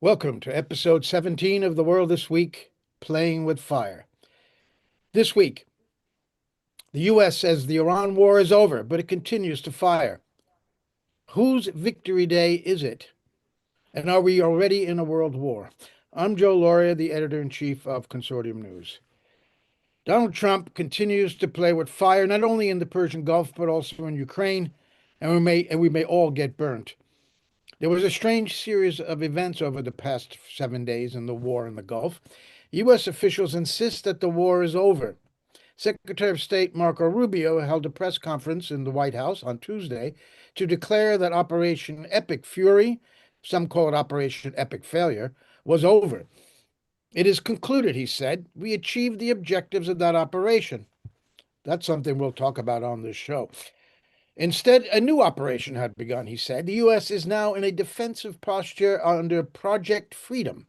Welcome to episode 17 of The World This Week, Playing with Fire. This week, the U.S. says the Iran war is over, but it continues to fire. Whose victory day is it? And are we already in a world war? I'm Joe Lauria, the editor-in-chief of Consortium News. Donald Trump continues to play with fire, not only in the Persian Gulf, but also in Ukraine, and we may all get burnt. There was a strange series of events over the past 7 days in the war in the Gulf. U.S. officials insist that the war is over. Secretary of State Marco Rubio held a press conference in the White House on Tuesday to declare that Operation Epic Fury, some call it Operation Epic Failure, was over. It is concluded, he said. We achieved the objectives of that operation. That's something we'll talk about on this show. Instead, a new operation had begun, he said. The U.S. is now in a defensive posture under Project Freedom.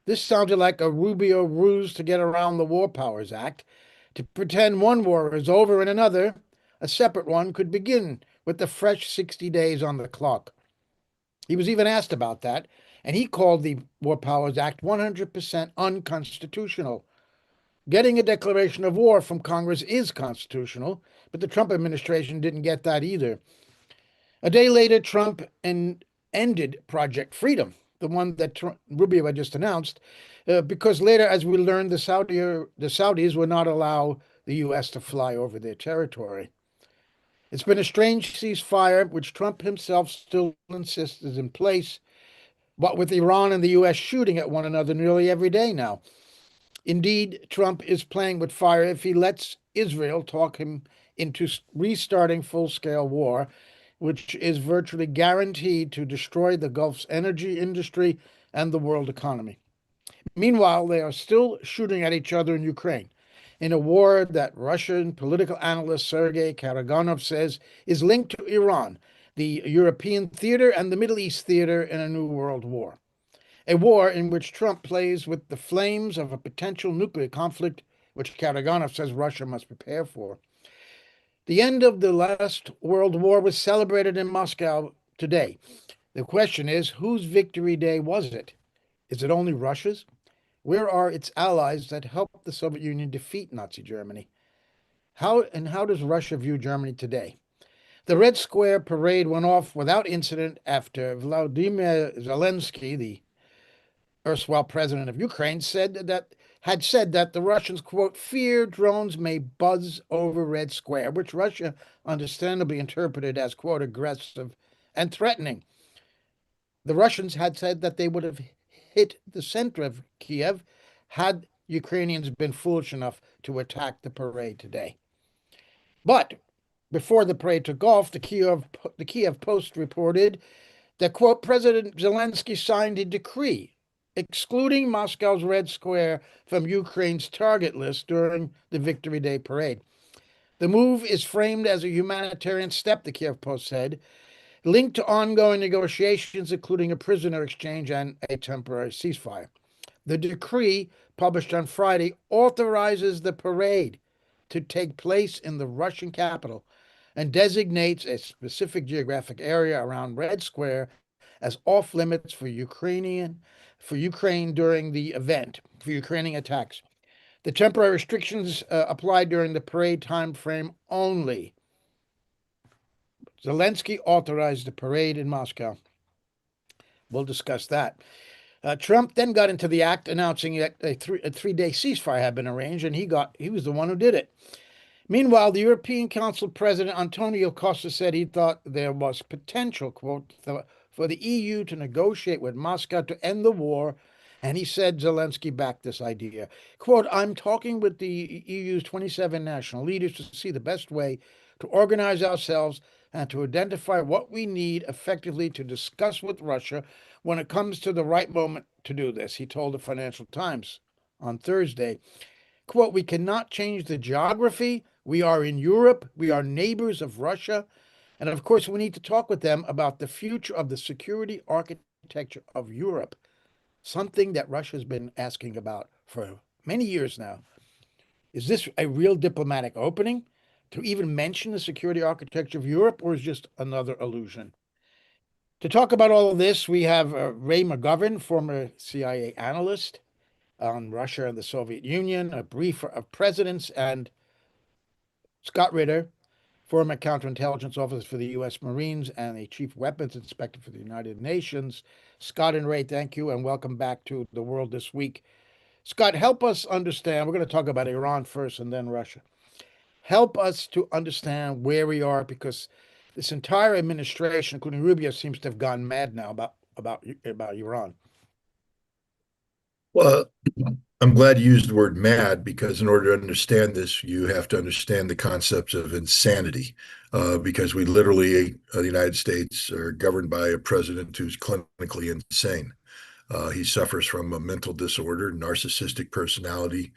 This sounded like a Rubio ruse to get around the War Powers Act, to pretend one war is over and another, a separate one, could begin with the fresh 60 days on the clock. He was even asked about that, and he called the War Powers Act 100% unconstitutional. Getting a declaration of war from Congress is constitutional, but the Trump administration didn't get that either. A day later, Trump ended Project Freedom, the one that Rubio had just announced, because later, as we learned, the Saudis would not allow the U.S. to fly over their territory. It's been a strange ceasefire, which Trump himself still insists is in place, but with Iran and the U.S. shooting at one another nearly every day now. Indeed, Trump is playing with fire if he lets Israel talk him into restarting full-scale war, which is virtually guaranteed to destroy the Gulf's energy industry and the world economy. Meanwhile, they are still shooting at each other in Ukraine, in a war that Russian political analyst Sergei Karaganov says is linked to Iran, the European theater, and the Middle East theater in a new world war. A war in which Trump plays with the flames of a potential nuclear conflict, which Karaganov says Russia must prepare for. The end of the last World War was celebrated in Moscow today. The question is, whose victory day was it? Is it only Russia's? Where are its allies that helped the Soviet Union defeat Nazi Germany? How does Russia view Germany today? The Red Square parade went off without incident after Vladimir Zelensky, the erstwhile president of Ukraine, had said that the Russians, quote, fear drones may buzz over Red Square, which Russia understandably interpreted as, quote, aggressive and threatening. The Russians had said that they would have hit the center of Kiev had Ukrainians been foolish enough to attack the parade today. But before the parade took off, the Kiev Post reported that, quote, President Zelensky signed a decree excluding Moscow's Red Square from Ukraine's target list during the Victory Day parade. The move is framed as a humanitarian step, the Kiev Post said, linked to ongoing negotiations, including a prisoner exchange and a temporary ceasefire. The decree, published on Friday, authorizes the parade to take place in the Russian capital and designates a specific geographic area around Red Square as off limits for Ukraine during the event, for Ukrainian attacks. The temporary restrictions applied during the parade time frame only. Zelensky authorized the parade in Moscow. We'll discuss that. Trump then got into the act, announcing that a three-day ceasefire had been arranged, and he was the one who did it. Meanwhile, the European Council President Antonio Costa said he thought there was potential, quote, for the EU to negotiate with Moscow to end the war, and he said Zelensky backed this idea. Quote, I'm talking with the EU's 27 national leaders to see the best way to organize ourselves and to identify what we need effectively to discuss with Russia when it comes to the right moment to do this, he told the Financial Times on Thursday. Quote, we cannot change the geography. We are in Europe. We are neighbors of Russia. And of course, we need to talk with them about the future of the security architecture of Europe, something that Russia has been asking about for many years now. Is this a real diplomatic opening to even mention the security architecture of Europe, or is just another illusion? To talk about all of this, we have Ray McGovern, former CIA analyst on Russia and the Soviet Union, a briefer of presidents, and Scott Ritter, former counterintelligence officer for the U.S. Marines and a chief weapons inspector for the United Nations. Scott and Ray, thank you, and welcome back to the world this week. Scott, help us understand. We're going to talk about Iran first and then Russia. Help us to understand where we are because this entire administration, including Rubio, seems to have gone mad now about Iran. Well, I'm glad you used the word mad because in order to understand this, you have to understand the concepts of insanity. Because we literally, the United States, are governed by a president who's clinically insane. He suffers from a mental disorder, narcissistic personality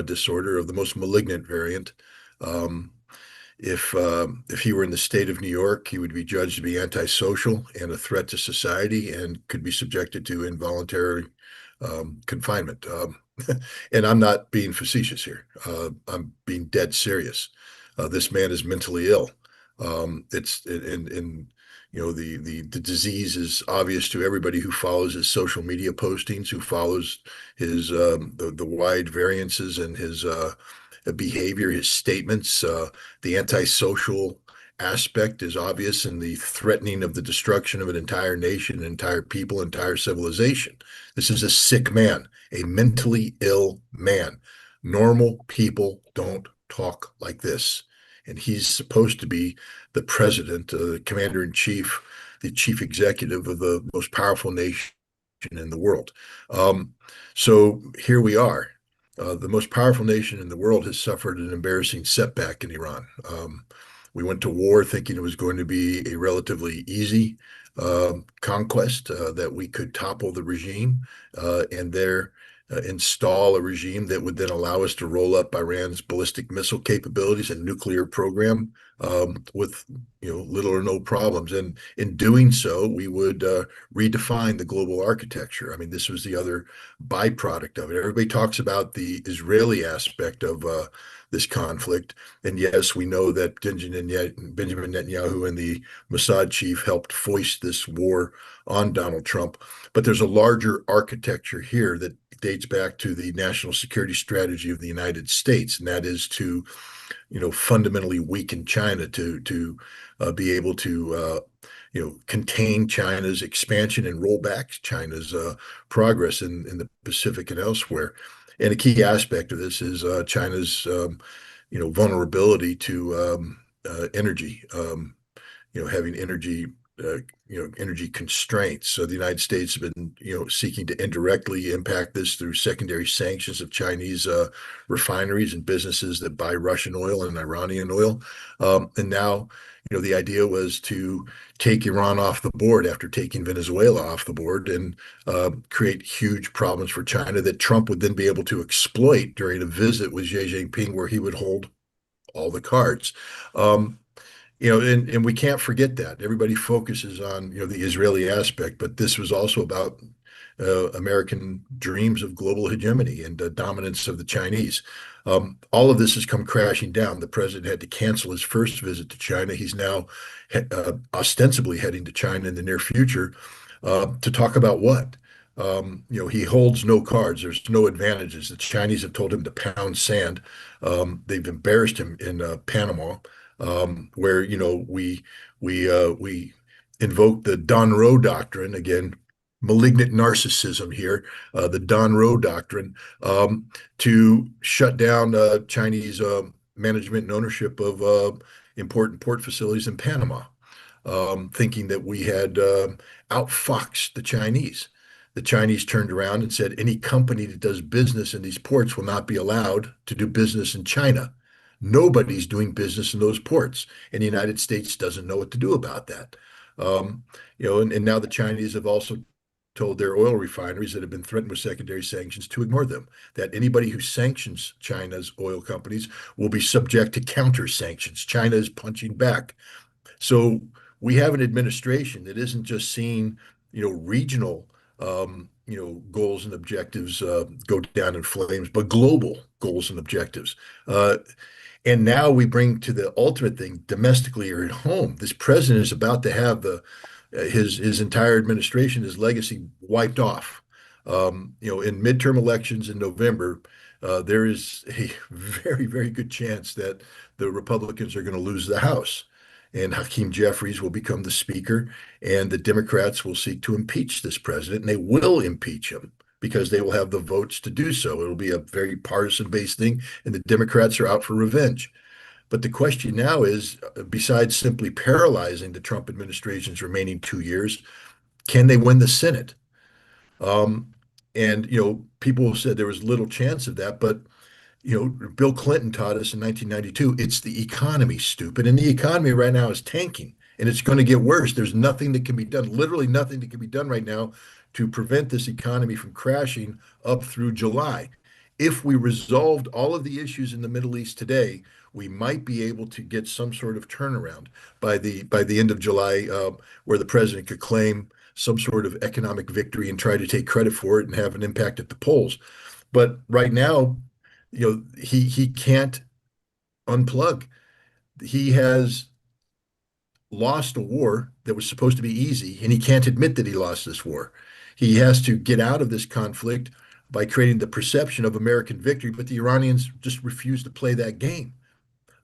disorder of the most malignant variant. Um, if he were in the state of New York, he would be judged to be antisocial and a threat to society and could be subjected to involuntary confinement. And I'm not being facetious here. I'm being dead serious. This man is mentally ill. It's and you know the disease is obvious to everybody who follows his social media postings, who follows his the wide variances in his behavior, his statements. The antisocial aspect is obvious in the threatening of the destruction of an entire nation, an entire people, entire civilization. This is a sick man, a mentally ill man. Normal people don't talk like this. And he's supposed to be the president, commander in chief, the chief executive of the most powerful nation in the world. Um, so here we are. The most powerful nation in the world has suffered an embarrassing setback in Iran. We went to war thinking it was going to be a relatively easy conquest, that we could topple the regime and there install a regime that would then allow us to roll up Iran's ballistic missile capabilities and nuclear program with little or no problems. And in doing so, we would redefine the global architecture. I mean, this was the other byproduct of it. Everybody talks about the Israeli aspect of this conflict. And yes, we know that Benjamin Netanyahu and the Mossad chief helped foist this war on Donald Trump. But there's a larger architecture here that dates back to the national security strategy of the United States, and that is to, fundamentally weaken China to be able to contain China's expansion and roll back China's progress in the Pacific and elsewhere. And a key aspect of this is China's, vulnerability to energy, having energy constraints. So the United States have been, seeking to indirectly impact this through secondary sanctions of Chinese refineries and businesses that buy Russian oil and Iranian oil. And now, the idea was to take Iran off the board after taking Venezuela off the board and create huge problems for China that Trump would then be able to exploit during a visit with Xi Jinping, where he would hold all the cards. Um, and we can't forget that. Everybody focuses on, the Israeli aspect, but this was also about American dreams of global hegemony and dominance of the Chinese. All of this has come crashing down. The president had to cancel his first visit to China. He's now ostensibly heading to China in the near future to talk about what? He holds no cards. There's no advantages. The Chinese have told him to pound sand. They've embarrassed him in Panama, where we invoke the Donroe doctrine again, malignant narcissism here, the Donroe doctrine, to shut down Chinese management and ownership of important port facilities in Panama, thinking that we had outfoxed the Chinese. The Chinese turned around and said any company that does business in these ports will not be allowed to do business in China. Nobody's doing business in those ports, and the United States doesn't know what to do about that. And now the Chinese have also told their oil refineries that have been threatened with secondary sanctions to ignore them, that anybody who sanctions China's oil companies will be subject to counter sanctions. China is punching back. So we have an administration that isn't just seeing, regional, goals and objectives go down in flames, but global goals and objectives. And now we bring to the ultimate thing domestically or at home. This president is about to have his entire administration, his legacy wiped off. In midterm elections in November, there is a very, very good chance that the Republicans are going to lose the House, and Hakeem Jeffries will become the Speaker, and the Democrats will seek to impeach this president, and they will impeach him because they will have the votes to do so. It'll be a very partisan-based thing, and the Democrats are out for revenge. But the question now is, besides simply paralyzing the Trump administration's remaining 2 years, can they win the Senate? Um, and people said there was little chance of that, but Bill Clinton taught us in 1992, it's the economy, stupid. And the economy right now is tanking and it's going to get worse. There's nothing that can be done, literally nothing that can be done right now to prevent this economy from crashing up through July. If we resolved all of the issues in the Middle East today, we might be able to get some sort of turnaround by the end of July, where the president could claim some sort of economic victory and try to take credit for it and have an impact at the polls. But right now, he can't unplug. He has lost a war that was supposed to be easy, and he can't admit that he lost this war. He has to get out of this conflict by creating the perception of American victory, but the Iranians just refuse to play that game.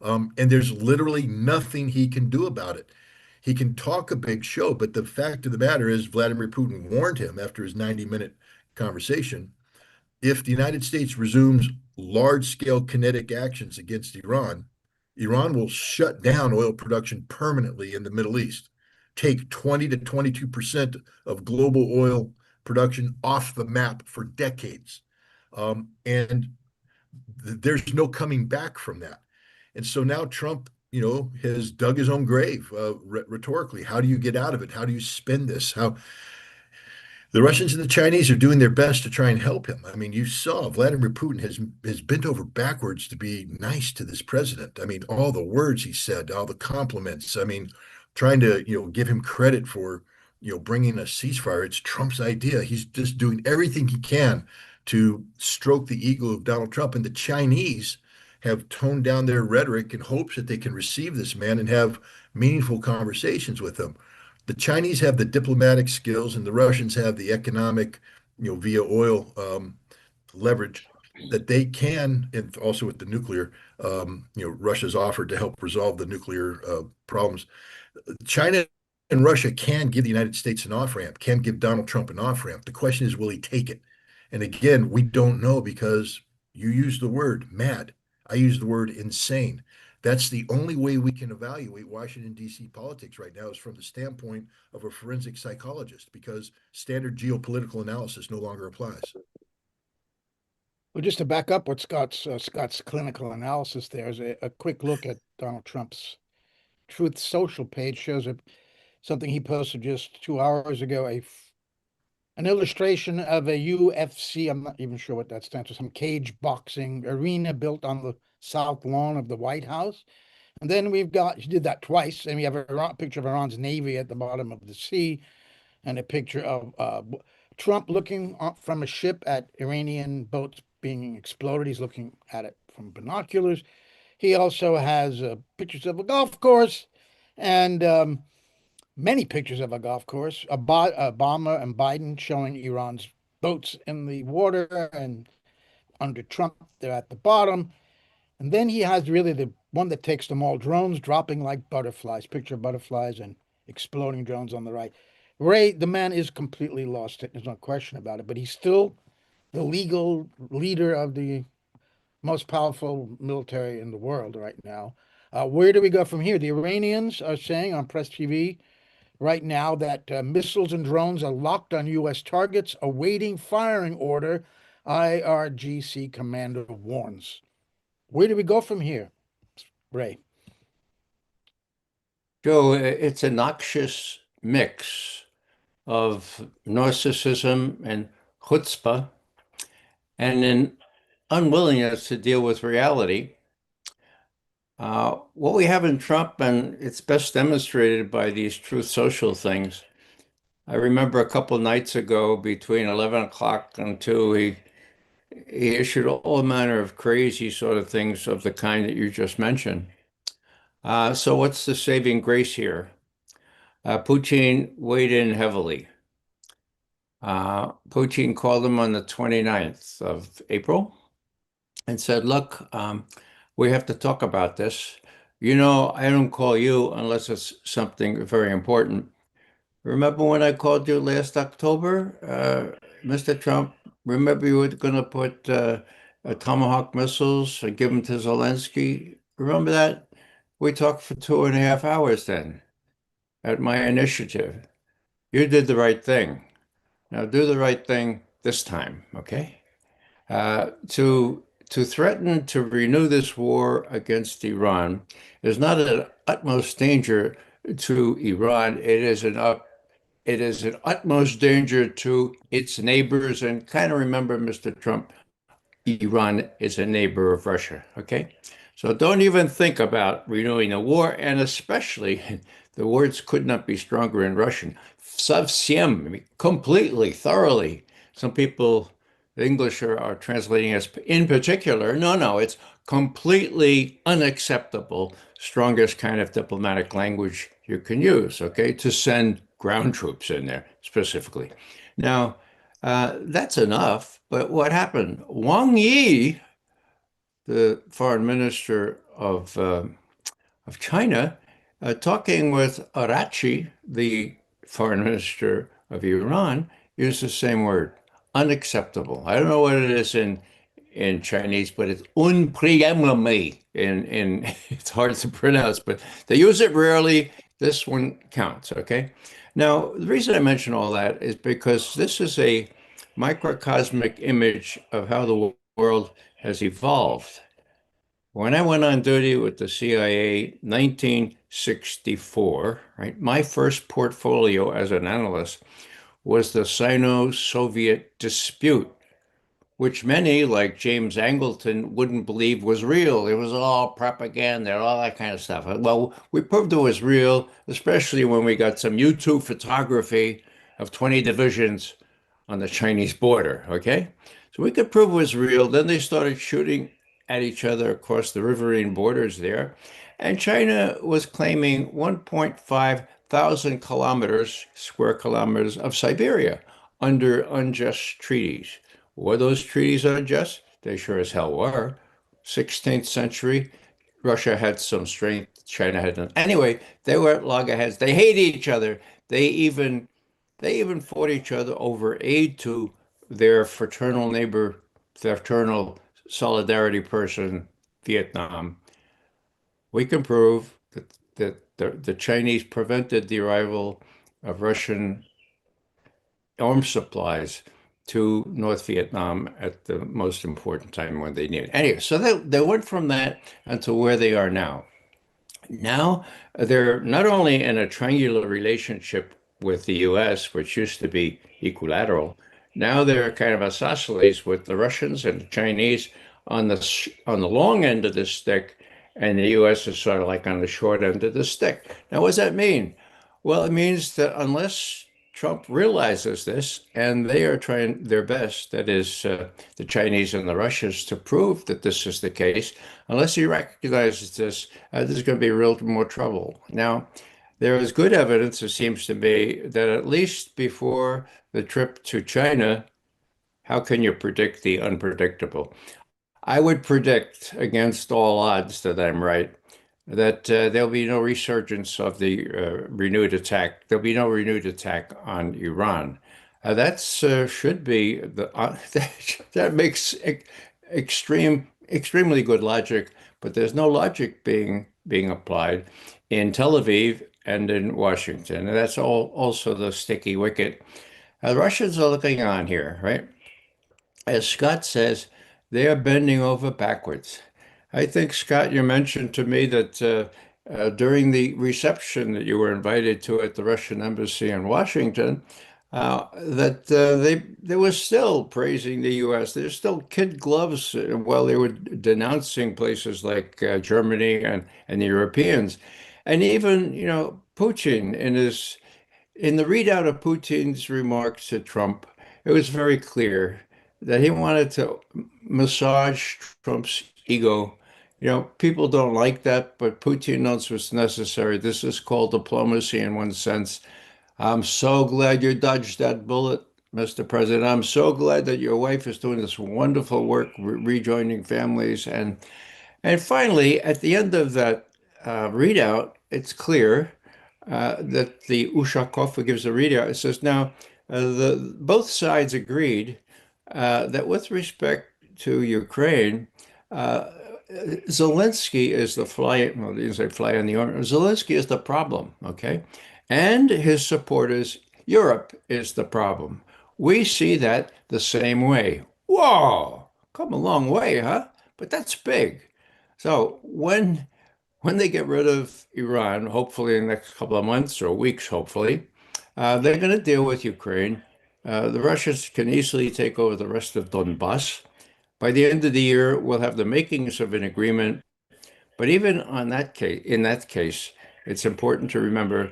And there's literally nothing he can do about it. He can talk a big show, but the fact of the matter is, Vladimir Putin warned him after his 90-minute conversation, if the United States resumes large-scale kinetic actions against Iran, Iran will shut down oil production permanently in the Middle East, take 20 to 22% of global oil production off the map for decades. And there's no coming back from that. And so now Trump, has dug his own grave rhetorically. How do you get out of it? How do you spin this? How the Russians and the Chinese are doing their best to try and help him. I mean, you saw Vladimir Putin has bent over backwards to be nice to this president. I mean, all the words he said, all the compliments. I mean, trying to give him credit for bringing a ceasefire. It's Trump's idea. He's just doing everything he can to stroke the ego of Donald Trump. And the Chinese have toned down their rhetoric in hopes that they can receive this man and have meaningful conversations with him. The Chinese have the diplomatic skills and the Russians have the economic, via oil leverage that they can, and also with the nuclear, Russia's offered to help resolve the nuclear problems. China and Russia can give the United States an off ramp, can give Donald Trump an off ramp. The question is, will he take it? And again, we don't know because you use the word mad. I use the word insane. That's the only way we can evaluate Washington, D.C. politics right now is from the standpoint of a forensic psychologist because standard geopolitical analysis no longer applies. Well, just to back up what Scott's clinical analysis there is a quick look at Donald Trump's Truth Social page shows something he posted just 2 hours ago, an illustration of a UFC. I'm not even sure what that stands for. Some cage boxing arena built on the south lawn of the White House. And then he did that twice, and we have a picture of Iran's navy at the bottom of the sea, and a picture of Trump looking from a ship at Iranian boats being exploded. He's looking at it from binoculars. He also has pictures of a golf course and many pictures of a golf course. Obama and Biden showing Iran's boats in the water, and under Trump, they're at the bottom. And then he has really the one that takes them all, drones dropping like butterflies, picture of butterflies and exploding drones on the right. Ray, the man is completely lost. There's no question about it, but he's still the legal leader of the most powerful military in the world right now. Where do we go from here? The Iranians are saying on Press TV right now that missiles and drones are locked on U.S. targets, awaiting firing order. IRGC commander warns. Where do we go from here, Ray? Joe, it's a noxious mix of narcissism and chutzpah and an unwillingness to deal with reality. What we have in Trump, and it's best demonstrated by these Truth Social things. I remember a couple nights ago, between 11 o'clock and 2, he issued all manner of crazy sort of things of the kind that you just mentioned. So what's the saving grace here? Putin weighed in heavily. Putin called him on the 29th of April and said, look, we have to talk about this. You know, I don't call you unless it's something very important. Remember when I called you last October, Mr. Trump? Remember you were going to put Tomahawk missiles and give them to Zelensky? Remember that? We talked for 2.5 hours then at my initiative. You did the right thing. Now do the right thing this time, okay? To threaten to renew this war against Iran is not an utmost danger to Iran. It is an utmost danger to its neighbors. And kind of remember, Mr. Trump, Iran is a neighbor of Russia. Okay. So don't even think about renewing the war. And especially, the words could not be stronger in Russian. Совсем, I mean, completely, thoroughly. Some people, the English are translating as in particular. No, no, it's completely unacceptable. Strongest kind of diplomatic language you can use, okay, to send ground troops in there specifically. Now, that's enough. But what happened? Wang Yi, the foreign minister of China, talking with Arachi, the foreign minister of Iran, used the same word, unacceptable. I don't know what it is in Chinese, but it's unpriemable. In it's hard to pronounce, but they use it rarely. This one counts, okay? Now, the reason I mention all that is because this is a microcosmic image of how the world has evolved. When I went on duty with the CIA 1964, right, my first portfolio as an analyst was the Sino-Soviet dispute, which many, like James Angleton, wouldn't believe was real. It was all propaganda, all that kind of stuff. Well, we proved it was real, especially when we got some U-2 photography of 20 divisions on the Chinese border, okay? So we could prove it was real. Then they started shooting at each other across the riverine borders there. And China was claiming 1.5 thousand kilometers, square kilometers of Siberia under unjust treaties. Were those treaties unjust? They sure as hell were. 16th century, Russia had some strength, China had none. Anyway, they were at loggerheads. They hated each other. They even fought each other over aid to their fraternal neighbor, fraternal solidarity person, Vietnam. We can prove that the Chinese prevented the arrival of Russian arms supplies to North Vietnam at the most important time when they needed it. Anyway, so they went from that until where they are now. Now they're not only in a triangular relationship with the US, which used to be equilateral, now they're kind of isosceles with the Russians and the Chinese on the long end of the stick, and the US is sort of like on the short end of the stick. Now, what does that mean? Well, it means that unless Trump realizes this, and they are trying their best, that is, the Chinese and the Russians, to prove that this is the case, unless he recognizes this, there's going to be real more trouble. Now, there is good evidence, it seems to me, that at least before the trip to China, how can you predict the unpredictable? I would predict against all odds that I'm right that there'll be no resurgence of the renewed attack. There'll be no renewed attack on Iran. That should be that makes extremely good logic, but there's no logic being applied in Tel Aviv and in Washington, and that's all also the sticky wicket. The Russians are looking on here, right? As Scott says, they are bending over backwards. I think, Scott, you mentioned to me that during the reception that you were invited to at the Russian embassy in Washington, that they were still praising the U.S. They're still kid gloves while they were denouncing places like Germany and the Europeans, and even Putin in the readout of Putin's remarks to Trump, it was very clear that he wanted to massage Trump's ego, People don't like that, but Putin knows what's necessary. This is called diplomacy in one sense. I'm so glad you dodged that bullet, Mr. President. I'm so glad that your wife is doing this wonderful work rejoining families. And finally, at the end of that readout, it's clear that the Ushakov, who gives the readout, it says now the both sides agreed that with respect to Ukraine, uh, Zelensky is the fly. Well, you say fly on the orange. Zelensky is the problem, okay, and his supporters. Europe is the problem. We see that the same way. Whoa, come a long way, huh? But that's big. So when they get rid of Iran, hopefully in the next couple of months or weeks, hopefully, they're going to deal with Ukraine. The Russians can easily take over the rest of Donbass. By the end of the year, we'll have the makings of an agreement. But even in that case, it's important to remember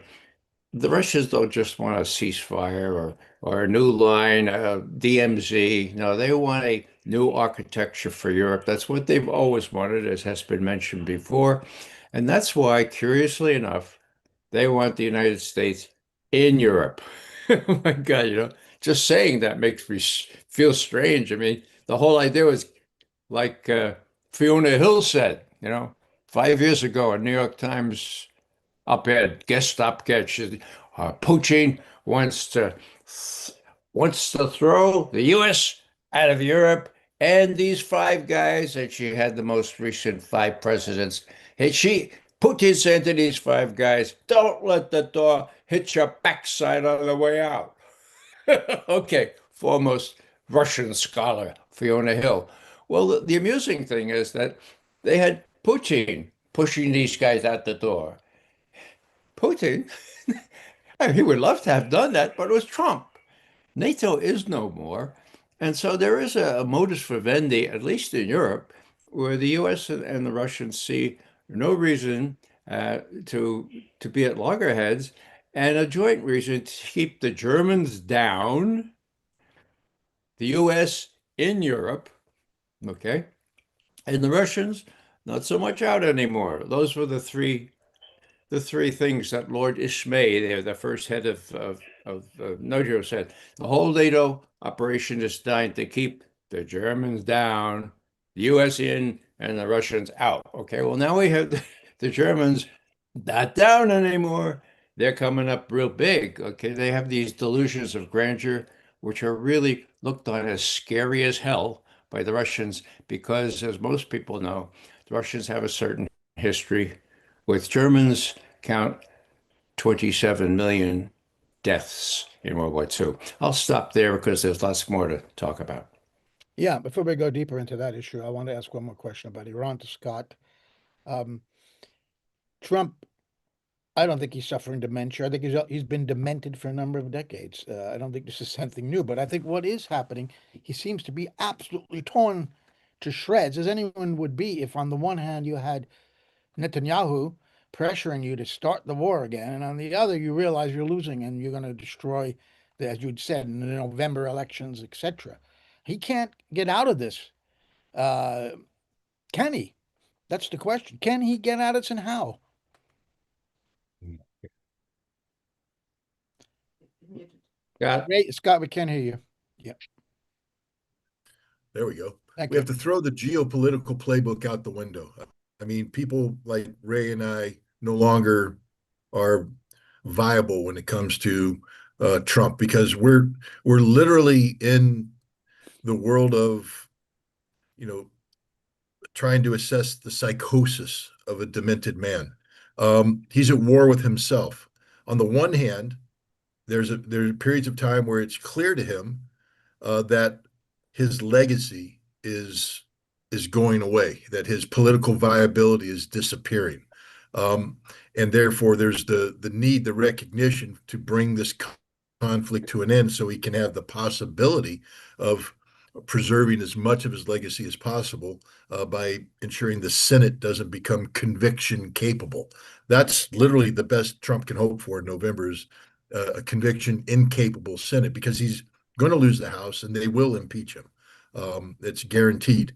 the Russians don't just want a ceasefire or a new line, DMZ. No, they want a new architecture for Europe. That's what they've always wanted, as has been mentioned before. And that's why, curiously enough, they want the United States in Europe. Oh my God, just saying that makes me feel strange. I mean, the whole idea was like Fiona Hill said, 5 years ago, a New York Times op-ed, guest op-ed. Putin wants to throw the U.S. out of Europe and these five guys, and she had the most recent five presidents. And Putin said to these five guys, "Don't let the door hit your backside on the way out." Okay, foremost Russian scholar Fiona Hill. Well, the amusing thing is that they had Putin pushing these guys out the door. Putin, he would love to have done that, but it was Trump. NATO is no more. And so there is a modus vivendi, at least in Europe, where the US and the Russians see no reason to be at loggerheads and a joint reason to keep the Germans down, the US in Europe, okay, and the Russians not so much out anymore. Those were the three things that Lord Ismay, the first head of NATO, said. The whole NATO operation is designed to keep the Germans down, the US in, and the Russians out. Okay, well, now we have the Germans not down anymore. They're coming up real big. Okay, they have these delusions of grandeur, which are really looked on as scary as hell by the Russians, because, as most people know, the Russians have a certain history with Germans count 27 million deaths in World War II. I'll stop there because there's lots more to talk about. Yeah, before we go deeper into that issue, I want to ask one more question about Iran to Scott. Um, Trump, I don't think he's suffering dementia. I think he's been demented for a number of decades. I don't think this is something new, but I think what is happening, he seems to be absolutely torn to shreds, as anyone would be if on the one hand you had Netanyahu pressuring you to start the war again, and on the other you realize you're losing and you're going to destroy, as you'd said, in the November elections, etc. He can't get out of this. Uh, can he? That's the question. Can he get out of this, and how? Scott? Scott, we can't hear you. Yeah. There we go. Thank We you. have to throw the geopolitical playbook out the window. I mean, people like Ray and I no longer are viable when it comes to Trump, because we're literally in the world of, you know, trying to assess the psychosis of a demented man. He's at war with himself. On the one hand, there are periods of time where it's clear to him that his legacy is going away, that his political viability is disappearing, um, and therefore there's the need, the recognition to bring this conflict to an end, so he can have the possibility of preserving as much of his legacy as possible by ensuring the Senate doesn't become conviction capable. That's literally the best Trump can hope for in November, is a conviction incapable Senate, because he's going to lose the House and they will impeach him. It's guaranteed.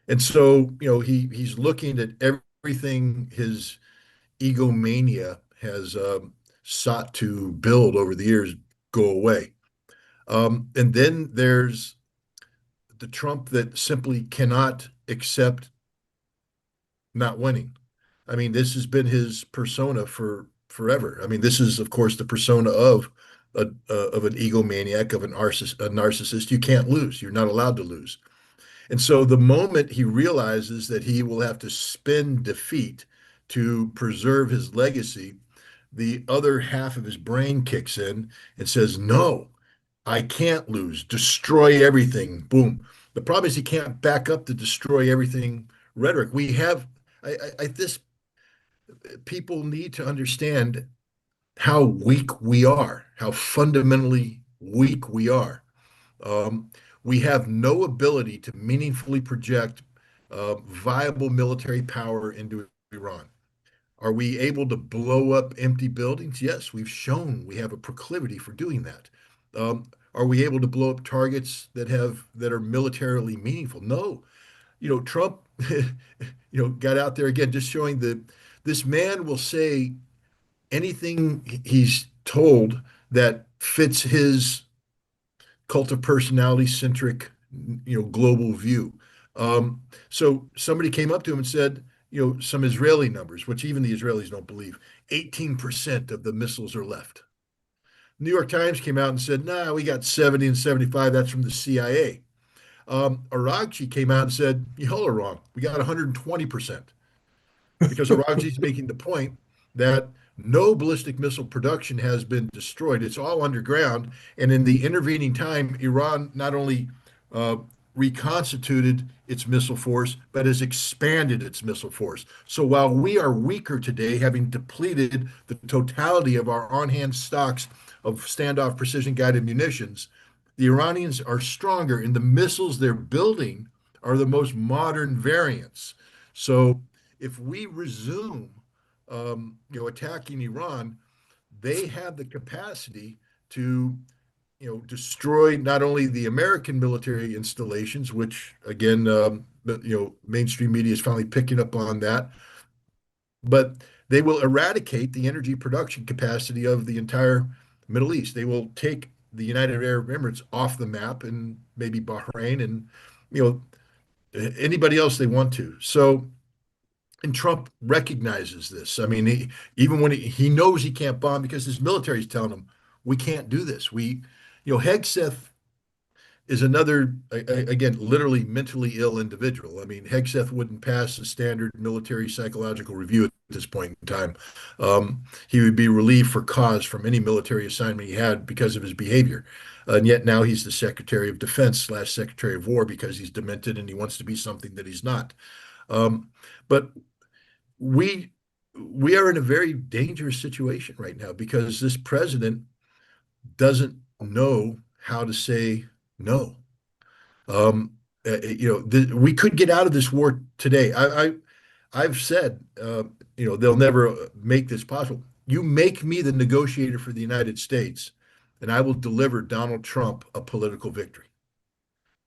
And so, he's looking at everything his egomania has sought to build over the years go away. And then there's the Trump that simply cannot accept not winning. I mean, this has been his persona for forever. I mean, this is, of course, the persona of of an egomaniac, of a narcissist. You can't lose. You're not allowed to lose. And so the moment he realizes that he will have to spin defeat to preserve his legacy, the other half of his brain kicks in and says, "No, I can't lose. Destroy everything." Boom. The problem is he can't back up the destroy everything rhetoric. We have this people need to understand how weak we are, how fundamentally weak we are. Um, we have no ability to meaningfully project viable military power into Iran. Are we able to blow up empty buildings? Yes, we've shown we have a proclivity for doing that. Are we able to blow up targets that are militarily meaningful? No. Trump, got out there again, just showing that this man will say anything he's told that fits his cult of personality centric, global view. So somebody came up to him and said, some Israeli numbers, which even the Israelis don't believe. 18% of the missiles are left. New York Times came out and said, nah, we got 70 and 75. That's from the CIA. Aragchi came out and said, y'all are wrong. We got 120%. Because Aragchi is making the point that no ballistic missile production has been destroyed. It's all underground. And in the intervening time, Iran not only uh, reconstituted its missile force, but has expanded its missile force. So while we are weaker today, having depleted the totality of our on hand stocks of standoff precision guided munitions, the Iranians are stronger, and the missiles they're building are the most modern variants. So if we resume, attacking Iran, they have the capacity to, destroy not only the American military installations, which again, mainstream media is finally picking up on that, but they will eradicate the energy production capacity of the entire Middle East. They will take the United Arab Emirates off the map and maybe Bahrain and, you anybody else they want to. So, and Trump recognizes this. I mean, even when he knows he can't bomb because his military is telling him, we can't do this. Hegseth is another, again, literally mentally ill individual. I mean, Hegseth wouldn't pass a standard military psychological review at this point in time. He would be relieved for cause from any military assignment he had because of his behavior. And yet now he's the Secretary of Defense slash Secretary of War because he's demented and he wants to be something that he's not. But we we are in a very dangerous situation right now because this president doesn't know how to say no. Um, we could get out of this war today. I've said, they'll never make this possible. You make me the negotiator for the United States, and I will deliver Donald Trump a political victory.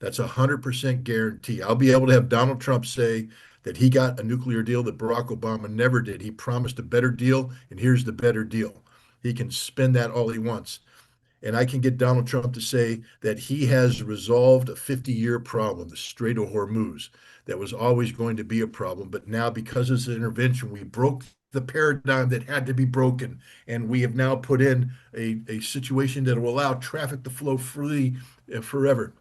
That's 100% guarantee. I'll be able to have Donald Trump say that he got a nuclear deal that Barack Obama never did. He promised a better deal, and here's the better deal. He can spin that all he wants. And I can get Donald Trump to say that he has resolved a 50-year problem, the Strait of Hormuz, that was always going to be a problem. But now, because of his intervention, we broke the paradigm that had to be broken. And we have now put in a situation that will allow traffic to flow freely forever.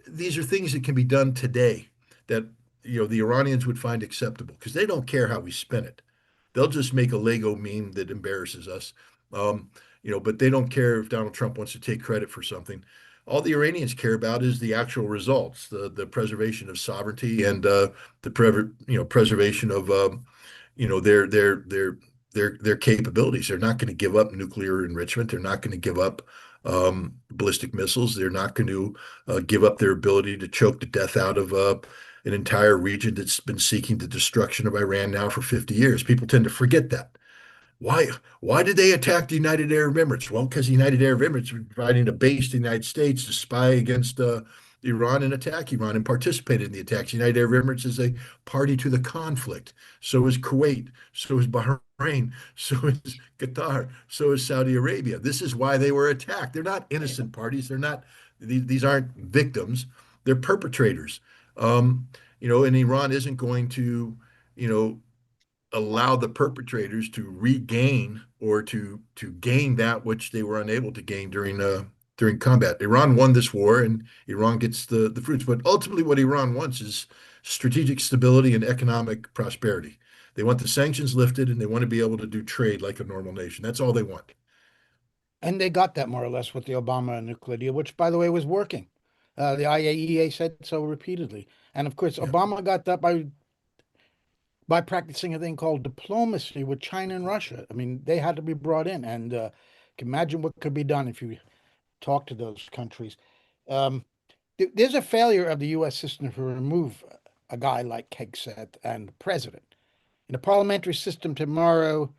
These are things that can be done today that the Iranians would find acceptable because they don't care how we spin it. They'll just make a Lego meme that embarrasses us. Um, but they don't care if Donald Trump wants to take credit for something. All the Iranians care about is the actual results, the preservation of sovereignty and preservation of their capabilities. They're not going to give up nuclear enrichment. They're not going to give up ballistic missiles. They're not going to give up their ability to choke the death out of an entire region that's been seeking the destruction of Iran now for 50 years. People tend to forget that. Why why did they attack the United Arab Emirates? Well, because the United Arab Emirates were providing a base to the United States to spy against Iran and attack Iran and participated in the attacks. The United Arab Emirates is a party to the conflict. So is Kuwait. So is Bahrain. So is Qatar. So is Saudi Arabia. This is why they were attacked. They're not innocent parties. They're not. These aren't victims. They're perpetrators. Um, and Iran isn't going to, you know, allow the perpetrators to regain or to gain that which they were unable to gain during combat. Iran won this war, and Iran gets the fruits. But ultimately, what Iran wants is strategic stability and economic prosperity. They want the sanctions lifted, and they want to be able to do trade like a normal nation. That's all they want. And they got that more or less with the Obama nuclear deal, which, by the way, was working. The IAEA said so repeatedly. And of course, Yeah. Obama got that by practicing a thing called diplomacy with China and Russia. I mean, they had to be brought in, and can imagine what could be done if you talk to those countries. Um, there's a failure of the U.S. system to remove a guy like Hegseth and the president. In a parliamentary system tomorrow,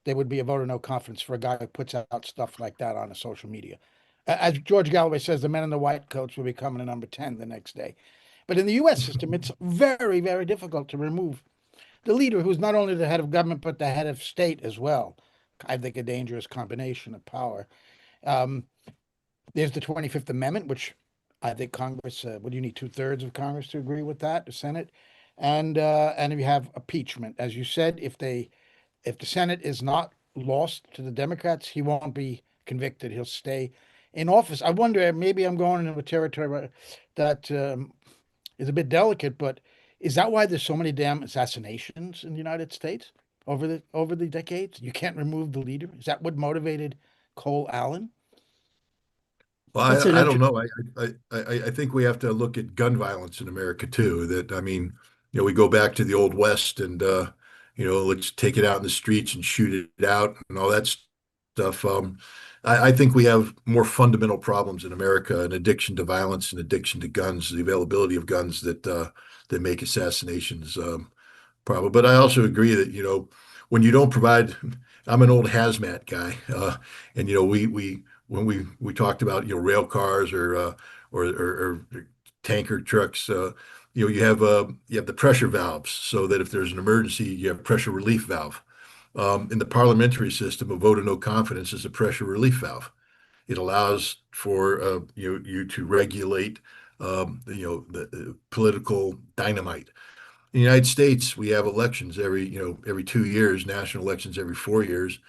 there would be a vote of no confidence for a guy who puts out stuff like that on a social media. As George Galloway says, the men in the white coats will be coming to number 10 the next day. But in the US system, it's very, very difficult to remove the leader who's not only the head of government, but the head of state as well. I think a dangerous combination of power. Um, there's the 25th Amendment, which I think Congress, what do you need, two-thirds of Congress to agree with that, the Senate? And you have impeachment. As you said, if the Senate is not lost to the Democrats, he won't be convicted. He'll stay in office. I wonder, maybe I'm going into a territory that is a bit delicate, but is that why there's so many damn assassinations in the United States over the decades? You can't remove the leader. Is that what motivated Cole Allen? That's Well, an I don't inter know. I think we have to look at gun violence in America too. That I mean, we go back to the old West and let's take it out in the streets and shoot it out and all that stuff. I think we have more fundamental problems in America: an addiction to violence, an addiction to guns, the availability of guns that make assassinations problem. But I also agree that, when you don't provide, I'm an old hazmat guy, and we when we talked about rail cars or tanker trucks, you have the pressure valves so that if there's an emergency, you have pressure relief valve. In the parliamentary system, a vote of no confidence is a pressure relief valve. It allows for you to regulate the political dynamite. In the United States, we have elections every 2 years, national elections every 4 years.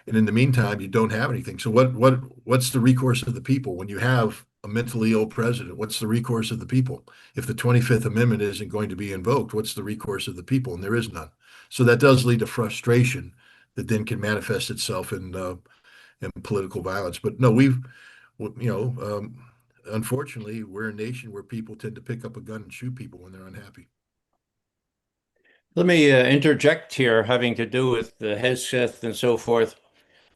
And in the meantime, you don't have anything. So what's the recourse of the people when you have a mentally ill president? What's the recourse of the people? If the 25th Amendment isn't going to be invoked, what's the recourse of the people? And there is none. So that does lead to frustration that then can manifest itself in political violence. But no, you know, um, unfortunately, we're a nation where people tend to pick up a gun and shoot people when they're unhappy. Let me interject here, having to do with the Hegseth and so forth.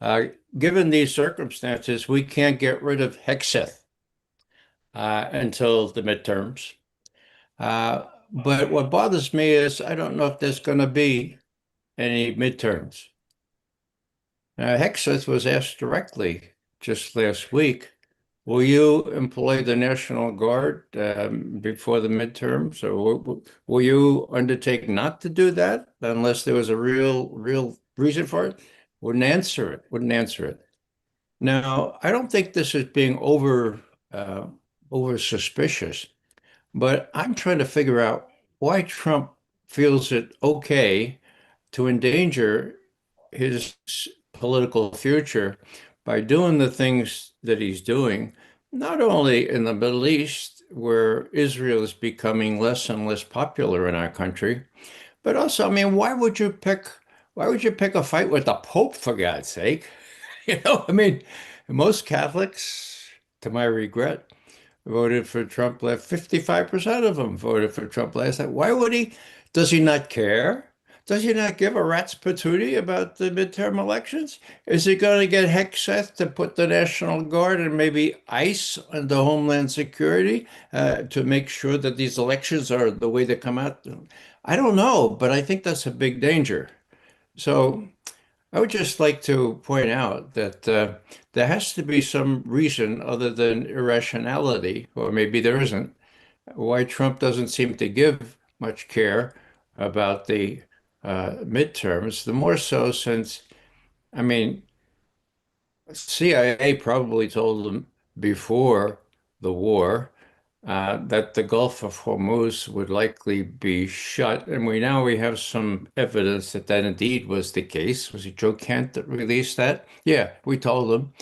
Uh, Given these circumstances, we can't get rid of Hegseth until the midterms. But what bothers me is I don't know if there's going to be any midterms. Hegseth was asked directly just last week, will you employ the National Guard before the midterms, or will you undertake not to do that unless there was a real reason for it? Wouldn't answer it. Now, I don't think this is being over suspicious, but I'm trying to figure out why Trump feels it okay to endanger his political future by doing the things that he's doing, not only in the Middle East, where Israel is becoming less and less popular in our country, but also, I mean, why would you pick a fight with the Pope, for God's sake? I mean, most Catholics, to my regret, voted for Trump. 55% of them voted for Trump last night. Why would he? Does he not care? Does he not give a rat's patootie about the midterm elections? Is he going to get Hegseth to put the National Guard and maybe ICE under Homeland Security to make sure that these elections are the way they come out? I don't know, but I think that's a big danger. So I would just like to point out that there has to be some reason other than irrationality, or maybe there isn't, why Trump doesn't seem to give much care about the midterms. The more so since, I mean, CIA probably told them before the war that the Gulf of Hormuz would likely be shut, and we have some evidence that that indeed was the case. Was it Joe Kent that released that? Yeah, we told them.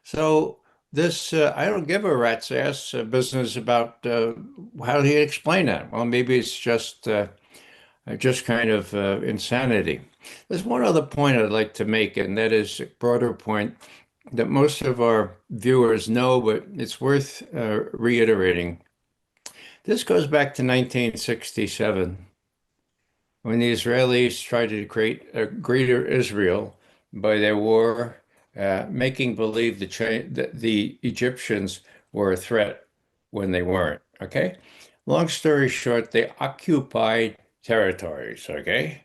So this, I don't give a rat's ass business about how do you explain that? Well, maybe it's just kind of insanity. There's one other point I'd like to make, and that is a broader point that most of our viewers know, but it's worth reiterating. This goes back to 1967 when the Israelis tried to create a greater Israel by their war, making believe that the Egyptians were a threat when they weren't. Okay? Long story short, they occupied territories. Okay?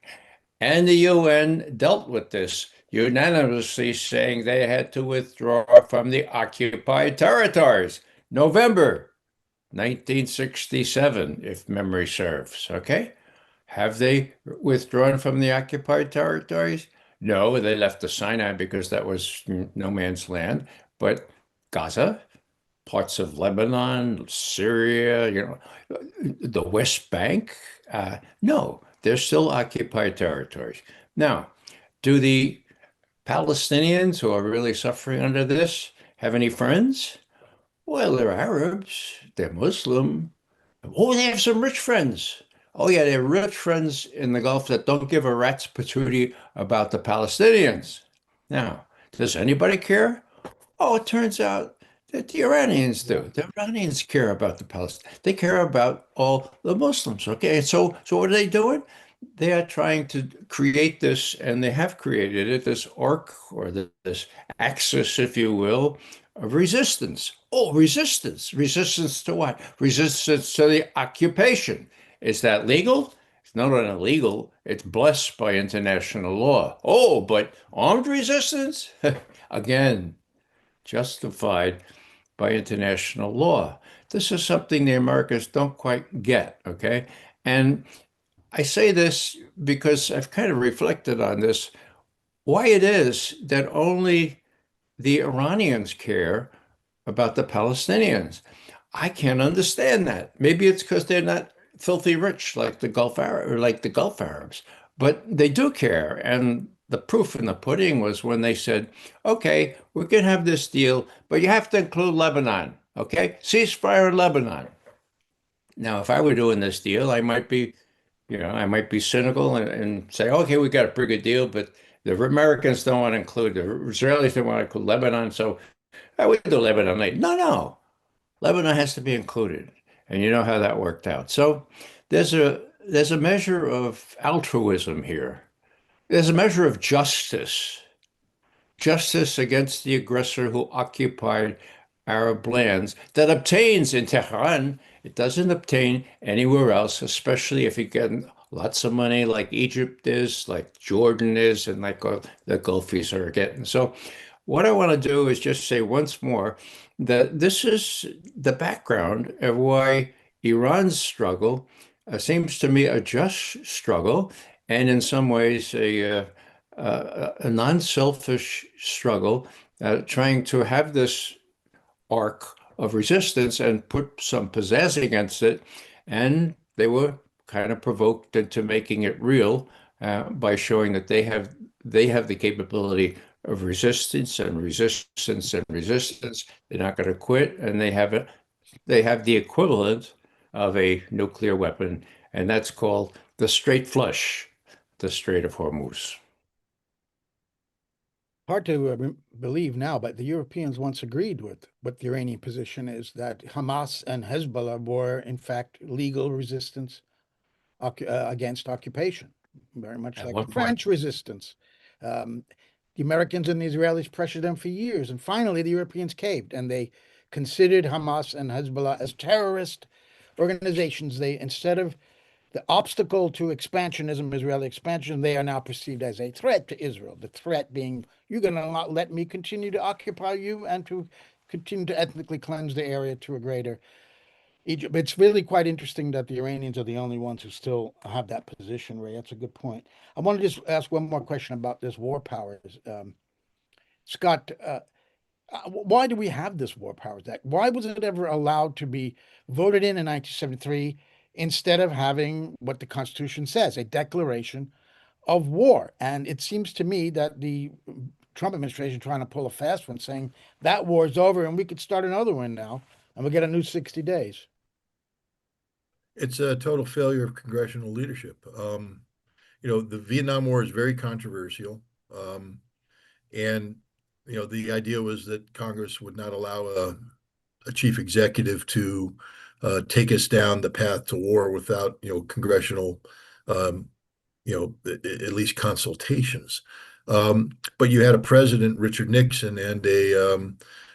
And the UN dealt with this, unanimously saying they had to withdraw from the occupied territories. November 1967, if memory serves. Okay? Have they withdrawn from the occupied territories? No, they left the Sinai because that was no man's land. But Gaza, parts of Lebanon, Syria, the West Bank, no, they're still occupied territories. Now, do the Palestinians who are really suffering under this have any friends? Well, they're Arabs, they're Muslim. Oh, they have some rich friends. Oh, yeah, they have rich friends in the Gulf that don't give a rat's patootie about the Palestinians. Now, does anybody care? Oh, it turns out that the Iranians Yeah. do. The Iranians care about the Palestinians. They care about all the Muslims. Okay, and so what are they doing? They are trying to create this, and they have created it, this arc or this axis, if you will, of resistance. Oh, resistance. Resistance to what? Resistance to the occupation. Is that legal? It's not only illegal, it's blessed by international law. Oh, but armed resistance? Again, justified by international law. This is something the Americans don't quite get, okay? And I say this because I've kind of reflected on this, why it is that only the Iranians care about the Palestinians. I can't understand that. Maybe it's because they're not filthy rich like the Gulf Arab or like the Gulf Arabs, but they do care. And the proof in the pudding was when they said, "Okay, we can have this deal, but you have to include Lebanon. Okay, ceasefire in Lebanon." Now, if I were doing this deal, I might be cynical and say, "Okay, we got a pretty good deal, but the Americans don't want to include the Israelis don't want to include Lebanon, so I would do Lebanon." No, no. Lebanon has to be included. And you know how that worked out. So there's a measure of altruism here. There's a measure of justice. Justice against the aggressor who occupied Arab lands that obtains in Tehran. It doesn't obtain anywhere else, especially if you get lots of money like Egypt is, like Jordan is, and like the Gulfies are getting. So what I want to do is just say once more that this is the background of why Iran's struggle seems to me a just struggle, and in some ways a non-selfish struggle, trying to have this arc of resistance and put some pizzazz against it. And they were kind of provoked into making it real by showing that they have the capability of resistance and resistance and resistance. They're not going to quit, and they have the equivalent of a nuclear weapon, and that's called the straight flush, the Strait of Hormuz. Hard to believe now, but the Europeans once agreed with what the Iranian position is that Hamas and Hezbollah were, in fact, legal resistance against occupation, very much At like one the point, French resistance. Um, the Americans and the Israelis pressured them for years, and finally the Europeans caved, and they considered Hamas and Hezbollah as terrorist organizations. They, instead of the obstacle to expansionism, Israeli expansion, they are now perceived as a threat to Israel. The threat being, you're going to not let me continue to occupy you and to continue to ethnically cleanse the area to a greater Egypt. It's really quite interesting that the Iranians are the only ones who still have that position, Ray. That's a good point. I want to just ask one more question about this war powers. Scott, why do we have this War Powers Act? Why was it ever allowed to be voted in 1973 instead of having what the Constitution says, a declaration of war? And it seems to me that the Trump administration trying to pull a fast one, saying that war is over and we could start another one now, and we'll get a new 60 days. It's a total failure of congressional leadership. The Vietnam War is very controversial. And the idea was that Congress would not allow a chief executive to take us down the path to war without congressional at least consultations. But you had a president, Richard Nixon, and a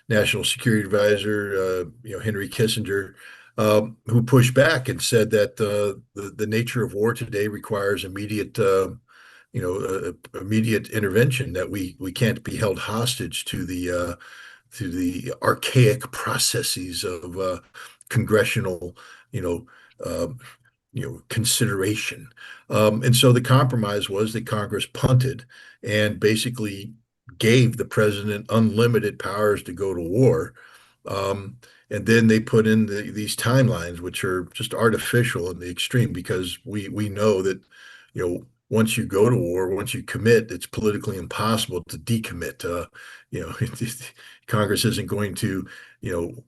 national security advisor, Henry Kissinger, who pushed back and said that the nature of war today requires immediate intervention, that we can't be held hostage to the archaic processes of congressional, you know, uh, consideration. And so the compromise was that Congress punted and basically gave the president unlimited powers to go to war. Um, and then they put in these timelines, which are just artificial in the extreme, because we know that, once you go to war, once you commit, it's politically impossible to decommit. Congress isn't going to,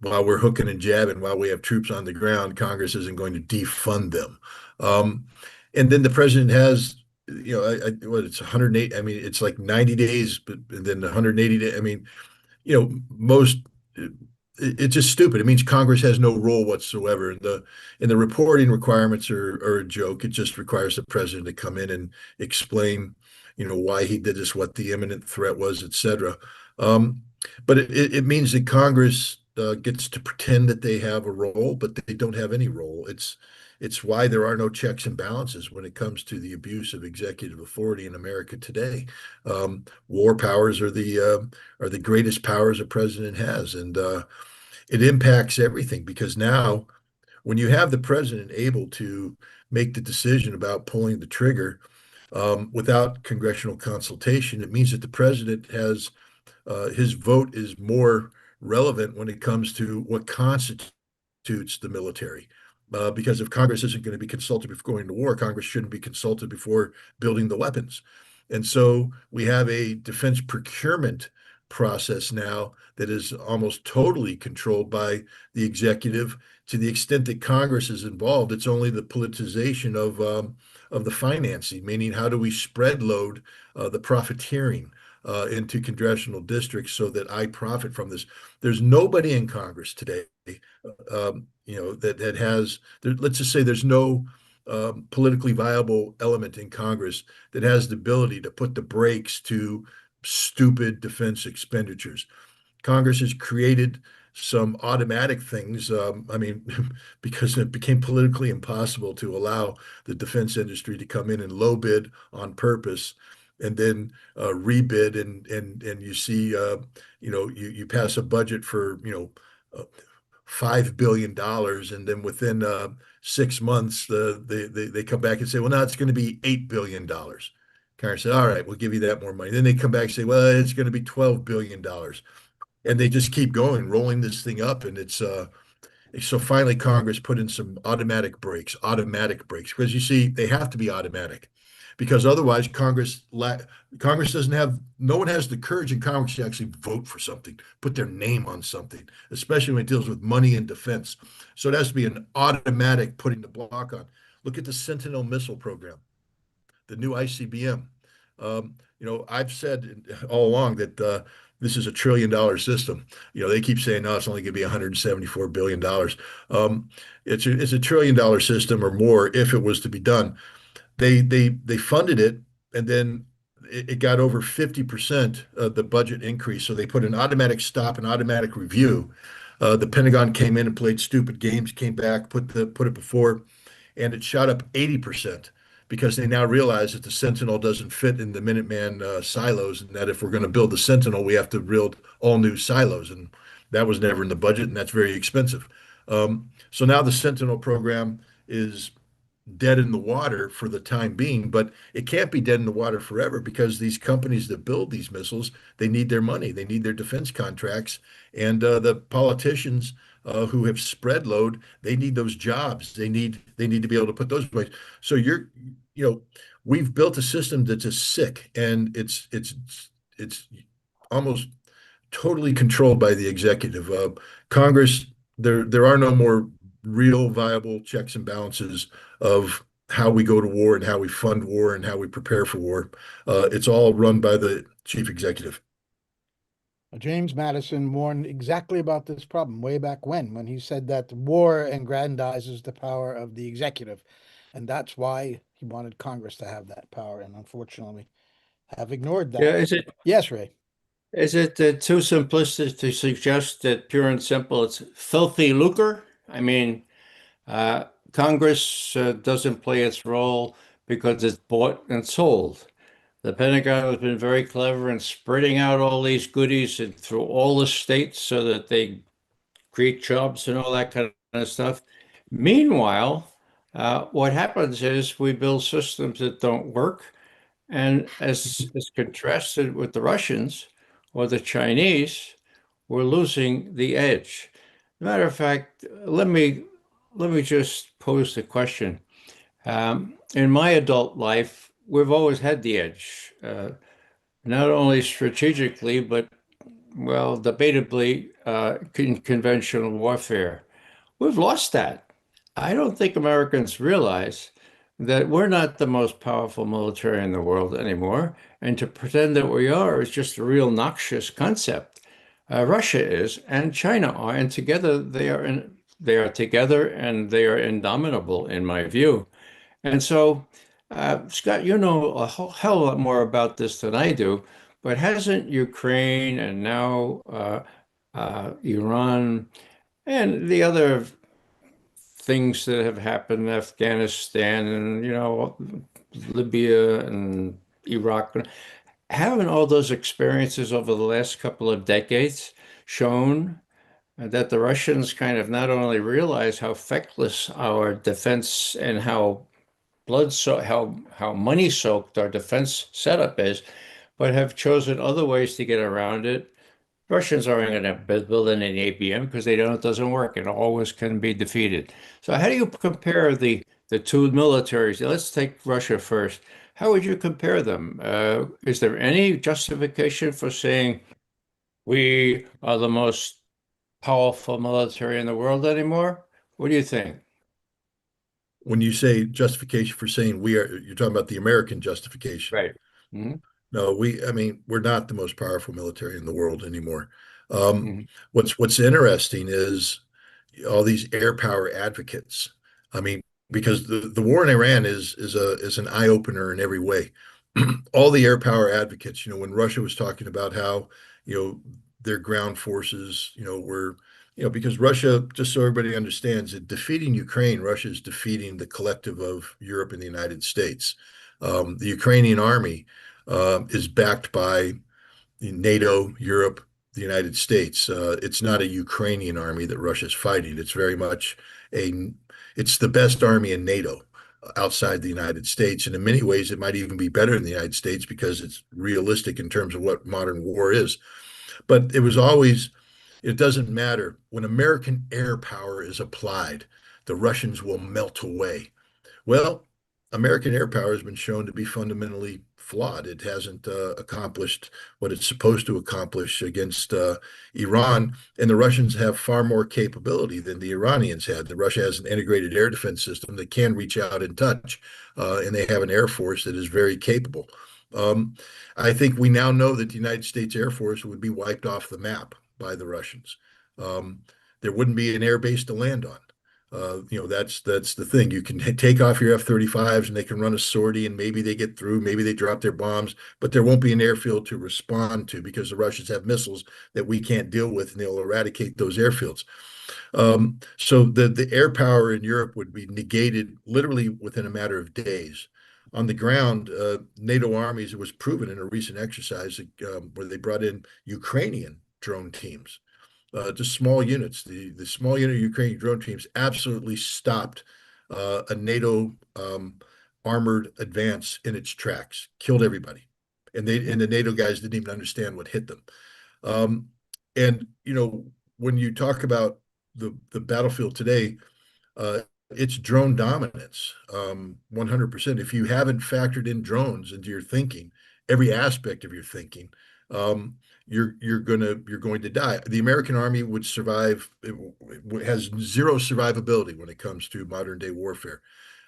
while we're hooking and jabbing, while we have troops on the ground, Congress isn't going to defund them. Um, and then the president has, what, it's 108. I mean, it's like 90 days, but then 180 days. I mean, most it's just stupid. It means Congress has no role whatsoever. And the reporting requirements are a joke. It just requires the president to come in and explain, why he did this, what the imminent threat was, et cetera. Um, but it means that Congress gets to pretend that they have a role, but they don't have any role. It's why there are no checks and balances when it comes to the abuse of executive authority in America today. War powers are the greatest powers a president has, and it impacts everything, because now when you have the president able to make the decision about pulling the trigger without congressional consultation, it means that the president has his vote is more relevant when it comes to what constitutes the military. Because if Congress isn't going to be consulted before going to war, Congress shouldn't be consulted before building the weapons. And so we have a defense procurement process now that is almost totally controlled by the executive. To the extent that Congress is involved, it's only the politicization of the financing, meaning how do we spread load the profiteering into congressional districts so that I profit from this. There's nobody in Congress today, that has. Let's just say there's no politically viable element in Congress that has the ability to put the brakes to stupid defense expenditures. Congress has created some automatic things. I mean, because it became politically impossible to allow the defense industry to come in and low bid on purpose, and then rebid, and you see, you pass a budget for $5 billion, and then within 6 months, they come back and say, well, now it's going to be $8 billion. Congress said, all right, we'll give you that more money. Then they come back and say, well, it's going to be $12 billion. And they just keep going, rolling this thing up. And so finally Congress put in some automatic brakes, because you see, they have to be automatic, because otherwise Congress doesn't have, no one has the courage in Congress to actually vote for something, put their name on something, especially when it deals with money and defense. So it has to be an automatic putting the block on. Look at the Sentinel missile program, the new ICBM. I've said all along that this is $1 trillion system. They keep saying, no, it's only going to be $174 billion. It's a $1 trillion system or more if it was to be done. They funded it, and then it got over 50% of the budget increase. So they put an automatic stop, an automatic review. The Pentagon came in and played stupid games, came back, put it before, and it shot up 80% because they now realize that the Sentinel doesn't fit in the Minuteman silos, and that if we're going to build the Sentinel, we have to build all new silos, and that was never in the budget, and that's very expensive. So now the Sentinel program is dead in the water for the time being, but it can't be dead in the water forever because these companies that build these missiles, they need their money, they need their defense contracts, and the politicians who have spread load, they need those jobs. They need to be able to put those in place. So we've built a system that's just sick, and it's almost totally controlled by the executive. Congress, there are no more real viable checks and balances of how we go to war and how we fund war and how we prepare for war. It's all run by the chief executive. James Madison warned exactly about this problem way back when he said that war aggrandizes the power of the executive. And that's why he wanted Congress to have that power. And unfortunately, have ignored that. Yeah, Yes, Ray. is it too simplistic to suggest that pure and simple it's filthy lucre? I mean, Congress doesn't play its role because it's bought and sold. The Pentagon has been very clever in spreading out all these goodies through all the states so that they create jobs and all that kind of stuff. Meanwhile, what happens is we build systems that don't work. And as contrasted with the Russians or the Chinese, we're losing the edge. Matter of fact, let me just pose the question. In my adult life, we've always had the edge, not only strategically, but, well, debatably, in conventional warfare. We've lost that. I don't think Americans realize that we're not the most powerful military in the world anymore, and to pretend that we are is just a real noxious concept. Russia is, and China are, and together they are together, and they are indomitable in my view. And so, Scott, you know a whole hell of a lot more about this than I do, but hasn't Ukraine and now Iran and the other things that have happened in Afghanistan and, Libya and Iraq, haven't all those experiences over the last couple of decades shown that the Russians kind of not only realize how feckless our defense and how money soaked our defense setup is, but have chosen other ways to get around it. Russians aren't going to build an ABM because they know it doesn't work. It always can be defeated. So how do you compare the two militaries? Let's take Russia first. How would you compare them? Is there any justification for saying we are the most powerful military in the world anymore? What do you think? When you say justification for saying we are, you're talking about the American justification. Right. Mhm. No, I mean, we're not the most powerful military in the world anymore. Um, Mhm. what's interesting is all these air power advocates. I mean, because the war in Iran is an eye opener in every way. All the air power advocates, when Russia was talking about how, their ground forces, were, because Russia, just so everybody understands, that defeating Ukraine, Russia is defeating the collective of Europe and the United States. The Ukrainian army is backed by NATO, Europe, the United States. It's not a Ukrainian army that Russia's fighting. It's very much it's the best army in NATO outside the United States. And in many ways, it might even be better than the United States because it's realistic in terms of what modern war is. But it doesn't matter. When American air power is applied, the Russians will melt away. Well, American air power has been shown to be fundamentally flawed. It hasn't accomplished what it's supposed to accomplish against Iran, and the Russians have far more capability than the Iranians had. Russia has an integrated air defense system that can reach out and touch, and they have an air force that is very capable. Um, I think we now know that the United States Air Force would be wiped off the map by the Russians. Um, there wouldn't be an air base to land on. That's the thing. You can take off your F-35s and they can run a sortie and maybe they get through, maybe they drop their bombs, but there won't be an airfield to respond to because the Russians have missiles that we can't deal with and they'll eradicate those airfields. So the air power in Europe would be negated literally within a matter of days. On the ground, NATO armies, it was proven in a recent exercise where they brought in Ukrainian drone teams, just small units. The small unit Ukrainian drone teams absolutely stopped a NATO armored advance in its tracks, killed everybody, and the NATO guys didn't even understand what hit them. Um, and when you talk about the battlefield today, uh, it's drone dominance, 100%. If you haven't factored in drones into your thinking, every aspect of your thinking, um, you're going to die. The American Army would survive. It has zero survivability when it comes to modern day warfare.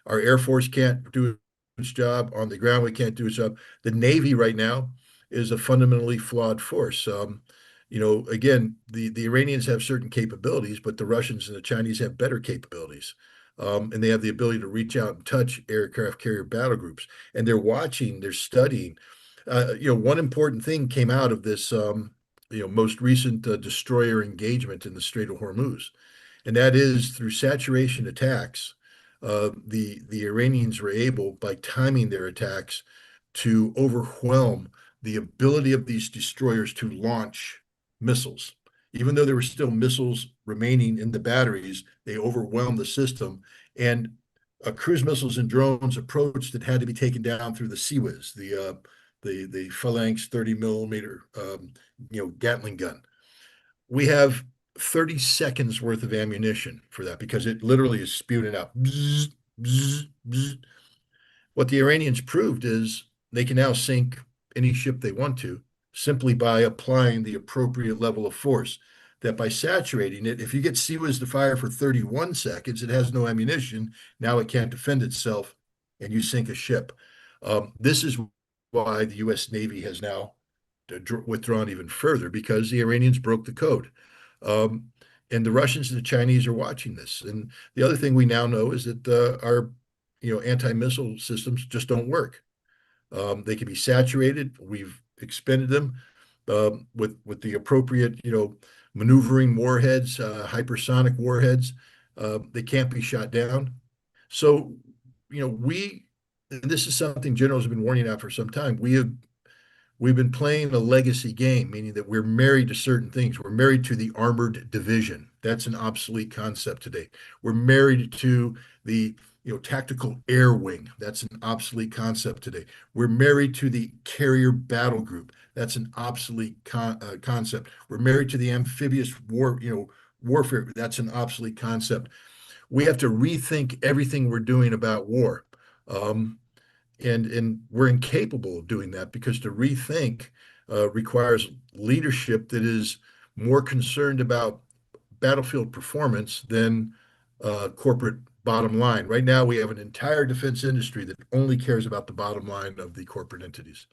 Our Air Force can't do its job on the ground. We can't do its job. The Navy right now is a fundamentally flawed force. Again, the Iranians have certain capabilities, but the Russians and the Chinese have better capabilities. And they have the ability to reach out and touch aircraft carrier battle groups. And they're watching, they're studying. One important thing came out of this, most recent destroyer engagement in the Strait of Hormuz, and that is through saturation attacks. The Iranians were able, by timing their attacks, to overwhelm the ability of these destroyers to launch missiles. Even though there were still missiles remaining in the batteries, they overwhelmed the system. And cruise missiles and drones approached that had to be taken down through the CIWS, the Phalanx 30 millimeter Gatling gun. We have 30 seconds worth of ammunition for that because it literally is spewing out. Bzz, bzz, bzz. What the Iranians proved is they can now sink any ship they want to simply by applying the appropriate level of force. That by saturating it, if you get CIWS to fire for 31 seconds, it has no ammunition. Now it can't defend itself, and you sink a ship. This is why the U.S. Navy has now withdrawn even further because the Iranians broke the code. Um, and the Russians and the Chinese are watching this. And the other thing we now know is that our anti-missile systems just don't work. They can be saturated. We've expended them with the appropriate, maneuvering warheads, hypersonic warheads. They can't be shot down. So, and this is something generals have been warning about for some time. We've been playing a legacy game, meaning that we're married to certain things. We're married to the armored division. That's an obsolete concept today. We're married to the tactical air wing. That's an obsolete concept today. We're married to the carrier battle group. That's an obsolete concept. We're married to the amphibious warfare. That's an obsolete concept. We have to rethink everything we're doing about war. And we're incapable of doing that because to rethink requires leadership that is more concerned about battlefield performance than corporate bottom line. Right now, we have an entire defense industry that only cares about the bottom line of the corporate entities.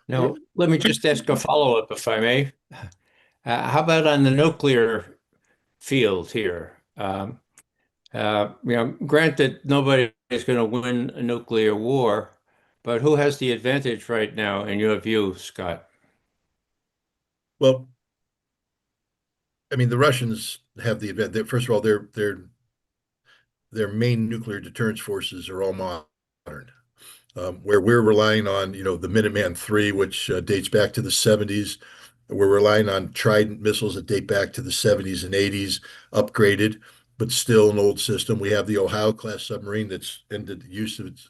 Now, let me just ask a follow-up, if I may. How about on the nuclear field here? Granted, nobody is going to win a nuclear war, but who has the advantage right now, in your view, Scott? Well, I mean, the Russians have the advantage. First of all, their main nuclear deterrence forces are all modern. Where we're relying on, the Minuteman III, which dates back to the 70s. We're relying on Trident missiles that date back to the 70s and 80s, upgraded, but still an old system. We have the Ohio class submarine that's ended the use of its,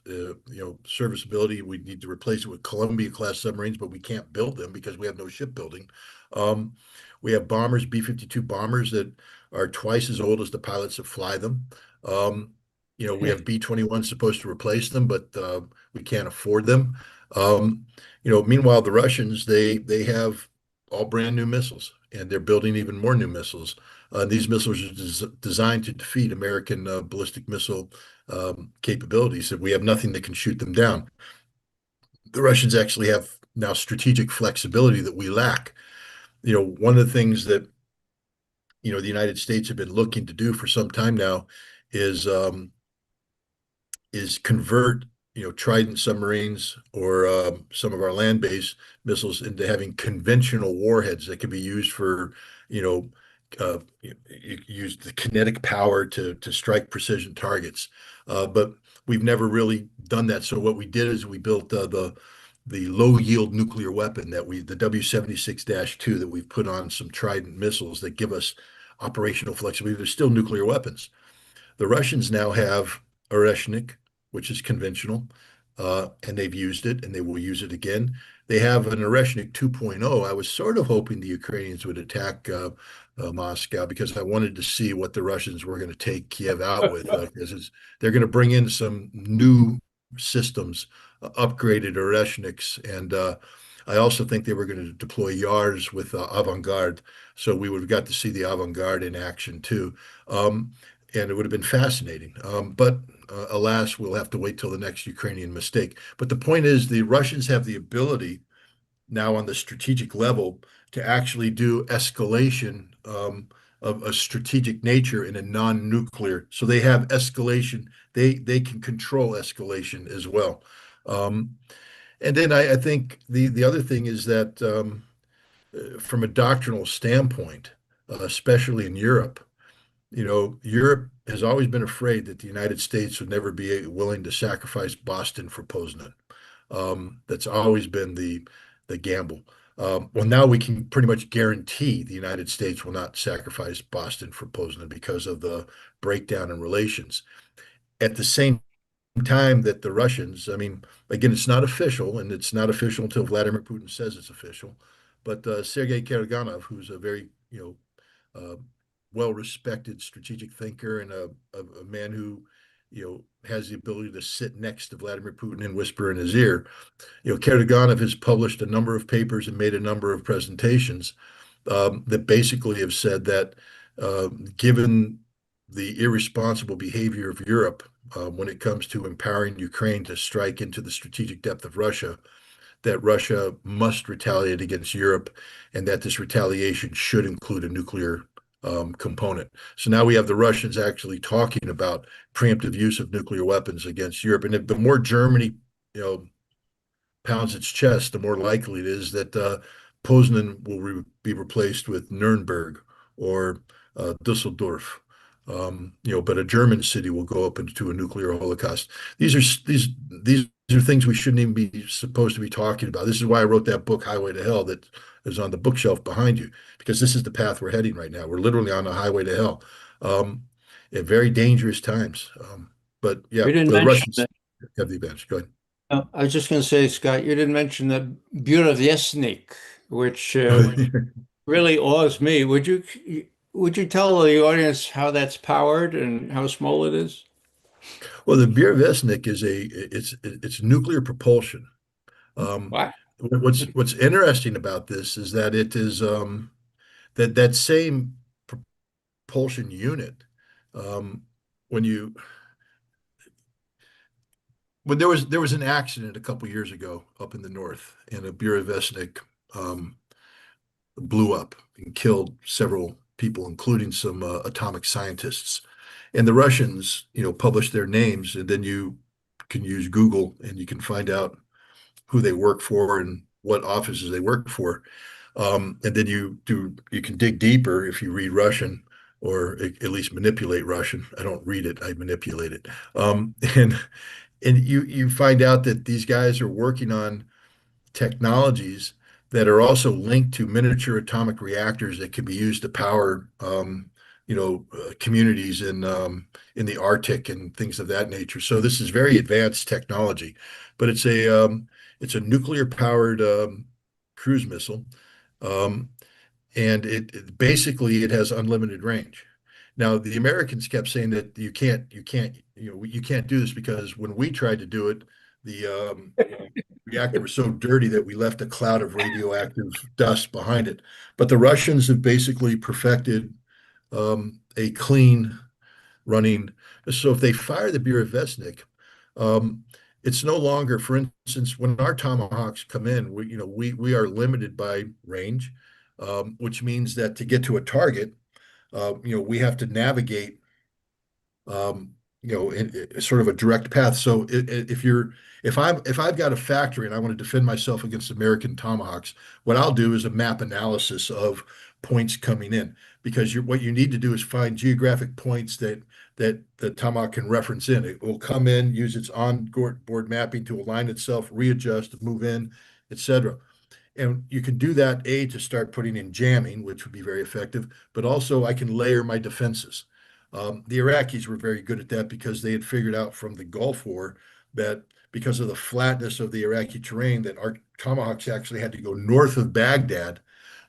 serviceability. We need to replace it with Columbia class submarines, but we can't build them because we have no shipbuilding. Um, we have bombers, B-52 bombers that are twice as old as the pilots that fly them. Um, we have B-21 supposed to replace them, but we can't afford them. Meanwhile, the Russians, they have all brand new missiles, and they're building even more new missiles. These missiles are designed to defeat American ballistic missile capabilities, and we have nothing that can shoot them down. The Russians actually have now strategic flexibility that we lack. One of the things that the United States have been looking to do for some time now is convert Trident submarines or some of our land-based missiles into having conventional warheads that can be used for you use the kinetic power to strike precision targets. But we've never really done that. So what we did is we built the low yield nuclear weapon the W76-2 that we've put on some Trident missiles that give us operational flexibility. They're still nuclear weapons. The Russians now have Oreshnik, which is conventional, and they've used it and they will use it again. They have an Oreshnik 2.0. I was sort of hoping the Ukrainians would attack Moscow because I wanted to see what the Russians were going to take Kiev out with, because they're going to bring in some new systems, upgraded Oreshniks, and I also think they were going to deploy Yars with Avangard, so we would have got to see the Avangard in action too. And it would have been fascinating. But alas, we'll have to wait till the next Ukrainian mistake. But the point is, the Russians have the ability now on the strategic level to actually do escalation of a strategic nature in a non-nuclear. So they have escalation. They can control escalation as well. And then I think the other thing is that from a doctrinal standpoint, especially in Europe, Europe has always been afraid that the United States would never be willing to sacrifice Boston for Poznan. That's always been the gamble. Well, now we can pretty much guarantee the United States will not sacrifice Boston for Poznan because of the breakdown in relations. At the same time that the Russians, I mean, again, it's not official, and it's not official until Vladimir Putin says it's official. But Sergei Karaganov, who's a very, uh, well-respected strategic thinker and a man who, has the ability to sit next to Vladimir Putin and whisper in his ear. Karaganov has published a number of papers and made a number of presentations that basically have said that given the irresponsible behavior of Europe when it comes to empowering Ukraine to strike into the strategic depth of Russia, that Russia must retaliate against Europe, and that this retaliation should include a nuclear component. So now we have the Russians actually talking about preemptive use of nuclear weapons against Europe. And if the more Germany, pounds its chest, the more likely it is that Poznan will be replaced with Nuremberg or Dusseldorf. But a German city will go up into a nuclear holocaust. These are things we shouldn't even be supposed to be talking about. This is why I wrote that book, Highway to Hell, that is on the bookshelf behind you, because this is the path we're heading right now. We're literally on a highway to hell at very dangerous times. But yeah, You didn't the mention Russians that. have the advantage. Go ahead. I was just going to say, Scott, you didn't mention the Burevestnik, which really awes me. Would you tell the audience how that's powered and how small it is? Well, the Burevestnik it's nuclear propulsion. Um, What? what's interesting about this is that it is that same propulsion unit. Um, when you when there was an accident a couple years ago up in the north, and a Burevestnik um, blew up and killed several people, including some atomic scientists. And the Russians, published their names, and then you can use Google and you can find out who they work for and what offices they work for. And then you can dig deeper if you read Russian, or at least manipulate Russian. I don't read it, I manipulate it. And you find out that these guys are working on technologies that are also linked to miniature atomic reactors that can be used to power communities in the Arctic and things of that nature. So this is very advanced technology, but it's a nuclear powered cruise missile, um, and it basically it has unlimited range. Now the Americans kept saying that you can't do this, because when we tried to do it, the reactor was so dirty that we left a cloud of radioactive dust behind it. But the Russians have basically perfected a clean running. So if they fire the Burevestnik, um, it's no longer, for instance, when our Tomahawks come in, we are limited by range, which means that to get to a target, we have to navigate in sort of a direct path. So if I've got a factory and I want to defend myself against American Tomahawks, what I'll do is a map analysis of points coming in, because what you need to do is find geographic points that the Tomahawk can reference in. It will come in, use its onboard mapping to align itself, readjust, move in, etc. And you can do that, A, to start putting in jamming, which would be very effective, but also I can layer my defenses. The Iraqis were very good at that because they had figured out from the Gulf War that because of the flatness of the Iraqi terrain, that our Tomahawks actually had to go north of Baghdad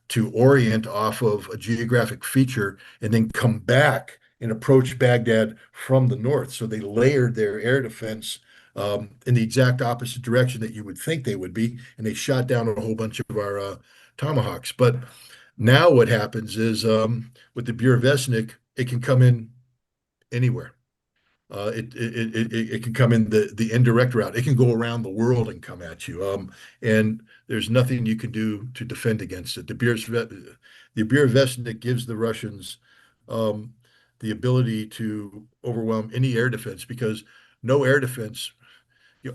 to orient off of a geographic feature and then come back and approach Baghdad from the north. So they layered their air defense in the exact opposite direction that you would think they would be, and they shot down a whole bunch of our Tomahawks. But now what happens is with the Burevestnik, it can come in anywhere. It can come in the indirect route. It can go around the world and come at you. And there's nothing you can do to defend against it. The Burevestnik gives the Russians the ability to overwhelm any air defense, because no air defense,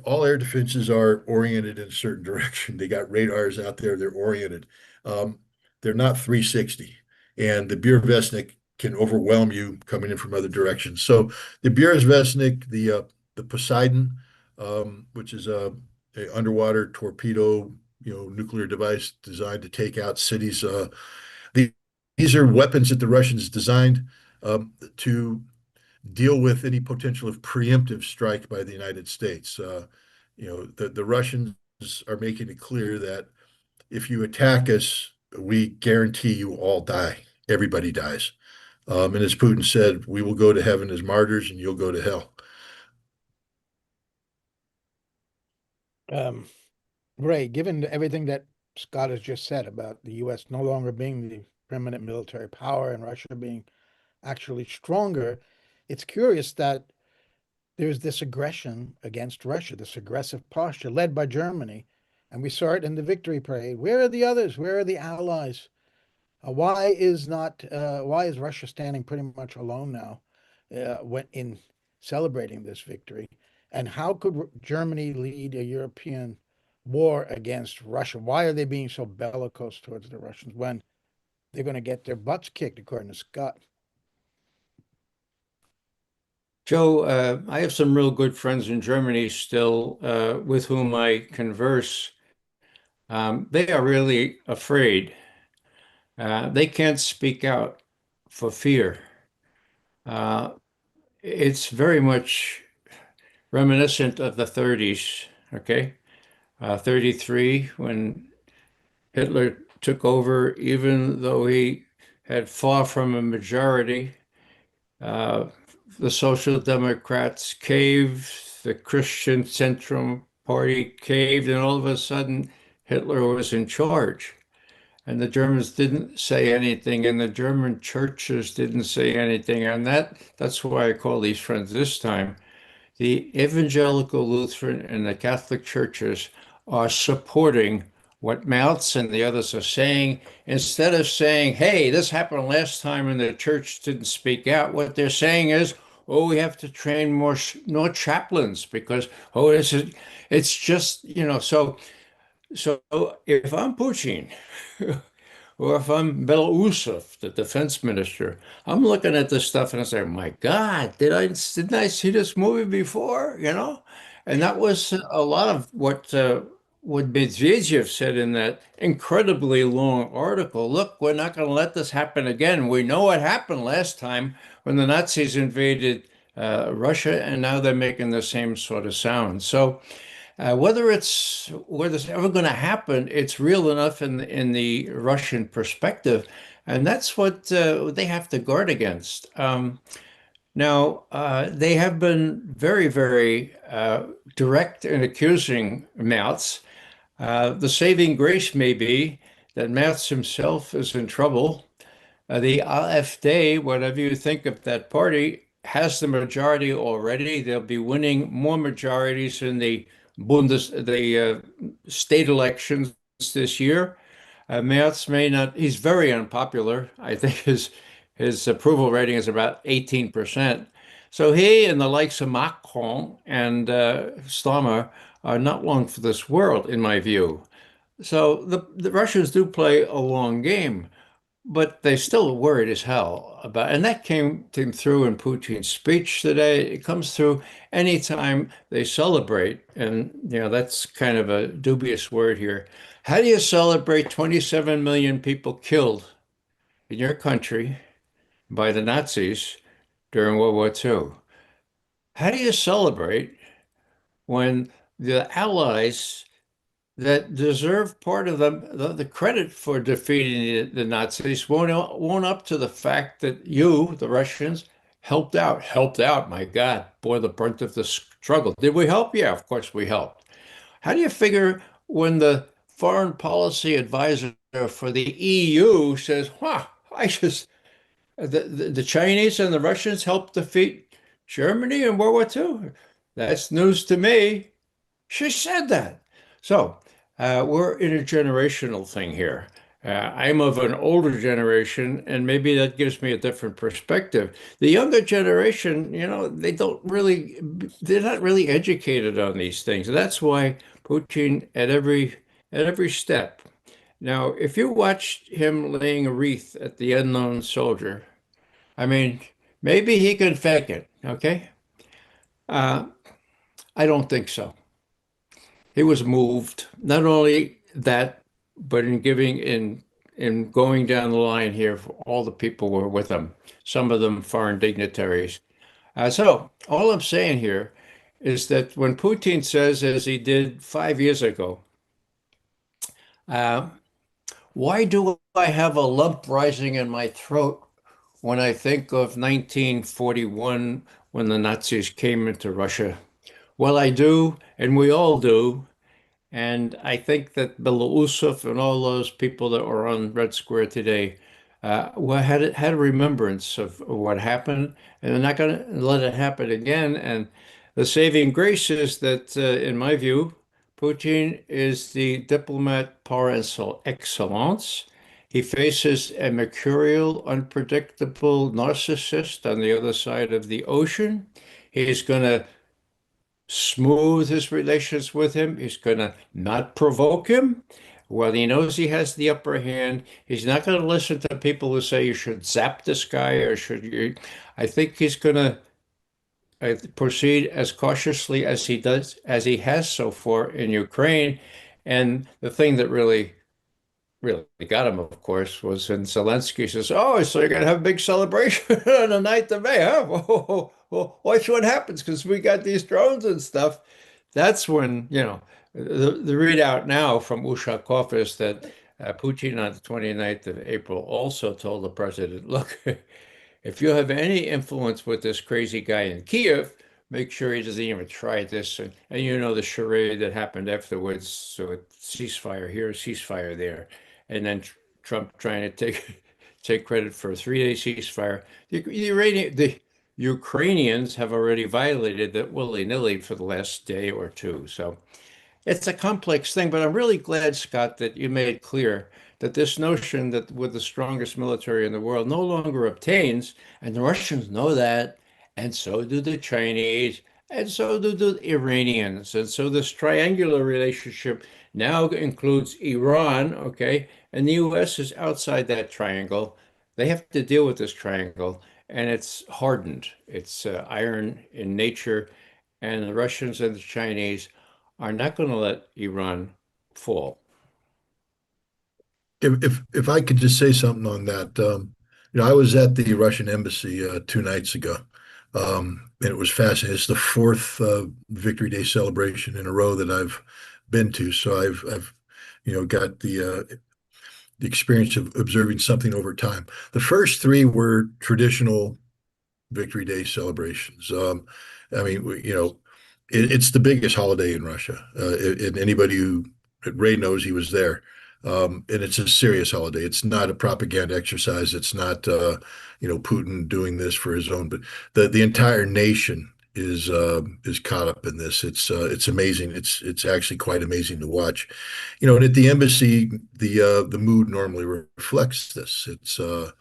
all air defenses are oriented in a certain direction. They got radars out there, they're oriented. Um, they're not 360. And the Burevestnik can overwhelm you coming in from other directions. So the Burevestnik, the Poseidon, which is a underwater torpedo, nuclear device designed to take out cities. The, these are weapons that the Russians designed to deal with any potential of preemptive strike by the United States. The Russians are making it clear that if you attack us, we guarantee you all die. Everybody dies. And as Putin said, we will go to heaven as martyrs and you'll go to hell. Ray, given everything that Scott has just said about the U.S. no longer being the permanent military power and Russia being actually stronger, it's curious that there's this aggression against Russia, this aggressive posture led by Germany. And we saw it in the victory parade. Where are the others? Where are the allies? Why is Russia standing pretty much alone now when in celebrating this victory? And how could Germany lead a European war against Russia? Why are they being so bellicose towards the Russians when they're going to get their butts kicked, according to Scott? Joe, I have some real good friends in Germany still with whom I converse. They are really afraid. They can't speak out for fear. Uh, it's very much reminiscent of the 30s, okay? 33, when Hitler took over, even though he had far from a majority. Uh, the Social Democrats caved, the Christian Centrum Party caved, and all of a sudden Hitler was in charge. And the Germans didn't say anything, and the German churches didn't say anything. And that's why I call these friends this time. The evangelical Lutheran and the Catholic churches are supporting what Mounts and the others are saying. Instead of saying, hey, this happened last time and the church didn't speak out, what they're saying is, oh, we have to train more chaplains because, oh, it's just, so if I'm Putin, or if I'm Belousov, the defense minister, I'm looking at this stuff and I say, my God, didn't I see this movie before? And that was a lot of what Medvedev said in that incredibly long article. Look, we're not going to let this happen again. We know what happened last time when the Nazis invaded Russia, and now they're making the same sort of sound. So whether it's ever going to happen, it's real enough in the Russian perspective, and that's what they have to guard against. Now, they have been very, very direct in accusing Merz. The saving grace may be that Merz himself is in trouble. The AfD, whatever you think of that party, has the majority already. They'll be winning more majorities in the state elections this year. Merz may not, he's very unpopular. I think his approval rating is about 18%. So he and the likes of Macron and Starmer are not long for this world, in my view. So the Russians do play a long game. but they still worried as hell about, and that came through in Putin's speech today. It comes through anytime they celebrate, and that's kind of a dubious word here. How do you celebrate 27 million people killed in your country by the Nazis during World War II? How do you celebrate when the Allies that deserve part of the credit for defeating the Nazis won't up to the fact that you, the Russians, helped out, my God, bore the brunt of the struggle. Did we help? Yeah, of course we helped. How do you figure when the foreign policy advisor for the EU says, huh, I just, the Chinese and the Russians helped defeat Germany in World War II? That's news to me. She said that. So we're in a generational thing here. I'm of an older generation, and maybe that gives me a different perspective. The younger generation, they're not really educated on these things. That's why Putin at every step. Now, if you watched him laying a wreath at the unknown soldier, I mean, maybe he can fake it, okay? Uh, I don't think so. He was moved. Not only that, but in going down the line here, all the people were with him. Some of them foreign dignitaries. So all I'm saying here is that when Putin says, as he did 5 years ago, uh, why do I have a lump rising in my throat when I think of 1941 when the Nazis came into Russia? Well, I do, and we all do. And I think that Belousov and all those people that were on Red Square today had a remembrance of what happened, and they're not going to let it happen again. And the saving grace is that, in my view, Putin is the diplomat par excellence. He faces a mercurial, unpredictable narcissist on the other side of the ocean. He's going to smooth his relations with him. He's going to not provoke him. Well, he knows he has the upper hand. He's not going to listen to people who say you should zap this guy or should you. I think he's going to proceed as cautiously as he does, as he has so far in Ukraine. And the thing that really got him, of course, was when Zelensky says, "Oh, so you're going to have a big celebration on the 9th of May, huh? Well, watch what happens because we got these drones and stuff." That's when, the readout now from Ushakov is that Putin on the 29th of April also told the president, look, if you have any influence with this crazy guy in Kiev, make sure he doesn't even try this. And the charade that happened afterwards. So ceasefire here, ceasefire there. And then Trump trying to take credit for a 3-day ceasefire. The Ukrainians have already violated that willy-nilly for the last day or two. So it's a complex thing, but I'm really glad, Scott, that you made clear that this notion that we're the strongest military in the world no longer obtains, and the Russians know that, and so do the Chinese, and so do the Iranians. And so this triangular relationship now includes Iran, okay, and the US is outside that triangle. They have to deal with this triangle, and it's hardened. It's iron in nature, and the Russians and the Chinese are not going to let Iran fall. If I could just say something on that, I was at the Russian embassy 2 nights ago, and it was fascinating. It's the fourth Victory Day celebration in a row that I've been to, so I've got the experience of observing something over time. The first three were traditional Victory Day celebrations. I mean, it's the biggest holiday in Russia. And anybody who Ray knows he was there. And it's a serious holiday. It's not a propaganda exercise. It's not, Putin doing this for his own, but the entire nation is caught up in this. It's amazing. It's actually quite amazing to watch. And at the embassy, the mood normally reflects this. As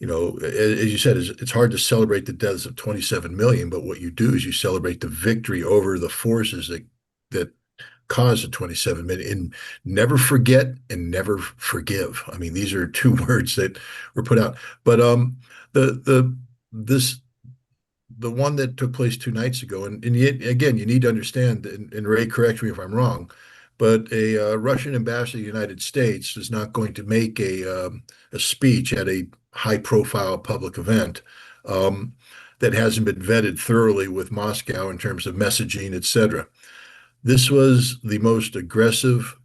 you said, it's hard to celebrate the deaths of 27 million, but what you do is you celebrate the victory over the forces that cause of 27 million. And never forget and never forgive. I mean, these are two words that were put out. But the this the one that took place 2 nights ago, and yet, again, you need to understand, and Ray, correct me if I'm wrong, but a Russian ambassador to the United States is not going to make a speech at a high-profile public event that hasn't been vetted thoroughly with Moscow in terms of messaging, etc. This was the most aggressive,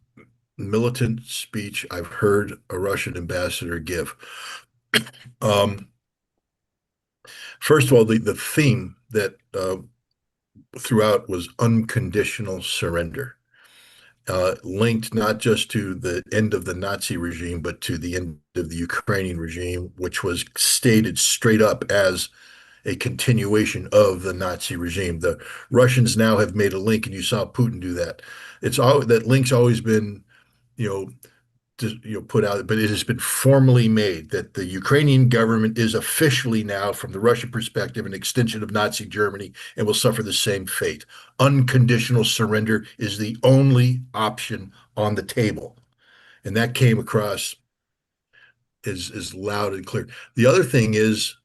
militant speech I've heard a Russian ambassador give. Um, First of all, the theme that throughout was unconditional surrender, linked not just to the end of the Nazi regime, but to the end of the Ukrainian regime, which was stated straight up as a continuation of the Nazi regime. The Russians now have made a link, and you saw Putin do that. It's all that link's always been, you know, put out, but it has been formally made that the Ukrainian government is officially now, from the Russian perspective, an extension of Nazi Germany and will suffer the same fate. Unconditional surrender is the only option on the table. And that came across as loud and clear. The other thing is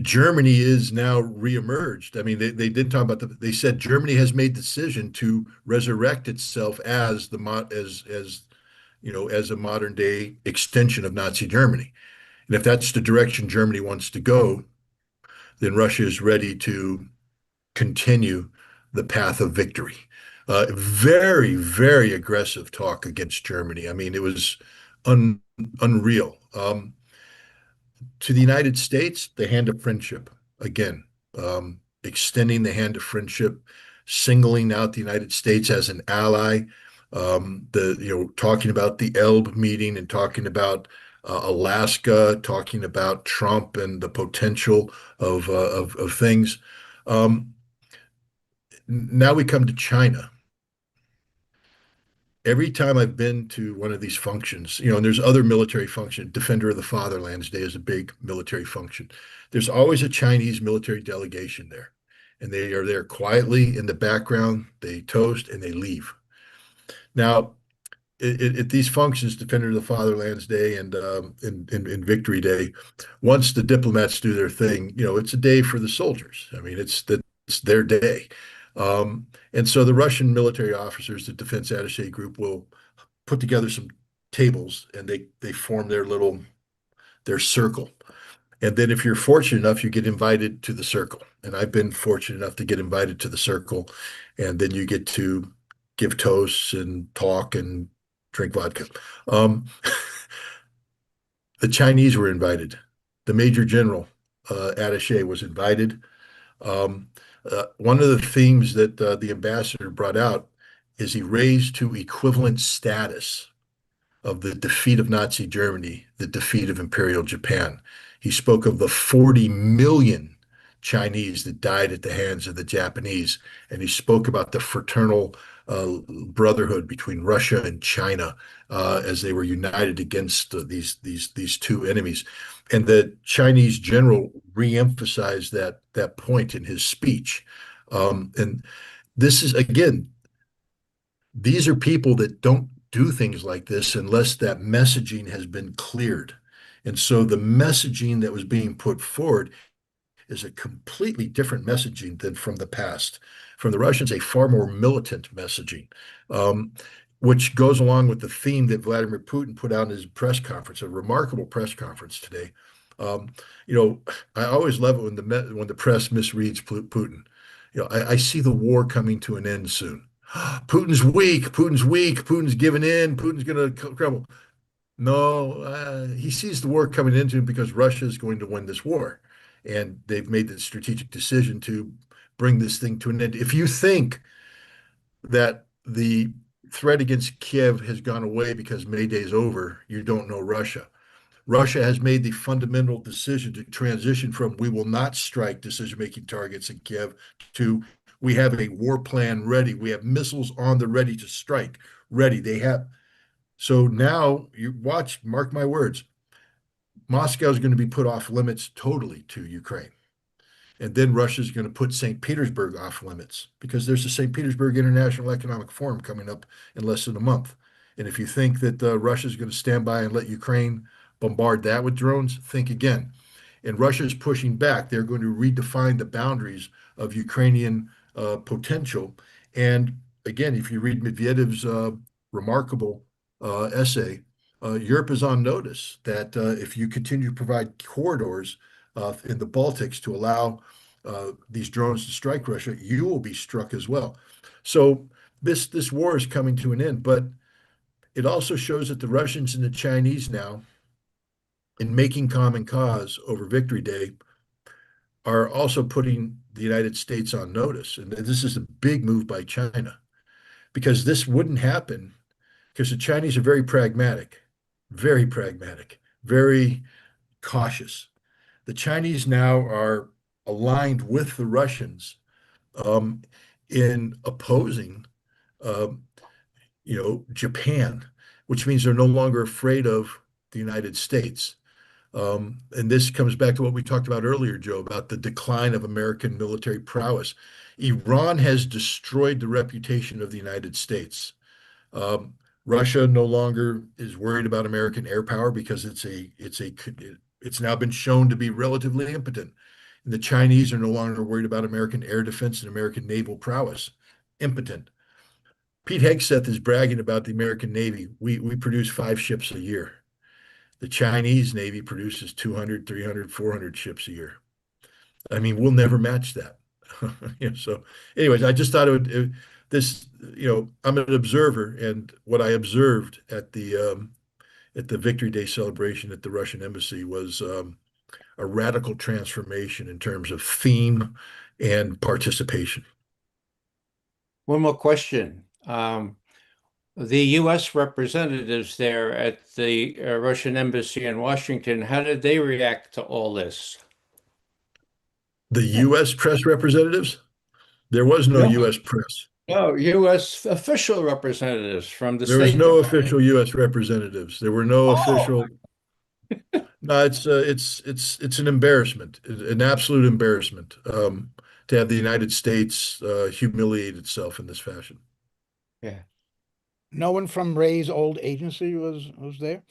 Germany is now reemerged. I mean, they did talk about they said Germany has made the decision to resurrect itself as as a modern day extension of Nazi Germany. And if that's the direction Germany wants to go, then Russia is ready to continue the path of victory. Very, very aggressive talk against Germany. I mean, it was unreal. To the United States, the hand of friendship again, extending the hand of friendship, singling out the United States as an ally. Talking about the Elbe meeting and talking about Alaska, talking about Trump and the potential of things. Um, Now we come to China. Every time I've been to one of these functions, and there's other military function, Defender of the Fatherland's Day is a big military function. There's always a Chinese military delegation there, and they are there quietly in the background. They toast and they leave. Now, at these functions, Defender of the Fatherland's Day and in Victory Day, once the diplomats do their thing, it's a day for the soldiers. I mean, it's their day. And so the Russian military officers, the Defense Attaché Group, will put together some tables and they form their circle. And then if you're fortunate enough, you get invited to the circle. And I've been fortunate enough to get invited to the circle. And then you get to give toasts and talk and drink vodka. Um, the Chinese were invited. The Major General Attaché was invited. One of the themes that the ambassador brought out is he raised to equivalent status of the defeat of Nazi Germany, the defeat of Imperial Japan. He spoke of the 40 million Chinese that died at the hands of the Japanese, and he spoke about the fraternal brotherhood between Russia and China as they were united against these two enemies. And the Chinese general reemphasized that point in his speech. And this is, again, these are people that don't do things like this unless that messaging has been cleared. And so the messaging that was being put forward is a completely different messaging than from the past. From the Russians, a far more militant messaging, which goes along with the theme that Vladimir Putin put out in his press conference, a remarkable press conference today. Um, I always love it when the press misreads Putin. I see the war coming to an end soon. Putin's weak. Putin's weak. Putin's giving in. Putin's going to crumble. No, he sees the war coming into him because Russia is going to win this war. And they've made the strategic decision to bring this thing to an end. If you think that the threat against Kiev has gone away because May Day is over, you don't know Russia. Russia has made the fundamental decision to transition from we will not strike decision-making targets in Kiev to we have a war plan ready. We have missiles on the ready to strike, ready. They have. So now you watch, mark my words, Moscow is going to be put off limits totally to Ukraine. And then Russia's going to put St. Petersburg off limits because there's the St. Petersburg International Economic Forum coming up in less than a month. And if you think that Russia's going to stand by and let Ukraine bombard that with drones, think again. And Russia's pushing back. They're going to redefine the boundaries of Ukrainian potential. And again, if you read Medvedev's remarkable essay, Europe is on notice that if you continue to provide corridors in the Baltics to allow these drones to strike Russia, you will be struck as well. So this war is coming to an end, but it also shows that the Russians and the Chinese now, in making common cause over Victory Day, are also putting the United States on notice. And this is a big move by China because this wouldn't happen because the Chinese are very pragmatic, very cautious. The Chinese now are aligned with the Russians um, in opposing, um, Japan, which means they're no longer afraid of the United States. And this comes back to what we talked about earlier, Joe, about the decline of American military prowess. Iran has destroyed the reputation of the United States. Um, Russia no longer is worried about American air power because it's now been shown to be relatively impotent. And the Chinese are no longer worried about American air defense and American naval prowess. Impotent. Pete Hegseth is bragging about the American Navy. We produce 5 ships a year. The Chinese Navy produces 200, 300, 400 ships a year. I mean, we'll never match that. So, anyways, I just thought this, I'm an observer, and what I observed at the Victory Day celebration at the Russian embassy was a radical transformation in terms of theme and participation. One more question. The U.S. representatives there at the Russian embassy in Washington, how did they react to all this? The U.S. press representatives, there was no No, U.S. press. no, U.S. official representatives from the There was State no Department. official U.S. representatives. There were no Oh, official. No, it's an embarrassment, an absolute embarrassment, to have the United States humiliate itself in this fashion. yeah. No one from Ray's old agency was there.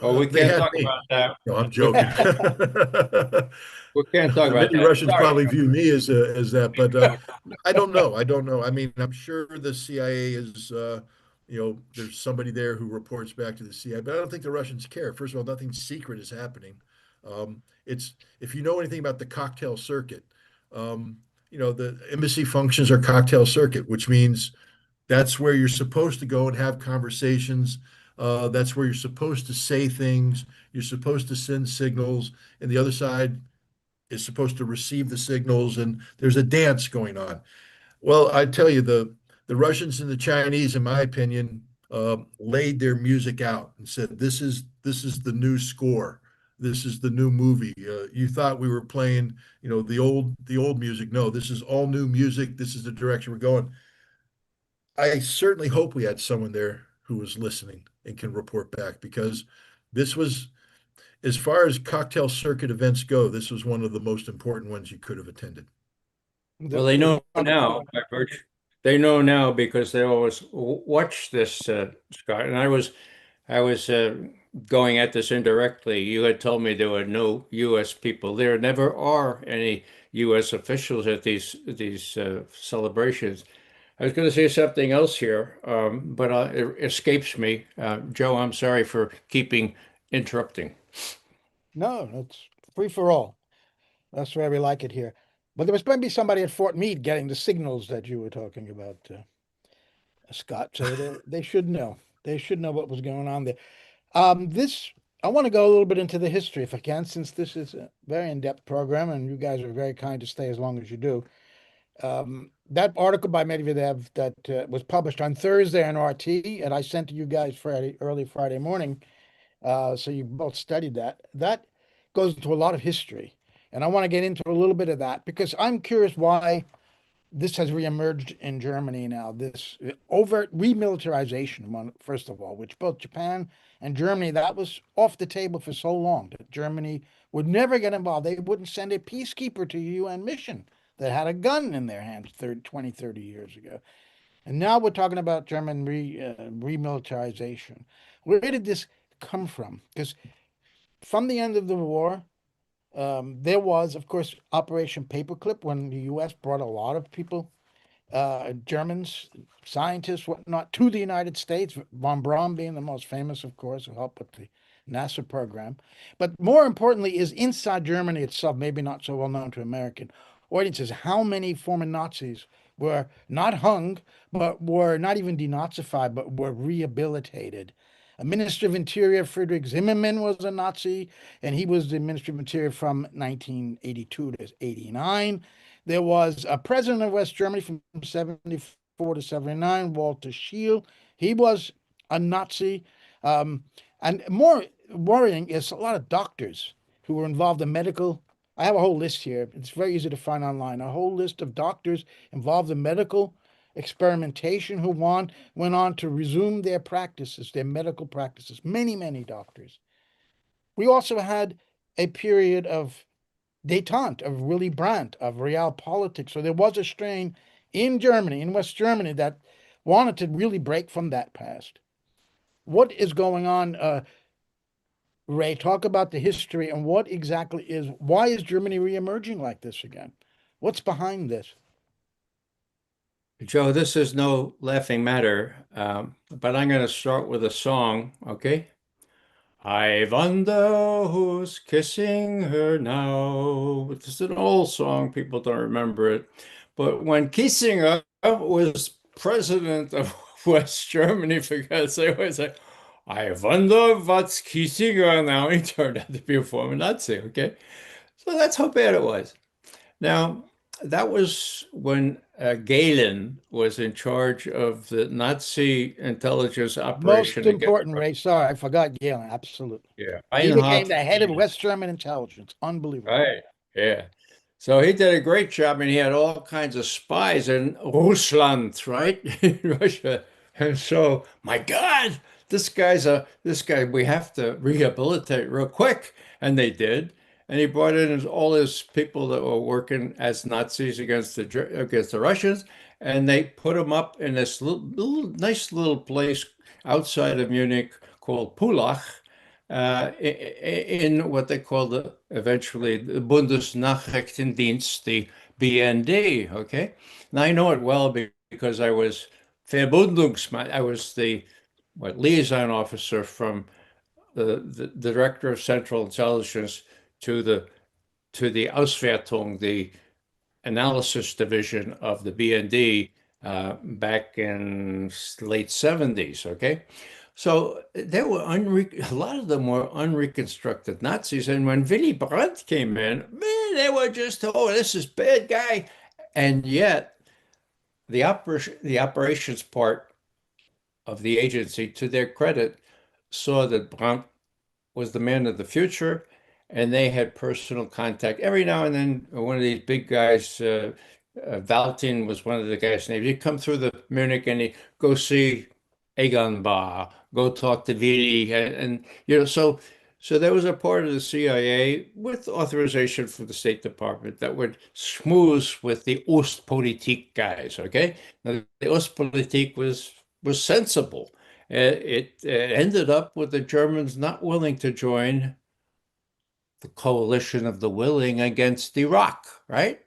Well, we They can't had talk me. about that. No, I'm We joking. can't, we can't talk about Many that. Russians Sorry. probably view me as that, but I don't know. I don't know. I mean, I'm sure the CIA is, there's somebody there who reports back to the CIA, but I don't think the Russians care. First of all, nothing secret is happening. It's if you know anything about the cocktail circuit, the embassy functions are cocktail circuit, which means that's where you're supposed to go and have conversations. That's where you're supposed to say things. You're supposed to send signals, and the other side is supposed to receive the signals, and there's a dance going on. Well, I tell you, the Russians and the Chinese, in my opinion, laid their music out and said, "This is the new score. This is the new movie. You thought we were playing, the old music. No, this is all new music. This is the direction we're going." I certainly hope we had someone there who was listening and can report back because this was, as far as cocktail circuit events go, this was one of the most important ones you could have attended. Well, The, they the, know now by virtue. They know now because they always watch this, Scott. And I was going at this indirectly. You had told me there were no U.S. people there. Never are any U.S. officials at these celebrations. I was going to say something else here, but it escapes me. Joe, I'm sorry for keeping interrupting. no, it's free for all. That's where we like it here. But there was going to be somebody at Fort Meade getting the signals that you were talking about, Scott. So they should know. They should know what was going on there. This I want to go a little bit into the history if I can, since this is a very in-depth program, and you guys are very kind to stay as long as you do. That article by Medvedev that was published on Thursday on RT, and I sent to you guys early Friday morning. So you both studied that. That goes into a lot of history, and I want to get into a little bit of that because I'm curious why this has reemerged in Germany now. This overt remilitarization, first of all, which both Japan and Germany, that was off the table for so long that Germany would never get involved. They wouldn't send a peacekeeper to a UN mission that had a gun in their hands 20, 30 years ago. And now we're talking about German remilitarization. Where did this come from? Because from the end of the war, there was, of course, Operation Paperclip when the U.S. brought a lot of people, Germans, scientists, whatnot, to the United States. Von Braun being the most famous, of course, who helped with the NASA program. But more importantly, is inside Germany itself, maybe not so well known to American audiences, how many former Nazis were not hung, but were not even denazified, but were rehabilitated. A Minister of Interior, Friedrich Zimmermann, was a Nazi, and he was the Minister of Interior from 1982 to 89. There was a president of West Germany from 74 to 79, Walter Scheel. He was a Nazi. And more worrying is a lot of doctors who were involved in medical. I have a whole list here. It's very easy to find online. A whole list of doctors involved in medical experimentation who went on to resume their practices, their medical practices. Many, many doctors. We also had a period of détente, of Willy Brandt, of realpolitik. So there was a strain in Germany, in West Germany, that wanted to really break from that past. What is going on, Ray? Talk about the history and what exactly why is Germany reemerging like this again? What's behind this? Joe, this is no laughing matter, but I'm going to start with a song, okay? I wonder who's kissing her now. It's an old song, people don't remember it. But when Kissinger was president of West Germany, for God's sake, I was like, I wonder what's Kissinger now. He turned out to be a former Nazi, okay? So that's how bad it was. Now, that was when Galen was in charge of the Nazi intelligence Most operation against important, Russia. Ray. Sorry, I forgot Galen. Absolutely. Yeah, He became Reinhard, the head of West German intelligence. Unbelievable. right? Yeah. So he did a great job, and he had all kinds of spies in Rusland, right? In Russia. And so, my God, this guy we have to rehabilitate real quick. And they did. And he brought in all his people that were working as Nazis against the Russians, and they put them up in this nice little place outside of Munich called Pullach, in what they call eventually the Bundesnachrichtendienst, the BND. Okay, now I know it well because I was Verbundungsmann. I was the liaison officer from the director of Central Intelligence to the Auswertung, the analysis division of the BND, back in late 70s. Okay, so there were a lot of them were unreconstructed Nazis, and when Willy Brandt came in, man, they were just, oh, this is bad guy, and yet the operations part of the agency, to their credit, saw that Brandt was the man of the future, and they had personal contact. Every now and then, one of these big guys, Valtin was one of the guys' names. He'd come through the Munich and he'd go see Egon Bahr, go talk to Willy, and so there was a part of the CIA with authorization from the State Department that would schmooze with the Ostpolitik guys. Okay, now the Ostpolitik was sensible. It ended up with the Germans not willing to join the coalition of the willing against Iraq, right?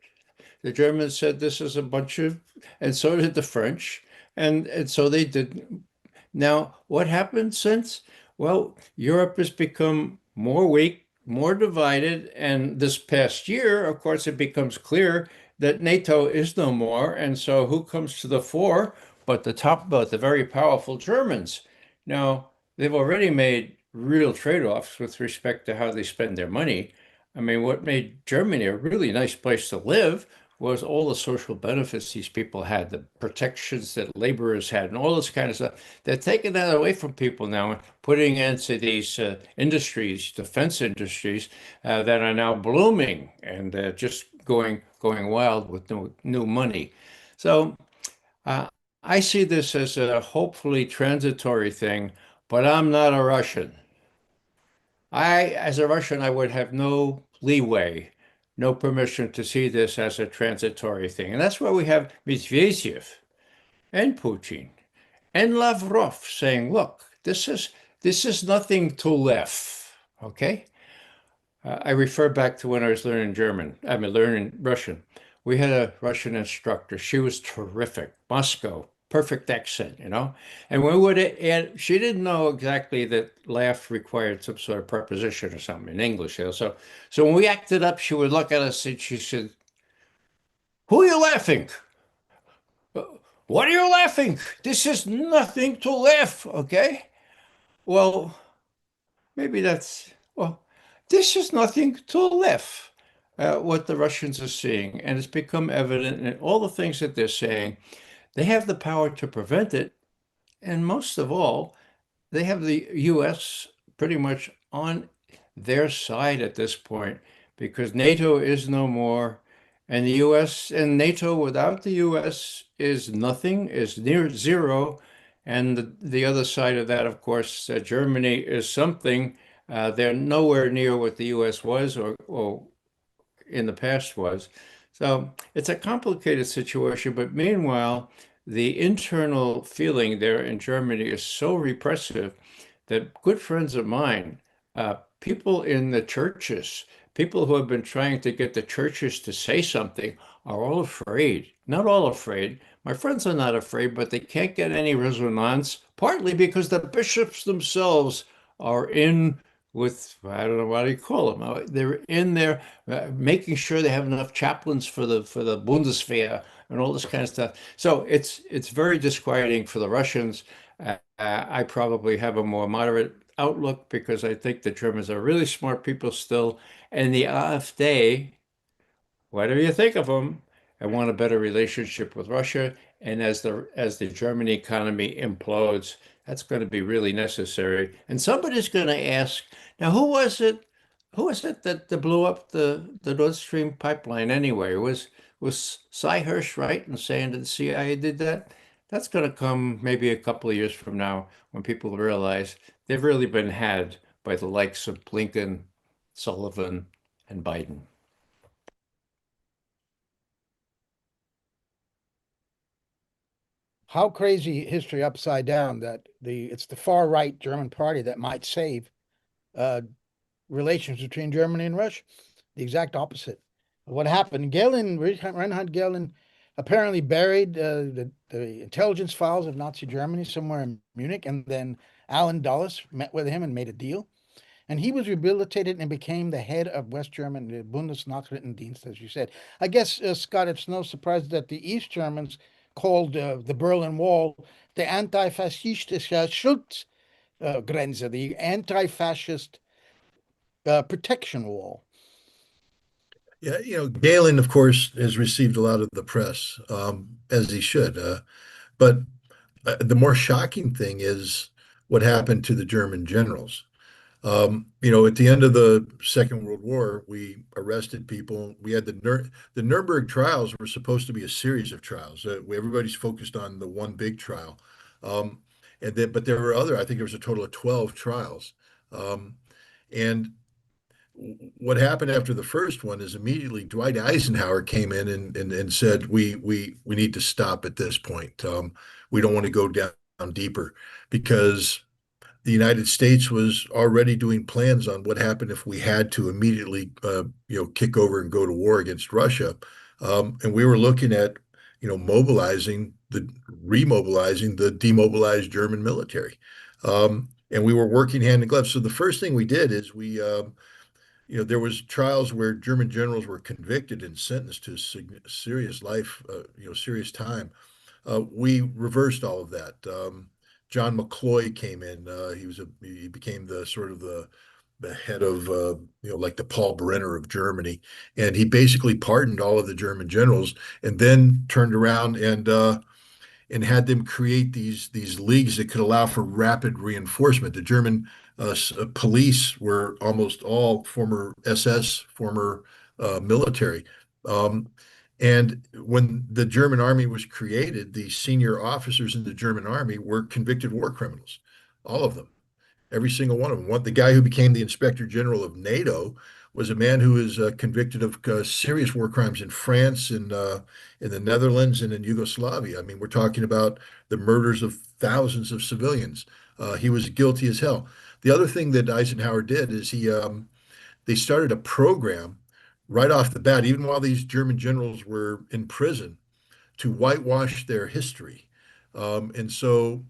The Germans said this is a bunch of, and so did the French, and so they did. Now, what happened since? Well, Europe has become more weak, more divided, and this past year, of course, it becomes clear that NATO is no more, and so who comes to the fore but the very powerful Germans? Now, they've already made real trade-offs with respect to how they spend their money. I mean, what made Germany a really nice place to live was all the social benefits these people had, the protections that laborers had, and all this kind of stuff. They're taking that away from people now and putting into these industries, defense industries, that are now blooming and just going wild with new money. So uh, I see this as a hopefully transitory thing, but I'm not a Russian. As a Russian, I would have no leeway, no permission to see this as a transitory thing. And that's why we have Medvedev and Putin and Lavrov saying, look, this is nothing to laugh. Okay? I refer back to when I was learning German. I mean, learning Russian. We had a Russian instructor. She was terrific. Moscow, perfect accent, you know. And we would add, she didn't know exactly that laugh required some sort of preposition or something in English. You know? So when we acted up, she would look at us and she said, "Who are you laughing? What are you laughing? This is nothing to laugh." Okay. Well, maybe well, this is nothing to laugh at what the Russians are seeing. And it's become evident in all the things that they're saying. They have the power to prevent it. And most of all, they have the US pretty much on their side at this point because NATO is no more. And the US and NATO without the US is nothing, is near zero. And the other side of that, of course, Germany is something. They're nowhere near what the US was or in the past was. So it's a complicated situation, but meanwhile, the internal feeling there in Germany is so repressive that good friends of mine, people in the churches, people who have been trying to get the churches to say something, are all afraid. Not all afraid. My friends are not afraid, but they can't get any resonance, partly because the bishops themselves are in with, I don't know what do you call them. They're in there making sure they have enough chaplains for the Bundeswehr and all this kind of stuff. So it's very disquieting for the Russians. I probably have a more moderate outlook because I think the Germans are really smart people still, and the AfD, whatever you think of them, I want a better relationship with Russia. And as the German economy implodes, that's going to be really necessary. And somebody's going to ask, now, who was it? Who was it that blew up the Nord Stream pipeline anyway? Was Cy Hirsch right in saying that the CIA did that? That's going to come maybe a couple of years from now when people realize they've really been had by the likes of Blinken, Sullivan, and Biden. How crazy history upside down that it's the far right German party that might save uh, relations between Germany and Russia. The exact opposite of what happened. Reinhard Gehlen apparently buried the intelligence files of Nazi Germany somewhere in Munich, and then Alan Dulles met with him and made a deal. And he was rehabilitated and became the head of West German Bundesnachrichtendienst, as you said. I guess, Scott, it's no surprise that the East Germans called the Berlin Wall the anti-fascistische Schutzgrenze, the anti-fascist protection wall. Yeah, Galen, of course, has received a lot of the press, as he should. But the more shocking thing is what happened to the German generals. At the end of the Second World War, we arrested people. We had the Nuremberg trials were supposed to be a series of trials. Everybody's focused on the one big trial, um, but there were other. I think there was a total of 12 trials, and what happened after the first one is immediately Dwight Eisenhower came in and said, we need to stop at this point. We don't want to go down deeper because the United States was already doing plans on what happened if we had to immediately, kick over and go to war against Russia. And we were looking at, remobilizing the demobilized German military. And we were working hand in glove. So the first thing we did is there was trials where German generals were convicted and sentenced to serious life, serious time. We reversed all of that. John McCloy came in. He became the sort of the head of like the Paul Brenner of Germany, and he basically pardoned all of the German generals, and then turned around and had them create these leagues that could allow for rapid reinforcement. The German police were almost all former SS, former military. Um, And when the German army was created, the senior officers in the German army were convicted war criminals, all of them, every single one of them. The guy who became the inspector general of NATO was a man who was convicted of serious war crimes in France and in the Netherlands and in Yugoslavia. I mean, we're talking about the murders of thousands of civilians. He was guilty as hell. The other thing that Eisenhower did is they started a program right off the bat, even while these German generals were in prison, to whitewash their history. And so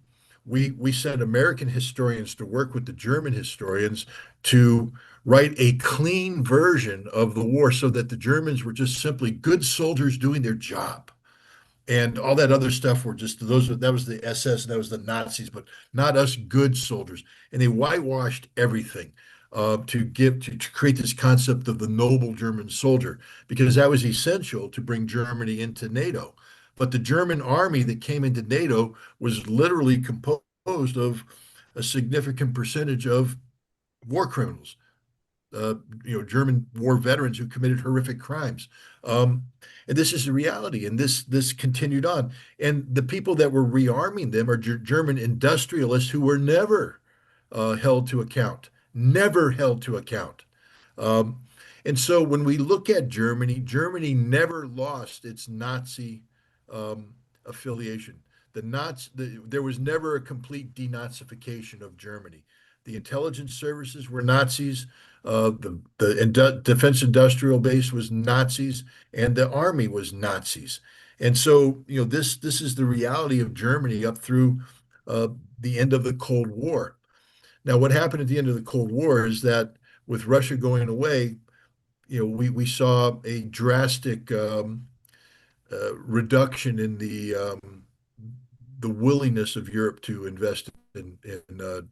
we sent American historians to work with the German historians to write a clean version of the war so that the Germans were just simply good soldiers doing their job. And all that other stuff were just those, that was the SS and that was the Nazis, but not us good soldiers. And they whitewashed everything to create this concept of the noble German soldier, because that was essential to bring Germany into NATO. But the German army that came into NATO was literally composed of a significant percentage of war criminals, uh, German war veterans who committed horrific crimes. Um, and this is the reality. And this continued on. And the people that were rearming them are German industrialists who were never held to account, never held to account. Um, and so when we look at Germany, Germany never lost its Nazi um, affiliation. There was never a complete denazification of Germany. The intelligence services were Nazis. The defense industrial base was Nazis, and the army was Nazis. And so, this is the reality of Germany up through uh, the end of the Cold War. Now, what happened at the end of the Cold War is that with Russia going away, we saw a drastic reduction in the willingness of Europe to invest in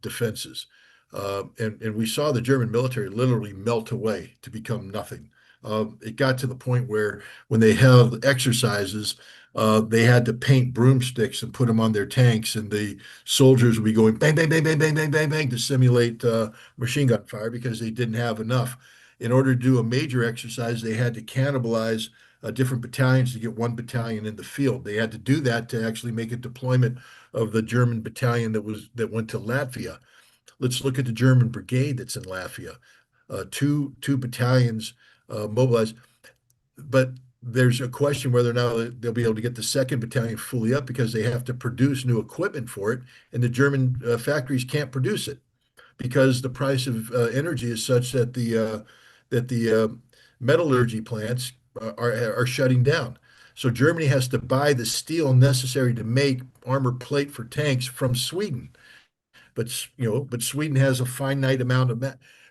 defenses. And we saw the German military literally melt away to become nothing. It got to the point where when they held exercises, they had to paint broomsticks and put them on their tanks, and the soldiers would be going bang, bang, bang, bang, bang, bang, bang, bang to simulate machine gun fire because they didn't have enough. In order to do a major exercise, they had to cannibalize different battalions to get one battalion in the field. They had to do that to actually make a deployment of the German battalion that went to Latvia. Let's look at the German brigade that's in Latvia. Two battalions mobilized, but there's a question whether or not they'll be able to get the second battalion fully up because they have to produce new equipment for it, and the German factories can't produce it because the price of energy is such that the metallurgy plants are shutting down. So Germany has to buy the steel necessary to make armor plate for tanks from Sweden, but Sweden has a finite amount of.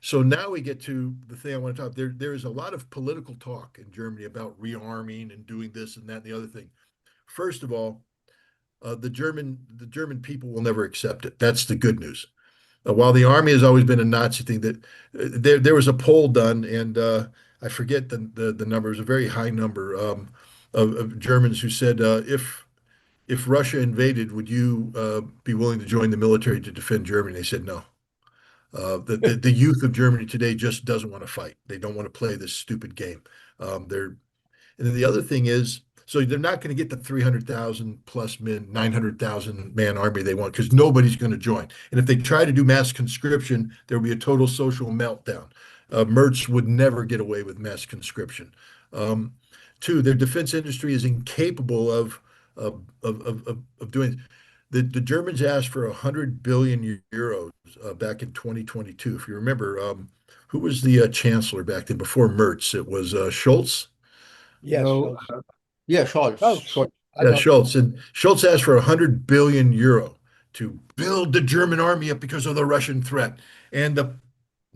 So now we get to the thing I want to talk. There is a lot of political talk in Germany about rearming and doing this and that and the other thing. First of all, the German people will never accept it. That's the good news. While the army has always been a Nazi thing, that there was a poll done, and I forget the number. It was a very high number of Germans who said, if Russia invaded, would you be willing to join the military to defend Germany? They said no. The youth of Germany today just doesn't want to fight. They don't want to play this stupid game. They're And then the other thing is, so they're not going to get the 300,000 plus men, 900,000 man army they want because nobody's going to join. And if they try to do mass conscription, there will be a total social meltdown. Mertz would never get away with mass conscription. Um, Two, their defense industry is incapable of doing. The Germans asked for 100 billion euros back in 2022. If you remember, who was the chancellor back then before Mertz? It was Scholz. Yes, No, yeah, Scholz. Schultz. Scholz. I Yeah, thought Schultz. And Schultz asked for 100 billion euro to build the German army up because of the Russian threat. And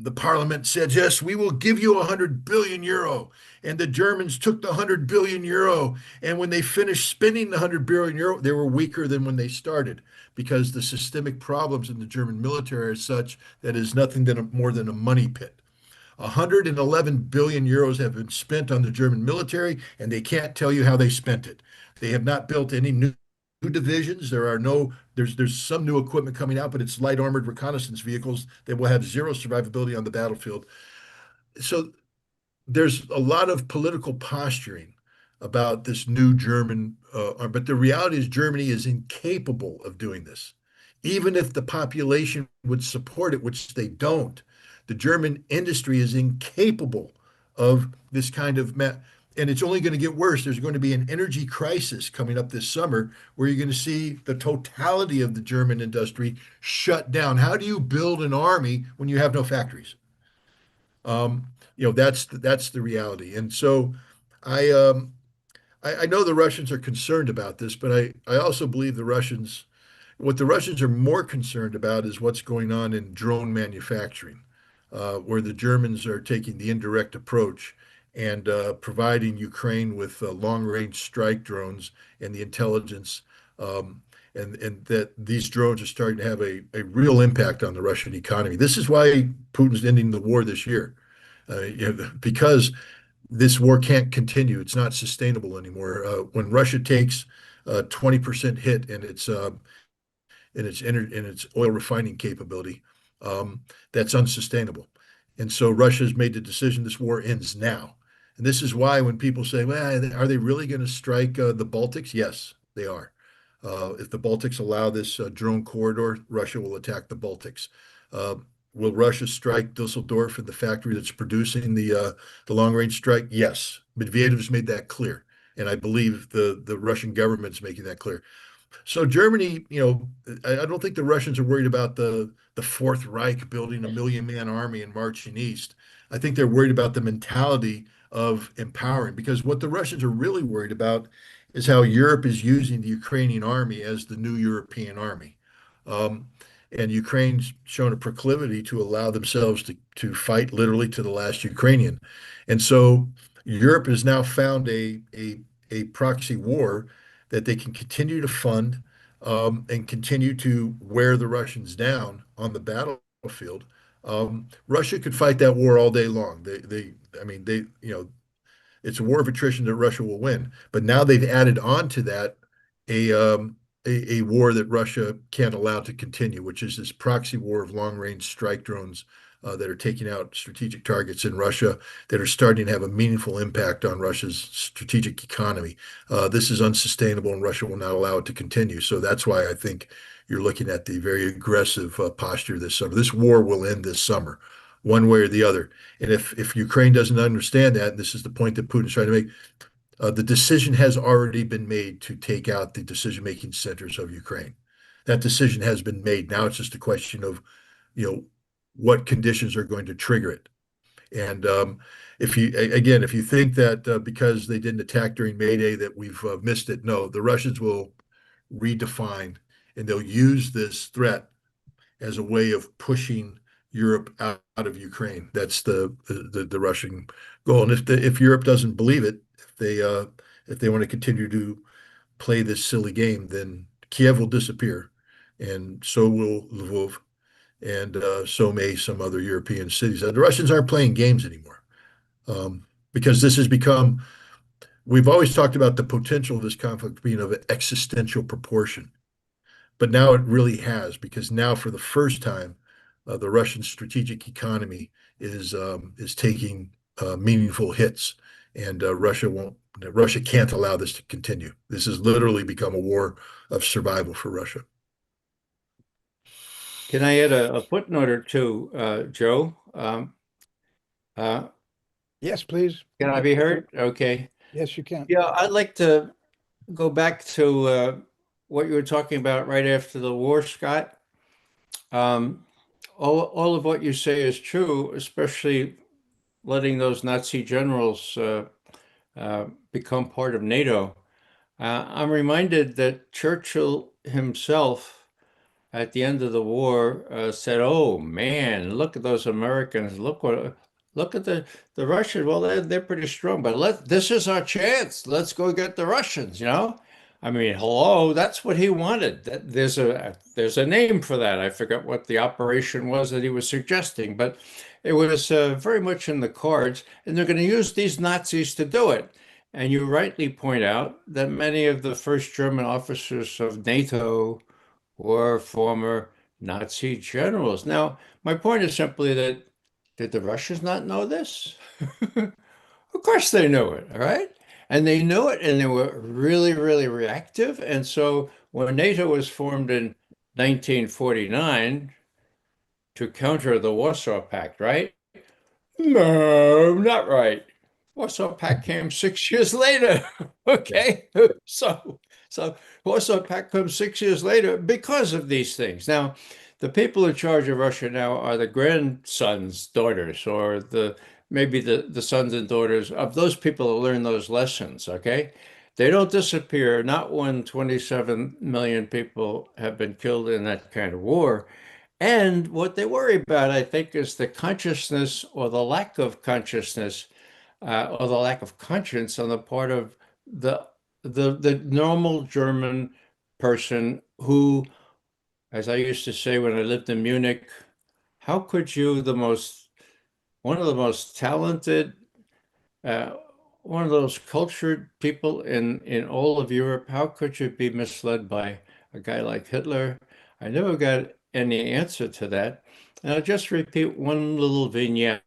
the parliament said, yes, we will give you 100 billion euro. And the Germans took the 100 billion euro. And when they finished spending the 100 billion euro, they were weaker than when they started because the systemic problems in the German military are such that it is nothing more than a money pit. 111 billion euros have been spent on the German military, and they can't tell you how they spent it. They have not built any new divisions. There's some new equipment coming out, but it's light armored reconnaissance vehicles that will have zero survivability on the battlefield. So there's a lot of political posturing about this new German, but the reality is Germany is incapable of doing this. Even if the population would support it, which they don't, the German industry is incapable of this kind of, and it's only going to get worse. There's going to be an energy crisis coming up this summer where you're going to see the totality of the German industry shut down. How do you build an army when you have no factories? Um, that's the reality. And so I, um, I know the Russians are concerned about this, but I also believe what the Russians are more concerned about is what's going on in drone manufacturing, where the Germans are taking the indirect approach and providing Ukraine with long-range strike drones and the intelligence, and that these drones are starting to have a real impact on the Russian economy. This is why Putin's ending the war this year, because this war can't continue. It's not sustainable anymore. When Russia takes a 20% hit in its oil refining capability, that's unsustainable. And so Russia's made the decision this war ends now. And this is why when people say, well, are they really going to strike the Baltics? Yes, they are. If the Baltics allow this drone corridor, Russia will attack the Baltics. Uh, will Russia strike Dusseldorf and the factory that's producing the long range strike? Yes. Medvedev's made that clear. And I believe the Russian government's making that clear. So Germany, I don't think the Russians are worried about the Fourth Reich building a million-man army and marching east. I think they're worried about the mentality of empowering, because what the Russians are really worried about is how Europe is using the Ukrainian army as the new European army. Um, and Ukraine's shown a proclivity to allow themselves to fight literally to the last Ukrainian. And so Europe has now found a proxy war that they can continue to fund, and continue to wear the Russians down on the battlefield. Russia could fight that war all day long. I mean, it's a war of attrition that Russia will win. But now they've added on to that a, um, a war that Russia can't allow to continue, which is this proxy war of long-range strike drones that are taking out strategic targets in Russia that are starting to have a meaningful impact on Russia's strategic economy. This is unsustainable, and Russia will not allow it to continue. So that's why I think you're looking at the very aggressive posture this summer. This war will end this summer, one way or the other. And if Ukraine doesn't understand that, and this is the point that Putin's trying to make, the decision has already been made to take out the decision-making centers of Ukraine. That decision has been made. Now it's just a question of, you know, what conditions are going to trigger it. And if you think that because they didn't attack during May Day that we've missed it, no, the Russians will redefine, and they'll use this threat as a way of pushing Europe out of Ukraine. That's the Russian goal. And if Europe doesn't believe it, if they want to continue to play this silly game, then Kiev will disappear, and so will Lvov, and so may some other European cities. The Russians aren't playing games anymore, because this has become. We've always talked about the potential of this conflict being of an existential proportion. But now it really has, because now for the first time, the Russian strategic economy is taking meaningful hits, and Russia can't allow this to continue. This has literally become a war of survival for Russia. Can I add a footnote or two, Joe? Uh, Yes, please. can I be heard? Okay. Yes, you can. Yeah, I'd like to go back to what you were talking about right after the war, Scott. Um, all of what you say is true, especially letting those Nazi generals become part of NATO. I'm reminded that Churchill himself, at the end of the war, said, "Oh man, look at those Americans! Look at the Russians. Well, they're pretty strong, but this is our chance. Let's go get the Russians." I mean, hello, that's what he wanted. There's a name for that. I forget what the operation was that he was suggesting, but it was very much in the cards, and they're going to use these Nazis to do it. And you rightly point out that many of the first German officers of NATO were former Nazi generals. Now, my point is simply that did the Russians not know this? Of course they knew it, all right? And they knew it, and they were really, really reactive. And so when NATO was formed in 1949 to counter the Warsaw Pact, right? No, not right. Warsaw Pact came 6 years later. Yeah. Okay. So Warsaw Pact comes 6 years later because of these things. Now, the people in charge of Russia now are the grandsons, daughters, or maybe the sons and daughters of those people who learn those lessons. Okay. They don't disappear, not when 27 million people have been killed in that kind of war. And what they worry about, I think, is the consciousness or the lack of consciousness or the lack of conscience on the part of the the normal German person who, as I used to say when I lived in Munich, how could you, one of the most talented, uh, one of those cultured people in all of Europe, how could you be misled by a guy like Hitler? I never got any answer to that. And I'll just repeat one little vignette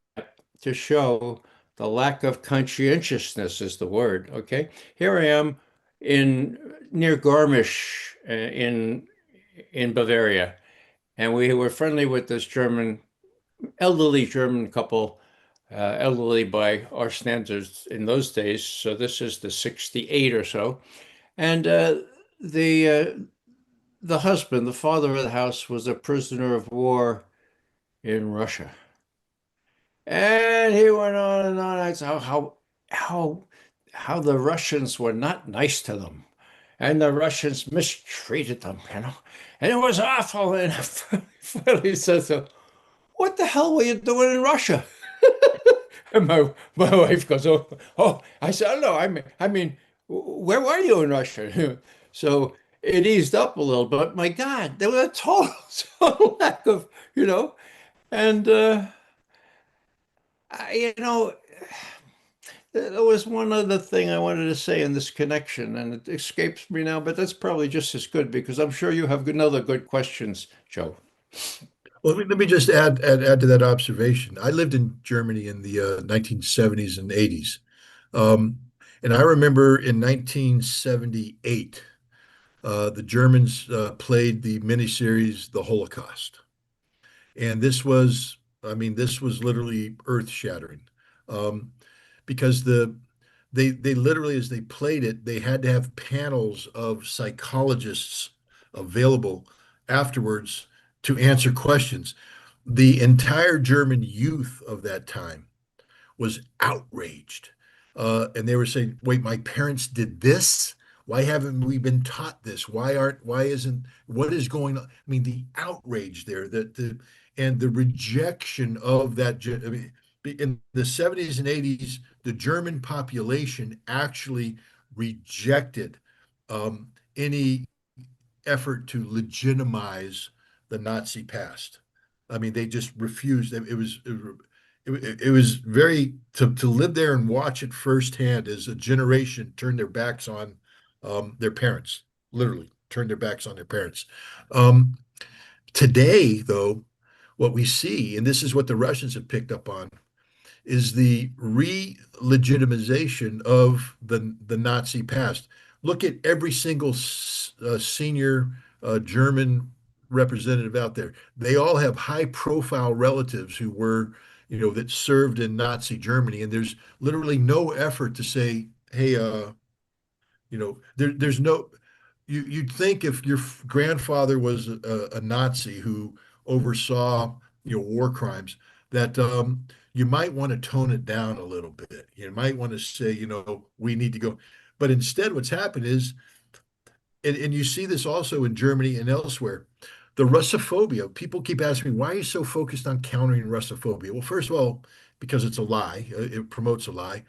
to show the lack of conscientiousness is the word. Okay, here I am in near Garmisch in Bavaria, and we were friendly with this elderly German couple, elderly by our standards in those days. So this is the 68 or so. And the uh, the husband, the father of the house, was a prisoner of war in Russia. And he went on and on. I saw how how the Russians were not nice to them. And the Russians mistreated them, you know. And it was awful. And finally said, so, what the hell were you doing in Russia? And my wife goes, oh, I said, oh, no, I mean, where were you in Russia? So it eased up a little, but my God, there was a total lack of, you know, and I there was one other thing I wanted to say in this connection, and it escapes me now, but that's probably just as good because I'm sure you have another good questions, Joe. Well, let me just add to that observation. I lived in Germany in the 1970s and 80s. Um, and I remember in 1978, the Germans played the miniseries The Holocaust. And I mean, this was literally earth-shattering. Um, because they literally, as they played it, they had to have panels of psychologists available afterwards to answer questions. The entire German youth of that time was outraged. And they were saying, wait, my parents did this? Why haven't we been taught this? Why isn't, what is going on? I mean, the outrage there, and the rejection of that. I mean, in the 70s and 80s, the German population actually rejected any effort to legitimize the Nazi past. I mean, they just refused. It was very to live there and watch it firsthand as a generation turned their backs on their parents, literally turned their backs on their parents. Um, Today, though, what we see, and this is what the Russians have picked up on, is the re-legitimization of the Nazi past. Look at every single senior German representative out there. They all have high-profile relatives who were, that served in Nazi Germany, and there's literally no effort to say, "Hey, there's no." You'd think if your grandfather was a Nazi who oversaw, war crimes, that you might want to tone it down a little bit. You might want to say, we need to go. But instead, what's happened is, and you see this also in Germany and elsewhere, the Russophobia. People keep asking me, why are you so focused on countering Russophobia? Well, first of all, because it's a lie. It promotes a lie,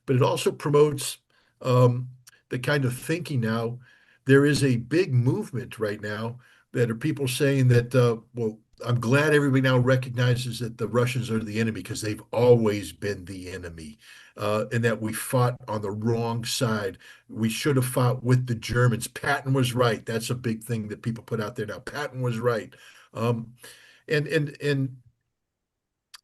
but it also promotes um, the kind of thinking now. There is a big movement right now that are people saying that, well, I'm glad everybody now recognizes that the Russians are the enemy because they've always been the enemy, and that we fought on the wrong side. We should have fought with the Germans. Patton was right. That's a big thing that people put out there now. Patton was right. Um, and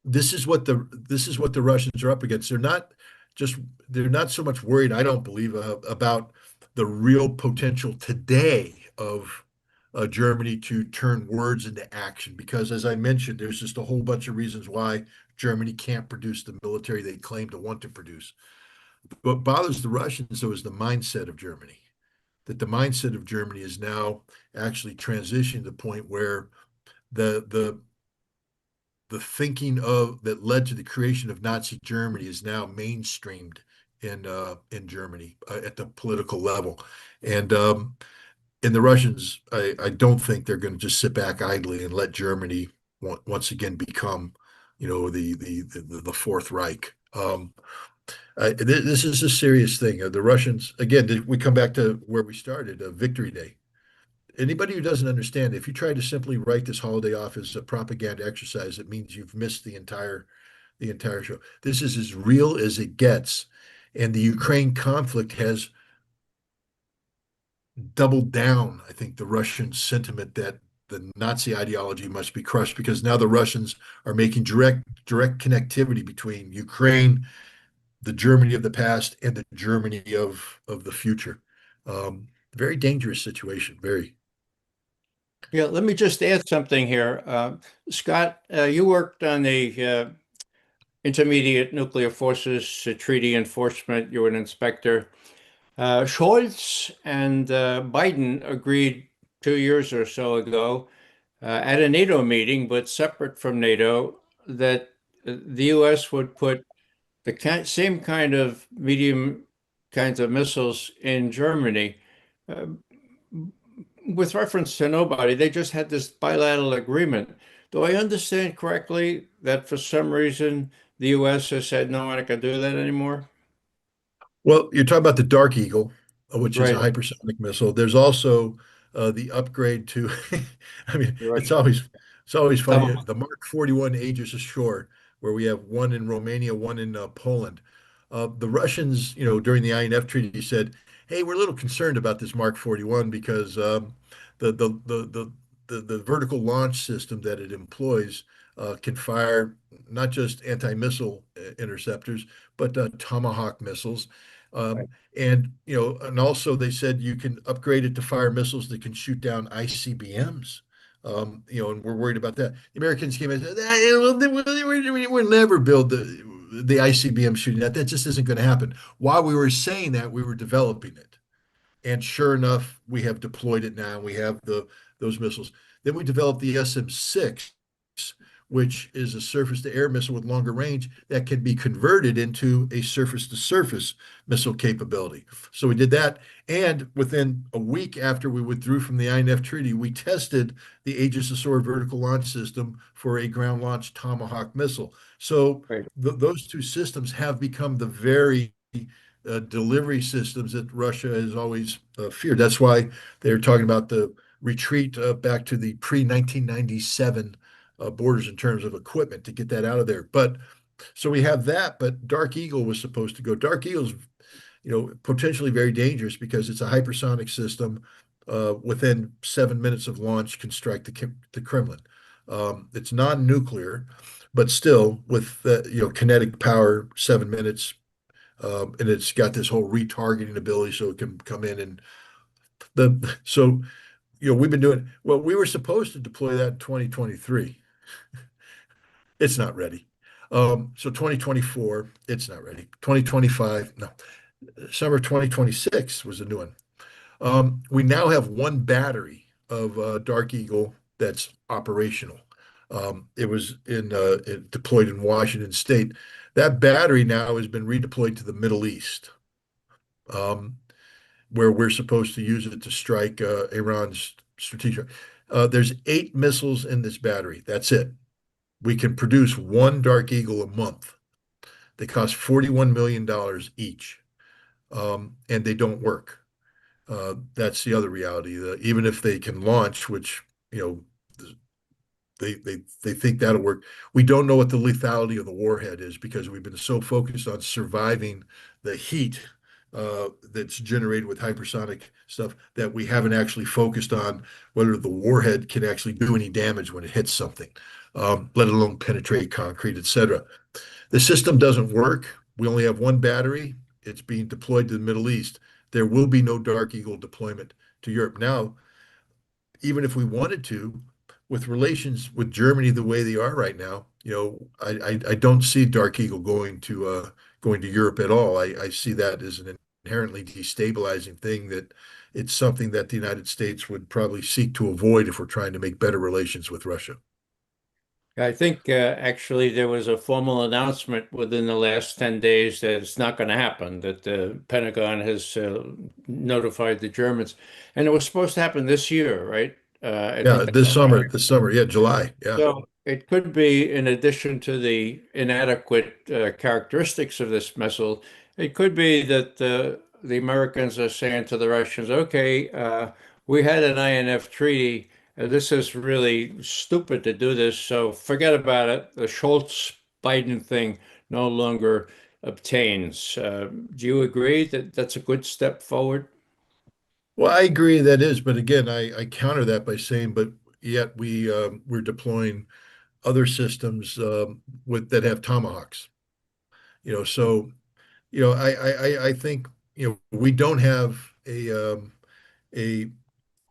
this is what the Russians are up against. They're not just they're not so much worried, I don't believe, about the real potential today of Germany to turn words into action. Because, as I mentioned, there's just a whole bunch of reasons why Germany can't produce the military they claim to want to produce. What bothers the Russians, though, is the mindset of Germany. That the mindset of Germany is now actually transitioning to the point where the the thinking of that led to the creation of Nazi Germany is now mainstreamed in Germany at the political level, and the Russians, I don't think they're going to just sit back idly and let Germany once again become, the Fourth Reich. This is a serious thing. The Russians, again, we come back to where we started, Victory Day. Anybody who doesn't understand, if you try to simply write this holiday off as a propaganda exercise, it means you've missed the entire show. This is as real as it gets, and the Ukraine conflict has doubled down, I think, the Russian sentiment that the Nazi ideology must be crushed, because now the Russians are making direct connectivity between Ukraine, the Germany of the past, and the Germany of the future. Very dangerous situation. Very. Yeah, let me just add something here. Scott, you worked on the Intermediate Nuclear Forces Treaty Enforcement. You were an inspector. Scholz and Biden agreed 2 years or so ago at a NATO meeting, but separate from NATO, that the U.S. would put the same kind of medium kinds of missiles in Germany. Uh, with reference to nobody, they just had this bilateral agreement. Do I understand correctly that for some reason the U.S. has said, no, I can't do that anymore? Well, you're talking about the Dark Eagle, which is a Right. hypersonic missile. There's also the upgrade to, I mean, Right. it's always funny. Tomahawk. The Mark 41 Aegis Ashore, where we have one in Romania, one in Poland. The Russians, during the INF Treaty said, "Hey, we're a little concerned about this Mark 41 because the, the the the the vertical launch system that it employs can fire not just anti-missile interceptors, but Tomahawk missiles." Right. Um, and also they said you can upgrade it to fire missiles that can shoot down ICBMs. And we're worried about that. The Americans came in and said, we'll never build the ICBM shooting that. That just isn't going to happen. While we were saying that, we were developing it. And sure enough, we have deployed it now. We have those missiles. Then we developed the SM-6, which is a surface-to-air missile with longer range that can be converted into a surface-to-surface missile capability. So we did that. And within a week after we withdrew from the INF Treaty, we tested the Aegis Ashore vertical launch system for a ground-launched Tomahawk missile. So Right. those two systems have become the very delivery systems that Russia has always feared. That's why they're talking about the retreat back to the pre-1997 borders in terms of equipment to get that out of there. But so we have that, but Dark Eagle was supposed to go. Dark Eagle's, potentially very dangerous because it's a hypersonic system. Within 7 minutes of launch, can strike the Kremlin. It's non-nuclear, but still with kinetic power, 7 minutes, and it's got this whole retargeting ability, so it can come in and we've been doing well. We were supposed to deploy that in 2023. It's not ready. So 2024, it's not ready. 2025, no. Summer 2026 was a new one. We now have one battery of Dark Eagle that's operational. It was deployed in Washington State. That battery now has been redeployed to the Middle East, um, where we're supposed to use it to strike Iran's strategic. There's 8 missiles in this battery. That's it. We can produce one Dark Eagle a month. They cost $41 million each, and they don't work. That's the other reality. Even if they can launch, which they think that'll work. We don't know what the lethality of the warhead is because we've been so focused on surviving the heat that's generated with hypersonic stuff that we haven't actually focused on whether the warhead can actually do any damage when it hits something, let alone penetrate concrete, etc. The system doesn't work. We only have one battery. It's being deployed to the Middle East. There will be no Dark Eagle deployment to Europe. Now, even if we wanted to, with relations with Germany the way they are right now, I don't see Dark Eagle going to Europe at all. I see that as an inherently destabilizing thing that it's something that the United States would probably seek to avoid if we're trying to make better relations with Russia. I think actually there was a formal announcement within the last 10 days that it's not going to happen, that the Pentagon has notified the Germans. And it was supposed to happen this year, right? I Yeah, think that's this summer, yeah, July, yeah. so. It could be, in addition to the inadequate characteristics of this missile, it could be that the Americans are saying to the Russians, okay, we had an INF treaty. This is really stupid to do this, so forget about it. The Schultz-Biden thing no longer obtains. Do you agree that that's a good step forward? Well, I agree that is, but again, I counter that by saying, but yet we're deploying other systems with that have tomahawks. So I think we don't have a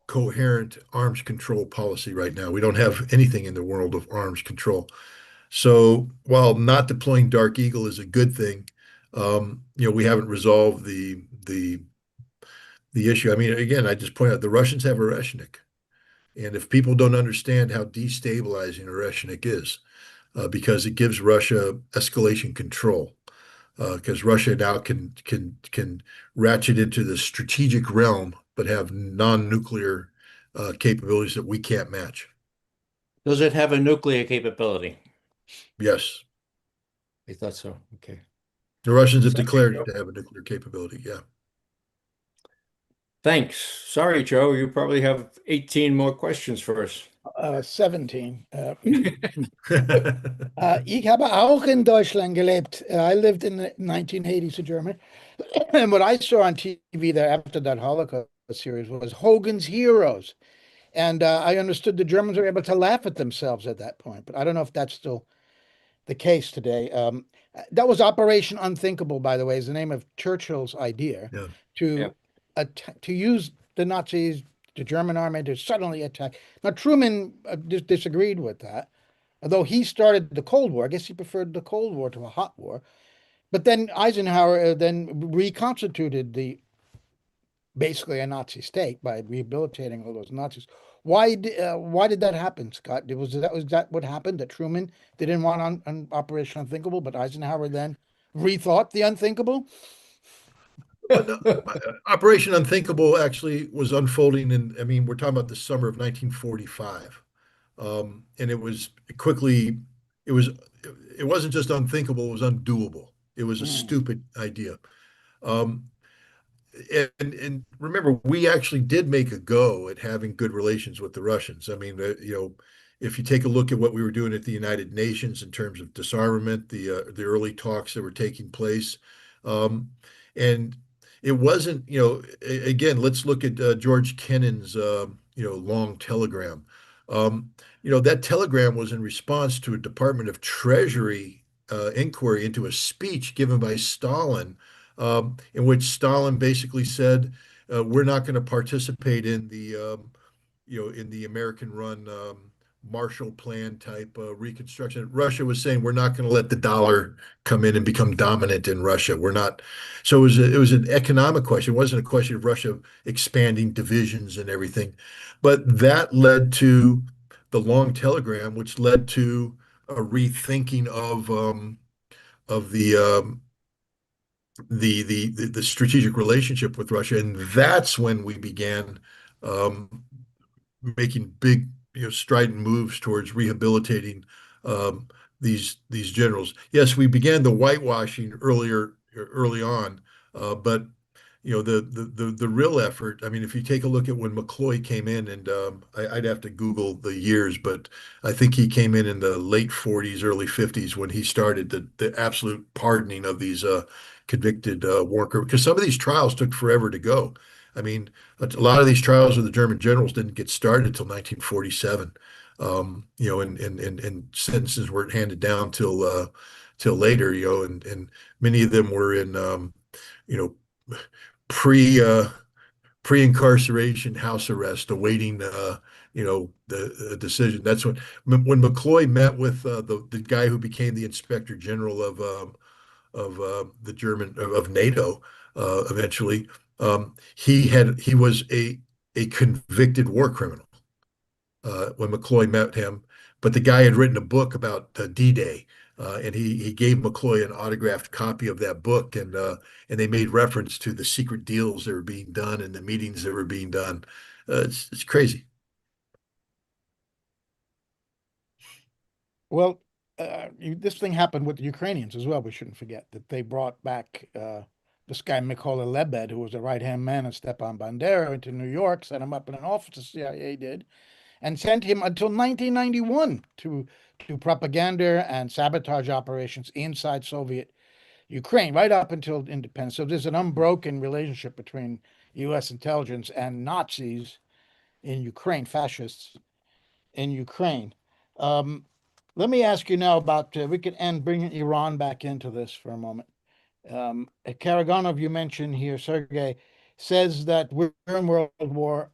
coherent arms control policy right now. We don't have anything in the world of arms control. So while not deploying Dark Eagle is a good thing, we haven't resolved the issue. I mean, again, I just point out the Russians have Oreshnik. And if people don't understand how destabilizing Oreshnik is, because it gives Russia escalation control, because Russia now can ratchet into the strategic realm, but have non-nuclear capabilities that we can't match. Does it have a nuclear capability? Yes, I thought so. Okay. the Russians have declared it to have a nuclear capability. Yeah. Thanks. Sorry, Joe, you probably have 18 more questions for us. 17. Ich habe auch in Deutschland gelebt. I lived in the 1980s in Germany. And what I saw on TV there after that Holocaust series was Hogan's Heroes. And I understood the Germans were able to laugh at themselves at that point, but I don't know if that's still the case today. That was Operation Unthinkable, by the way, is the name of Churchill's idea Yeah. to to use the Nazis, the German army, to suddenly attack. Now, Truman disagreed with that, although he started the Cold War. I guess he preferred the Cold War to a hot war. But then Eisenhower then reconstituted the basically a Nazi state by rehabilitating all those Nazis. Why did that happen, Scott? Was that what happened? That Truman didn't want on Operation Unthinkable, but Eisenhower then rethought the unthinkable? Well, no, Operation Unthinkable actually was unfolding in, I mean, we're talking about the summer of 1945. And it was, it wasn't just unthinkable, it was undoable. It was a stupid idea. Um, and remember, we actually did make a go at having good relations with the Russians. I mean, if you take a look at what we were doing at the United Nations in terms of disarmament, the early talks that were taking place, um, and it wasn't, again, let's look at George Kennan's, long telegram. Um, that telegram was in response to a Department of Treasury inquiry into a speech given by Stalin, in which Stalin basically said, "We're not going to participate in the American-run Marshall Plan type reconstruction." Russia was saying, "We're not going to let the dollar come in and become dominant in Russia. We're not." So it was an economic question. It wasn't a question of Russia expanding divisions and everything, but that led to the long telegram, which led to a rethinking of the strategic relationship with Russia, and that's when we began um, making big, strident moves towards rehabilitating these generals. Yes, we began the whitewashing early on, but the real effort. I mean, if you take a look at when McCloy came in, and I'd have to Google the years, but I think he came in the late 40s, early 50s when he started the absolute pardoning of these convicted war criminals, because some of these trials took forever to go. I mean, a lot of these trials of the German generals didn't get started until 1947. And sentences weren't handed down till till later, and many of them were in, you know, pre pre-incarceration house arrest, awaiting, the decision. That's when McCloy met with the guy who became the Inspector General of the German of NATO eventually. He was a convicted war criminal when McCloy met him, but the guy had written a book about D-Day. And he gave McCloy an autographed copy of that book, and they made reference to the secret deals that were being done and the meetings that were being done. It's crazy. Well, this thing happened with the Ukrainians as well. We shouldn't forget that they brought back this guy Mykola Lebed, who was the right-hand man of Stepan Bandera, into New York, set him up in an office, the CIA did, and sent him until 1991 to do propaganda and sabotage operations inside Soviet Ukraine, right up until independence. So there's an unbroken relationship between U.S. intelligence and Nazis in Ukraine, fascists in Ukraine. Um, Let me ask you now about, we could end bringing Iran back into this for a moment. Karaganov, you mentioned here, Sergei, says that we're in World War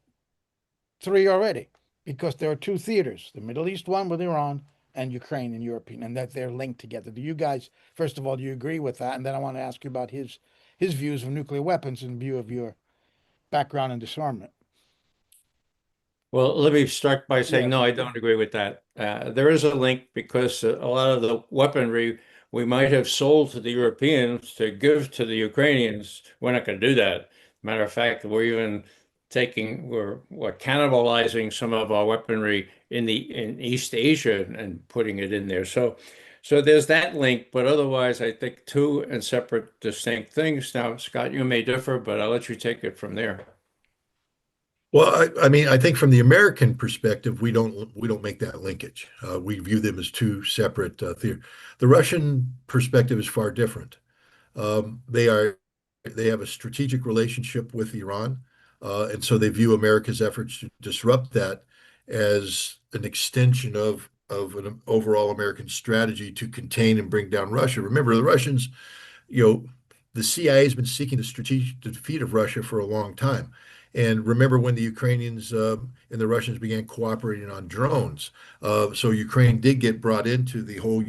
III already because there are two theaters, the Middle East one with Iran and Ukraine and European, and that they're linked together. Do you guys, first of all, do you agree with that? And then I want to ask you about his views of nuclear weapons in view of your background in disarmament. Well, let me start by saying, Yeah. no, I don't agree with that. There is a link because a lot of the weaponry we might have sold to the Europeans to give to the Ukrainians, we're not going to do that. Matter of fact, we're cannibalizing some of our weaponry in East Asia and putting it in there. So there's that link, but otherwise, I think two and separate, distinct things. Now, Scott, you may differ, but I'll let you take it from there. Well, I mean, I think from the American perspective, we don't make that linkage. We view them as two separate theories. The Russian perspective is far different. Um, they are they have a strategic relationship with Iran, and so they view America's efforts to disrupt that as an extension of an overall American strategy to contain and bring down Russia. Remember, the Russians, you know, the CIA has been seeking the strategic defeat of Russia for a long time. And remember when the Ukrainians and the Russians began cooperating on drones. So Ukraine did get brought into the whole,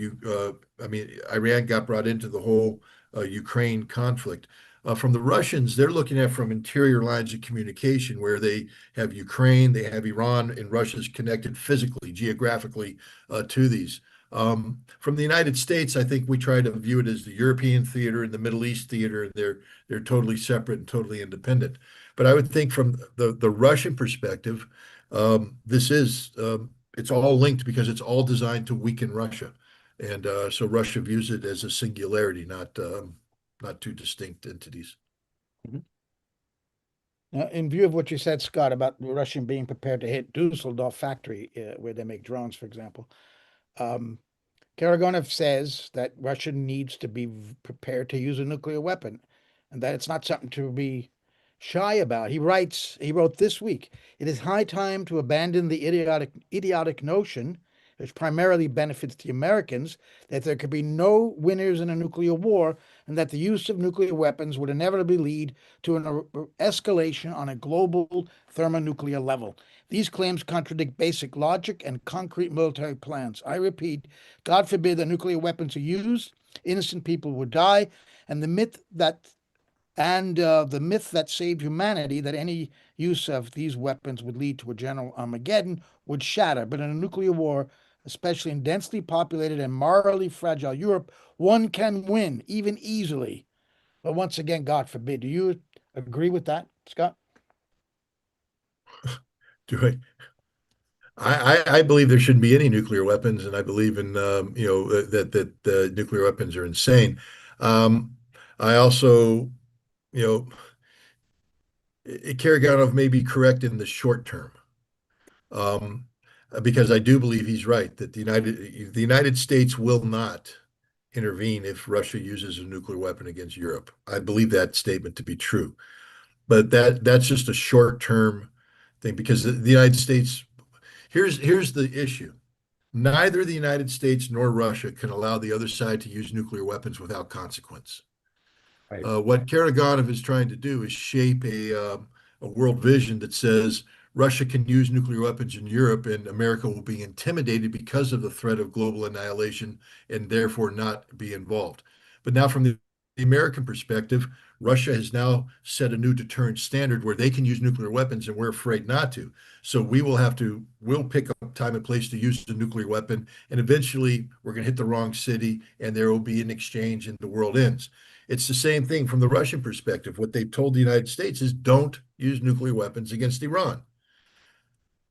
I mean, Iran got brought into the whole Ukraine conflict. From the Russians, they're looking at from interior lines of communication where they have Ukraine, they have Iran, and Russia's connected physically, geographically to these. From the United States, I think we try to view it as the European theater and the Middle East theater, and they're totally separate and totally independent. But I would think from the Russian perspective, this is it's all linked because it's all designed to weaken Russia, and so Russia views it as a singularity, not two distinct entities. Mhm. Now, in view of what you said, Scott, about the Russian being prepared to hit Dusseldorf factory where they make drones, for example, um, Karagonov says that Russia needs to be prepared to use a nuclear weapon and that it's not something to be shy about. He wrote this week, it is high time to abandon the idiotic notion, which primarily benefits the Americans, that there could be no winners in a nuclear war and that the use of nuclear weapons would inevitably lead to an escalation on a global thermonuclear level. These claims contradict basic logic and concrete military plans. I repeat, God forbid that nuclear weapons are used, innocent people would die, and the myth that saved humanity, that any use of these weapons would lead to a general Armageddon, would shatter. But in a nuclear war, especially in densely populated and morally fragile Europe, one can win, even easily. But once again, God forbid. Do you agree with that, Scott? Do I believe there shouldn't be any nuclear weapons, and I believe in that nuclear weapons are insane. Um, I also, you know, Karaganov may be correct in the short term, um, because I do believe he's right that the United States will not intervene if Russia uses a nuclear weapon against Europe. I believe that statement to be true, but that's just a short term thing because the United States. Here's the issue. Neither the United States nor Russia can allow the other side to use nuclear weapons without consequence. Right. What Karaganov is trying to do is shape a world vision that says Russia can use nuclear weapons in Europe and America will be intimidated because of the threat of global annihilation and therefore not be involved. But now, from the American perspective, Russia has now set a new deterrent standard where they can use nuclear weapons and we're afraid not to. So we'll pick up time and place to use the nuclear weapon, and eventually we're going to hit the wrong city and there will be an exchange and the world ends. It's the same thing from the Russian perspective. What they've told the United States is don't use nuclear weapons against Iran.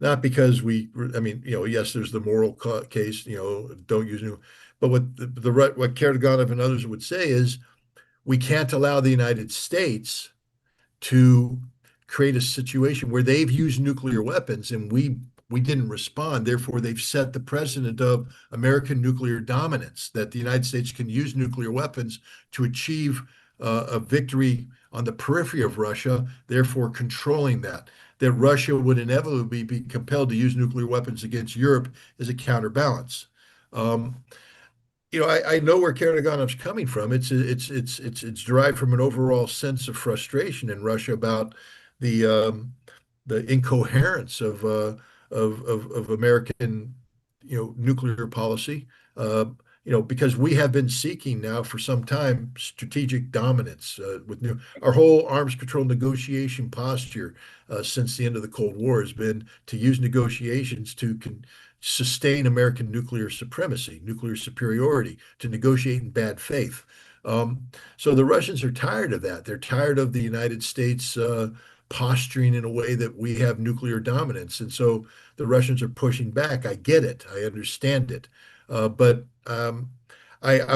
Not because I mean, yes, there's the moral case, don't use nuclear. But what Karaganov and others would say is we can't allow the United States to create a situation where they've used nuclear weapons and we didn't respond. Therefore, they've set the precedent of American nuclear dominance, that the United States can use nuclear weapons to achieve a victory on the periphery of Russia, therefore controlling that. That Russia would inevitably be compelled to use nuclear weapons against Europe as a counterbalance. Um, I know where Karaganov's coming from. It's derived from an overall sense of frustration in Russia about the the incoherence of American nuclear policy. Because we have been seeking now for some time strategic dominance with our whole arms control negotiation posture since the end of the Cold War has been to use negotiations to sustain American nuclear supremacy, nuclear superiority, to negotiate in bad faith. So the Russians are tired of that. They're tired of the United States posturing in a way that we have nuclear dominance. And so the Russians are pushing back. I get it. I understand it. But I'm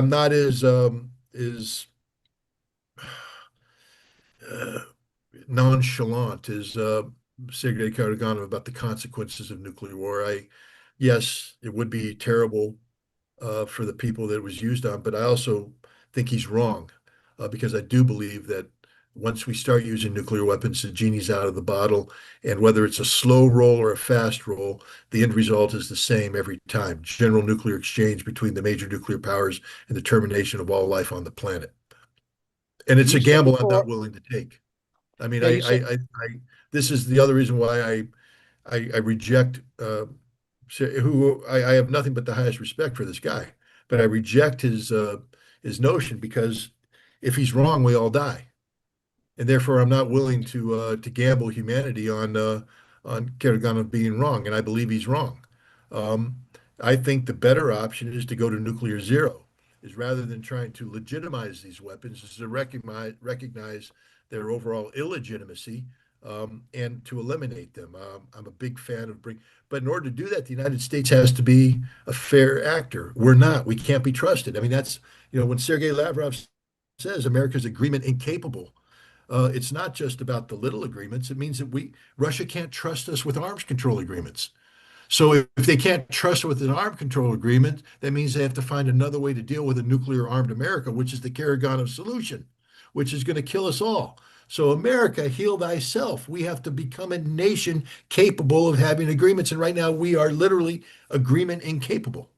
not as uh, nonchalant as Sergei Karaganov about the consequences of nuclear war. Yes, it would be terrible for the people that it was used on, but I also think he's wrong because I do believe that once we start using nuclear weapons, the genie's out of the bottle, and whether it's a slow roll or a fast roll, the end result is the same every time: general nuclear exchange between the major nuclear powers and the termination of all life on the planet. And it's You a said gamble I'm before, not willing to take. I mean, yeah, you said this is the other reason why I reject who I have nothing but the highest respect for this guy, but I reject his notion because if he's wrong, we all die, and therefore I'm not willing to gamble humanity on Karaganov being wrong, and I believe he's wrong. Um, I think the better option is to go to nuclear zero, is rather than trying to legitimize these weapons, is to recognize their overall illegitimacy and to eliminate them. I'm a big fan of but in order to do that, the United States has to be a fair actor. We're not. We can't be trusted. I mean, that's when Sergei Lavrov says America's agreement incapable. It's not just about the little agreements. It means that Russia can't trust us with arms control agreements. So if they can't trust with an arms control agreement, that means they have to find another way to deal with a nuclear armed America, which is the Karaganov solution, which is going to kill us all. So America, heal thyself. We have to become a nation capable of having agreements. And right now we are literally agreement incapable.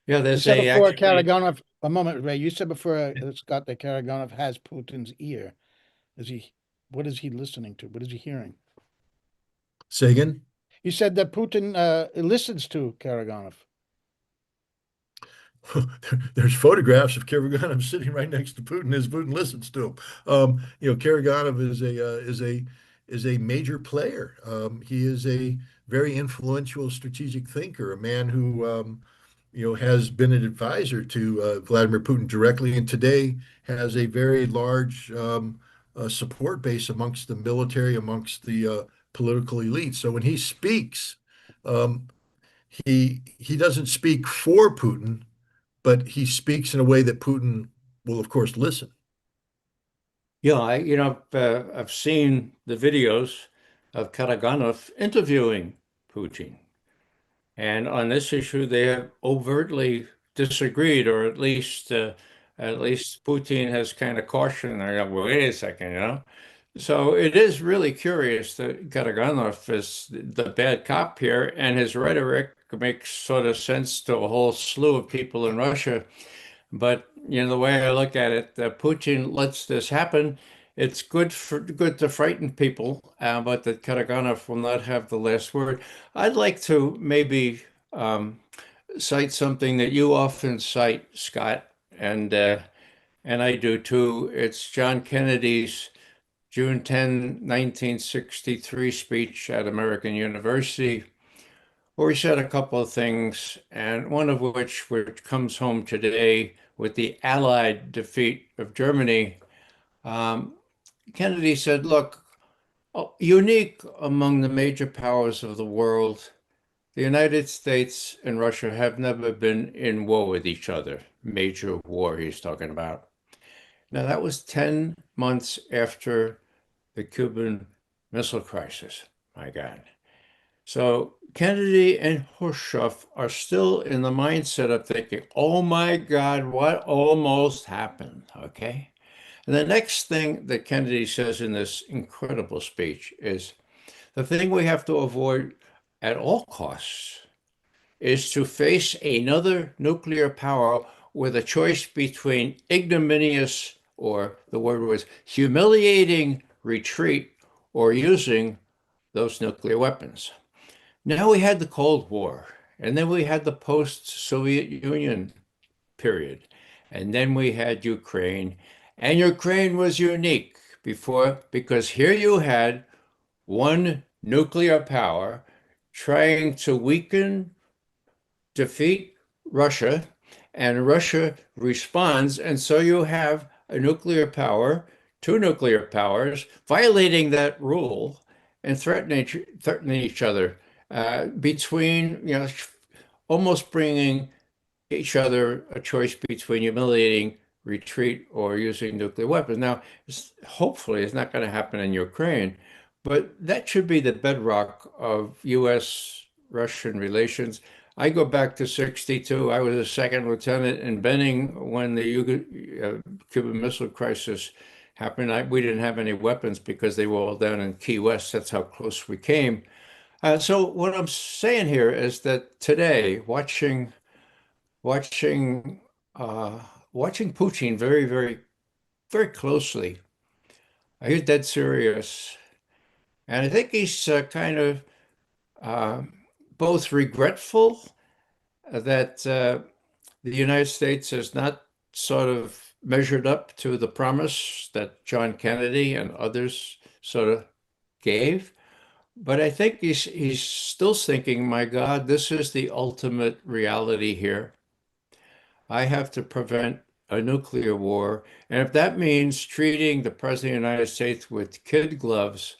Yeah, you there's said a before actually Karaganov. A moment, Ray. You said before Scott that Karaganov has Putin's ear. Is he? What is he listening to? What is he hearing? Say again? You said that Putin listens to Karaganov. There's photographs of Karaganov sitting right next to Putin as Putin listens to him. Karaganov is a major player. He is a very influential strategic thinker, a man who has been an advisor to Vladimir Putin directly, and today has a very large support base amongst the military, amongst the political elite. So when he speaks, um, he doesn't speak for Putin, but he speaks in a way that Putin will, of course, listen. Yeah, I've seen the videos of Karaganov interviewing Putin. And on this issue, they have overtly disagreed, or at least Putin has kind of cautioned, well, wait a second. So it is really curious that Karaganov is the bad cop here, and his rhetoric makes sort of sense to a whole slew of people in Russia. But the way I look at it, Putin lets this happen. It's good to frighten people, but that Karaganov will not have the last word. I'd like to maybe cite something that you often cite, Scott, and I do too. It's John Kennedy's June 10, 1963 speech at American University, where he said a couple of things, and one of which comes home today with the Allied defeat of Germany. Kennedy said, look, unique among the major powers of the world, the United States and Russia have never been in war with each other. Major war he's talking about. Now, that was 10 months after the Cuban Missile Crisis. My God. So Kennedy and Khrushchev are still in the mindset of thinking, oh my God, what almost happened? Okay. And the next thing that Kennedy says in this incredible speech is the thing we have to avoid at all costs is to face another nuclear power with a choice between ignominious, or the word was humiliating retreat, or using those nuclear weapons. Now we had the Cold War, and then we had the post-Soviet Union period, and then we had Ukraine, and Ukraine was unique because here you had one nuclear power trying to weaken, defeat Russia, and Russia responds, and so you have a nuclear power, two nuclear powers, violating that rule and threatening each other between, almost bringing each other a choice between humiliating retreat or using nuclear weapons. Now, hopefully, it's not going to happen in Ukraine, but that should be the bedrock of U.S.-Russian relations. I go back to 1962. I was a second lieutenant in Benning when the Cuban Missile Crisis happened. We didn't have any weapons because they were all down in Key West. That's how close we came. So what I'm saying here is that today, watching Putin very, very, very closely, he's dead serious, and I think he's kind of both regretful that the United States has not sort of measured up to the promise that John Kennedy and others sort of gave. But I think he's still thinking, my God, this is the ultimate reality here. I have to prevent a nuclear war. And if that means treating the President of the United States with kid gloves,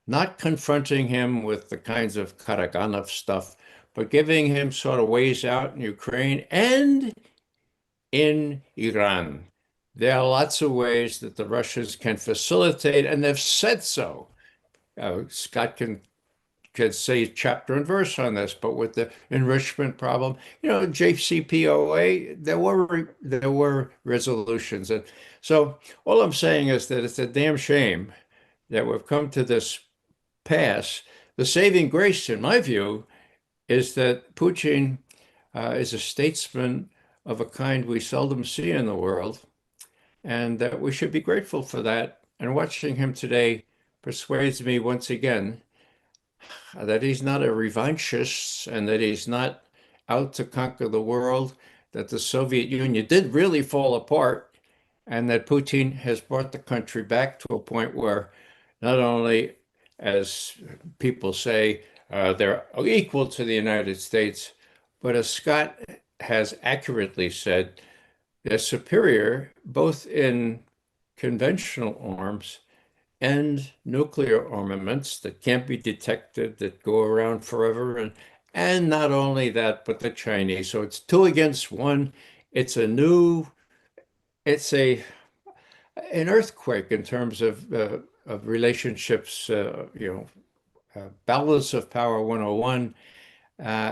not confronting him with the kinds of Karaganov stuff, but giving him sort of ways out in Ukraine and in Iran. There are lots of ways that the Russians can facilitate, and they've said so. Scott can say chapter and verse on this, but with the enrichment problem, JCPOA, there were resolutions. And so all I'm saying is that it's a damn shame that we've come to this pass. The saving grace, in my view, is that Putin is a statesman of a kind we seldom see in the world, and that we should be grateful for that. And watching him today persuades me once again that he's not a revanchist and that he's not out to conquer the world, that the Soviet Union did really fall apart, and that Putin has brought the country back to a point where not only, as people say, they're equal to the United States, but as Scott has accurately said, they're superior both in conventional arms and nuclear armaments that can't be detected, that go around forever. And not only that, but the Chinese. So it's 2 against 1. It's an earthquake in terms of relationships, balance of power 101.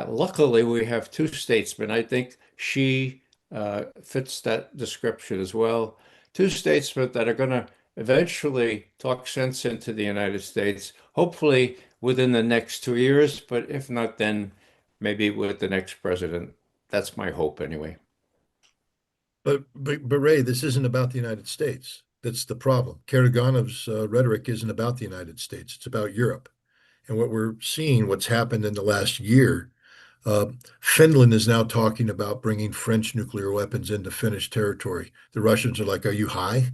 Luckily, we have 2 statesmen. I think she fits that description as well. 2 statesmen that are going to eventually talk sense into the United States, hopefully within the next 2 years, but if not, then maybe with the next president. That's my hope anyway. But Ray, this isn't about the United States. That's the problem. Karaganov's rhetoric isn't about the United States. It's about Europe. And what we're seeing, what's happened in the last year, uh, Finland is now talking about bringing French nuclear weapons into Finnish territory. The Russians are like, "Are you high?"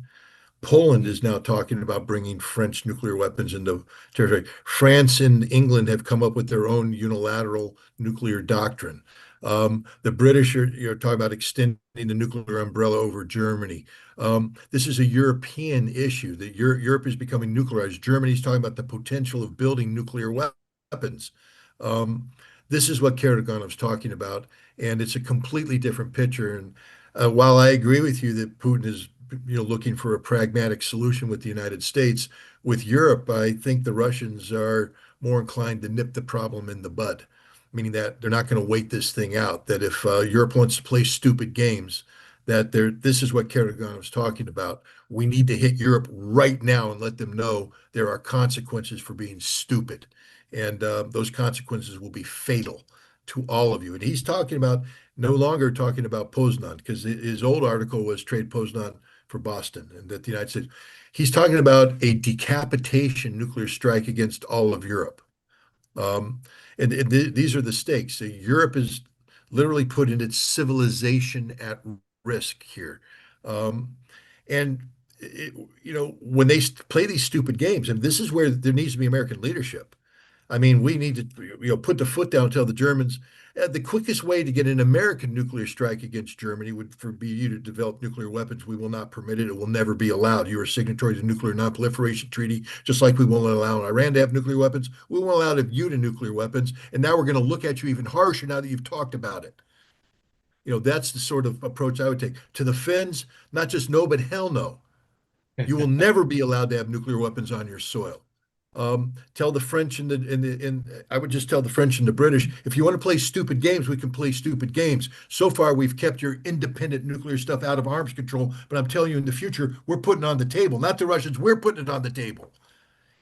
Poland is now talking about bringing French nuclear weapons into territory. France and England have come up with their own unilateral nuclear doctrine. The British are talking about extending the nuclear umbrella over Germany. This is a European issue that Europe is becoming nuclearized. Germany's talking about the potential of building nuclear weapons. Um, this is what Karaganov's talking about, and it's a completely different picture. And while I agree with you that Putin is looking for a pragmatic solution with the United States. With Europe, I think the Russians are more inclined to nip the problem in the bud, meaning that they're not going to wait this thing out. That if Europe wants to play stupid games, that this is what Karagan was talking about. We need to hit Europe right now and let them know there are consequences for being stupid, and those consequences will be fatal to all of you. And he's talking about no longer talking about Poznan because his old article was trade Poznan for Boston and that the United States. He's talking about a decapitation nuclear strike against all of Europe. Um, and these are the stakes. So Europe is literally putting its civilization at risk here. Um, and when they play these stupid games, and this is where there needs to be American leadership. I mean, we need to, put the foot down and tell the Germans the quickest way to get an American nuclear strike against Germany would be you to develop nuclear weapons. We will not permit it. It will never be allowed. You are signatory to the Nuclear Non-Proliferation Treaty, just like we won't allow Iran to have nuclear weapons. We won't allow you to nuclear weapons. And now we're going to look at you even harsher now that you've talked about it. That's the sort of approach I would take. To the Finns, not just no, but hell no. You will never be allowed to have nuclear weapons on your soil. Tell the French and I would just tell the French and the British, if you want to play stupid games, we can play stupid games. So far, we've kept your independent nuclear stuff out of arms control, but I'm telling you, in the future, we're putting it on the table. Not the Russians, we're putting it on the table.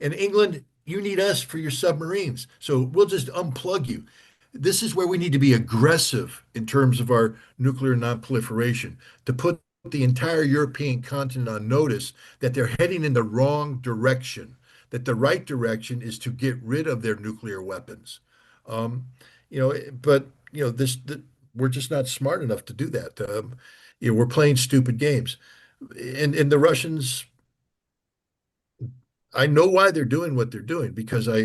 And England, you need us for your submarines. So we'll just unplug you. This is where we need to be aggressive in terms of our nuclear non-proliferation to put the entire European continent on notice that they're heading in the wrong direction, that the right direction is to get rid of their nuclear weapons. Um, but we're just not smart enough to do that. We're playing stupid games, and the Russians. I know why they're doing what they're doing because I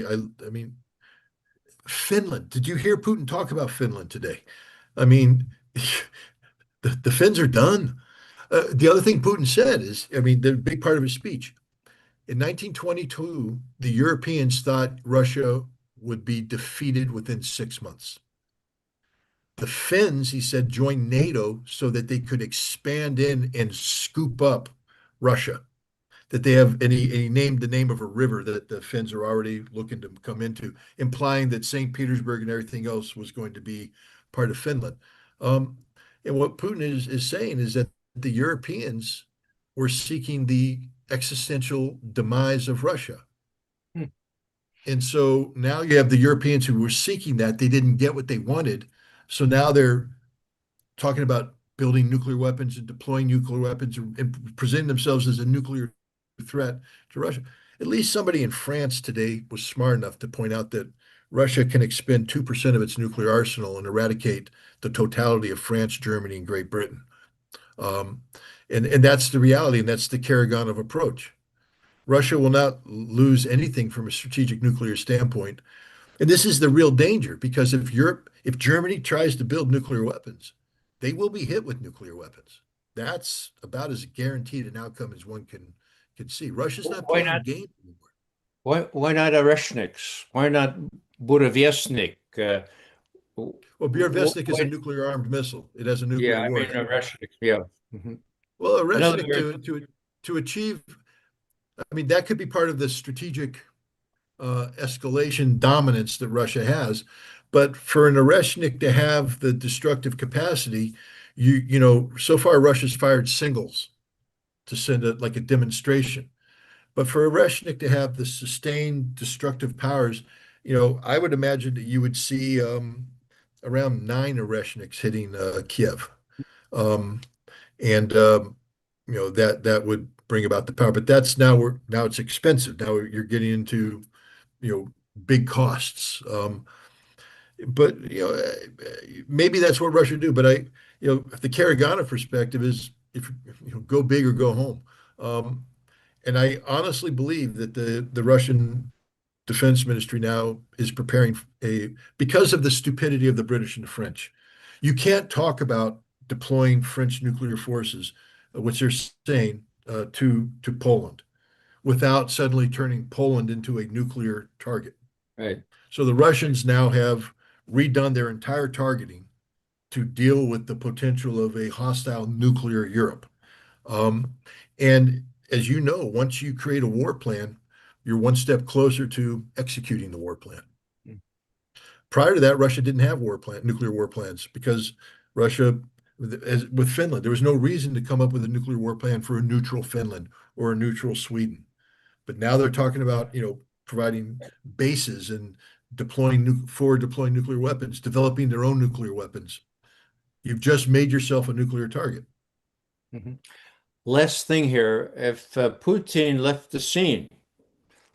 mean, Finland. Did you hear Putin talk about Finland today? I mean, the Finns are done. The other thing Putin said is, I mean, the big part of his speech in 1922, the Europeans thought Russia would be defeated within 6 months. The Finns, he said, joined NATO so that they could expand in and scoop up Russia. That they have, and he named the name of a river that the Finns are already looking to come into, implying that St. Petersburg and everything else was going to be part of Finland. Um, and what Putin is saying is that the Europeans were seeking the existential demise of Russia. Hmm. And so now you have the Europeans who were seeking that. They didn't get what they wanted. So now they're talking about building nuclear weapons and deploying nuclear weapons and presenting themselves as a nuclear threat to Russia. At least somebody in France today was smart enough to point out that Russia can expend 2% of its nuclear arsenal and eradicate the totality of France, Germany, and Great Britain. Um, and that's the reality, and that's the Karaganov approach. Russia will not lose anything from a strategic nuclear standpoint. And this is the real danger because if Germany tries to build nuclear weapons, they will be hit with nuclear weapons. That's about as guaranteed an outcome as one can see. Russia's not Why playing not? games anymore. Why not Oreshniks? Why not Burevestnik? Well, Bjervesnik is a Why, nuclear armed missile. It has a yeah, nuclear I mean warhead. Oreshniks. Yeah. Mhm. Well, In other Oreshnik words, to achieve, I mean, that could be part of the strategic escalation dominance that Russia has. But for an Oreshnik to have the destructive capacity, so far Russia's fired singles to send like a demonstration. But for Oreshnik to have the sustained destructive powers, I would imagine that you would see around 9 Oreshniks hitting Kiev. Um, and that would bring about the power. But that's now it's expensive. Now you're getting into big costs. But maybe that's what Russia do. But the Karagana perspective is if go big or go home. Um, and I honestly believe that the Russian Defense Ministry now is preparing because of the stupidity of the British and the French. You can't talk about deploying French nuclear forces, which they're saying, to Poland without suddenly turning Poland into a nuclear target. Right. So the Russians now have redone their entire targeting to deal with the potential of a hostile nuclear Europe. Um, and as you know, once you create a war plan, you're one step closer to executing the war plan. Prior to that, Russia didn't have nuclear war plans because Russia, as with Finland, there was no reason to come up with a nuclear war plan for a neutral Finland or a neutral Sweden. But now they're talking about, providing bases and forward deploying nuclear weapons, developing their own nuclear weapons. You've just made yourself a nuclear target. Mhm. Last thing here, if Putin left the scene,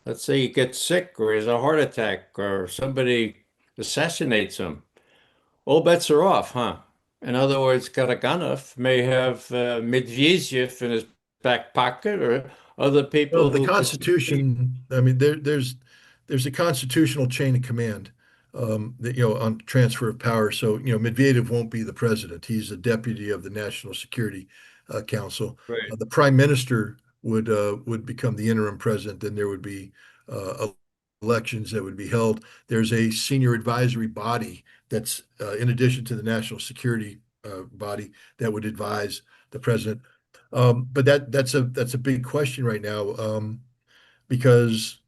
let's say he gets sick or he has a heart attack or somebody assassinates him, all bets are off, huh? In other words, Karaganov may have Medvedev in his back pocket or other Well, people the who could. Constitution, I mean, there's a constitutional chain of command that on transfer of power. So Medvedev won't be the president. He's a deputy of the National Security Council. Right. The prime minister would become the interim president. Then there would be elections that would be held. There's a senior advisory body that's in addition to the national security body that would advise the president. But that's a big question right now because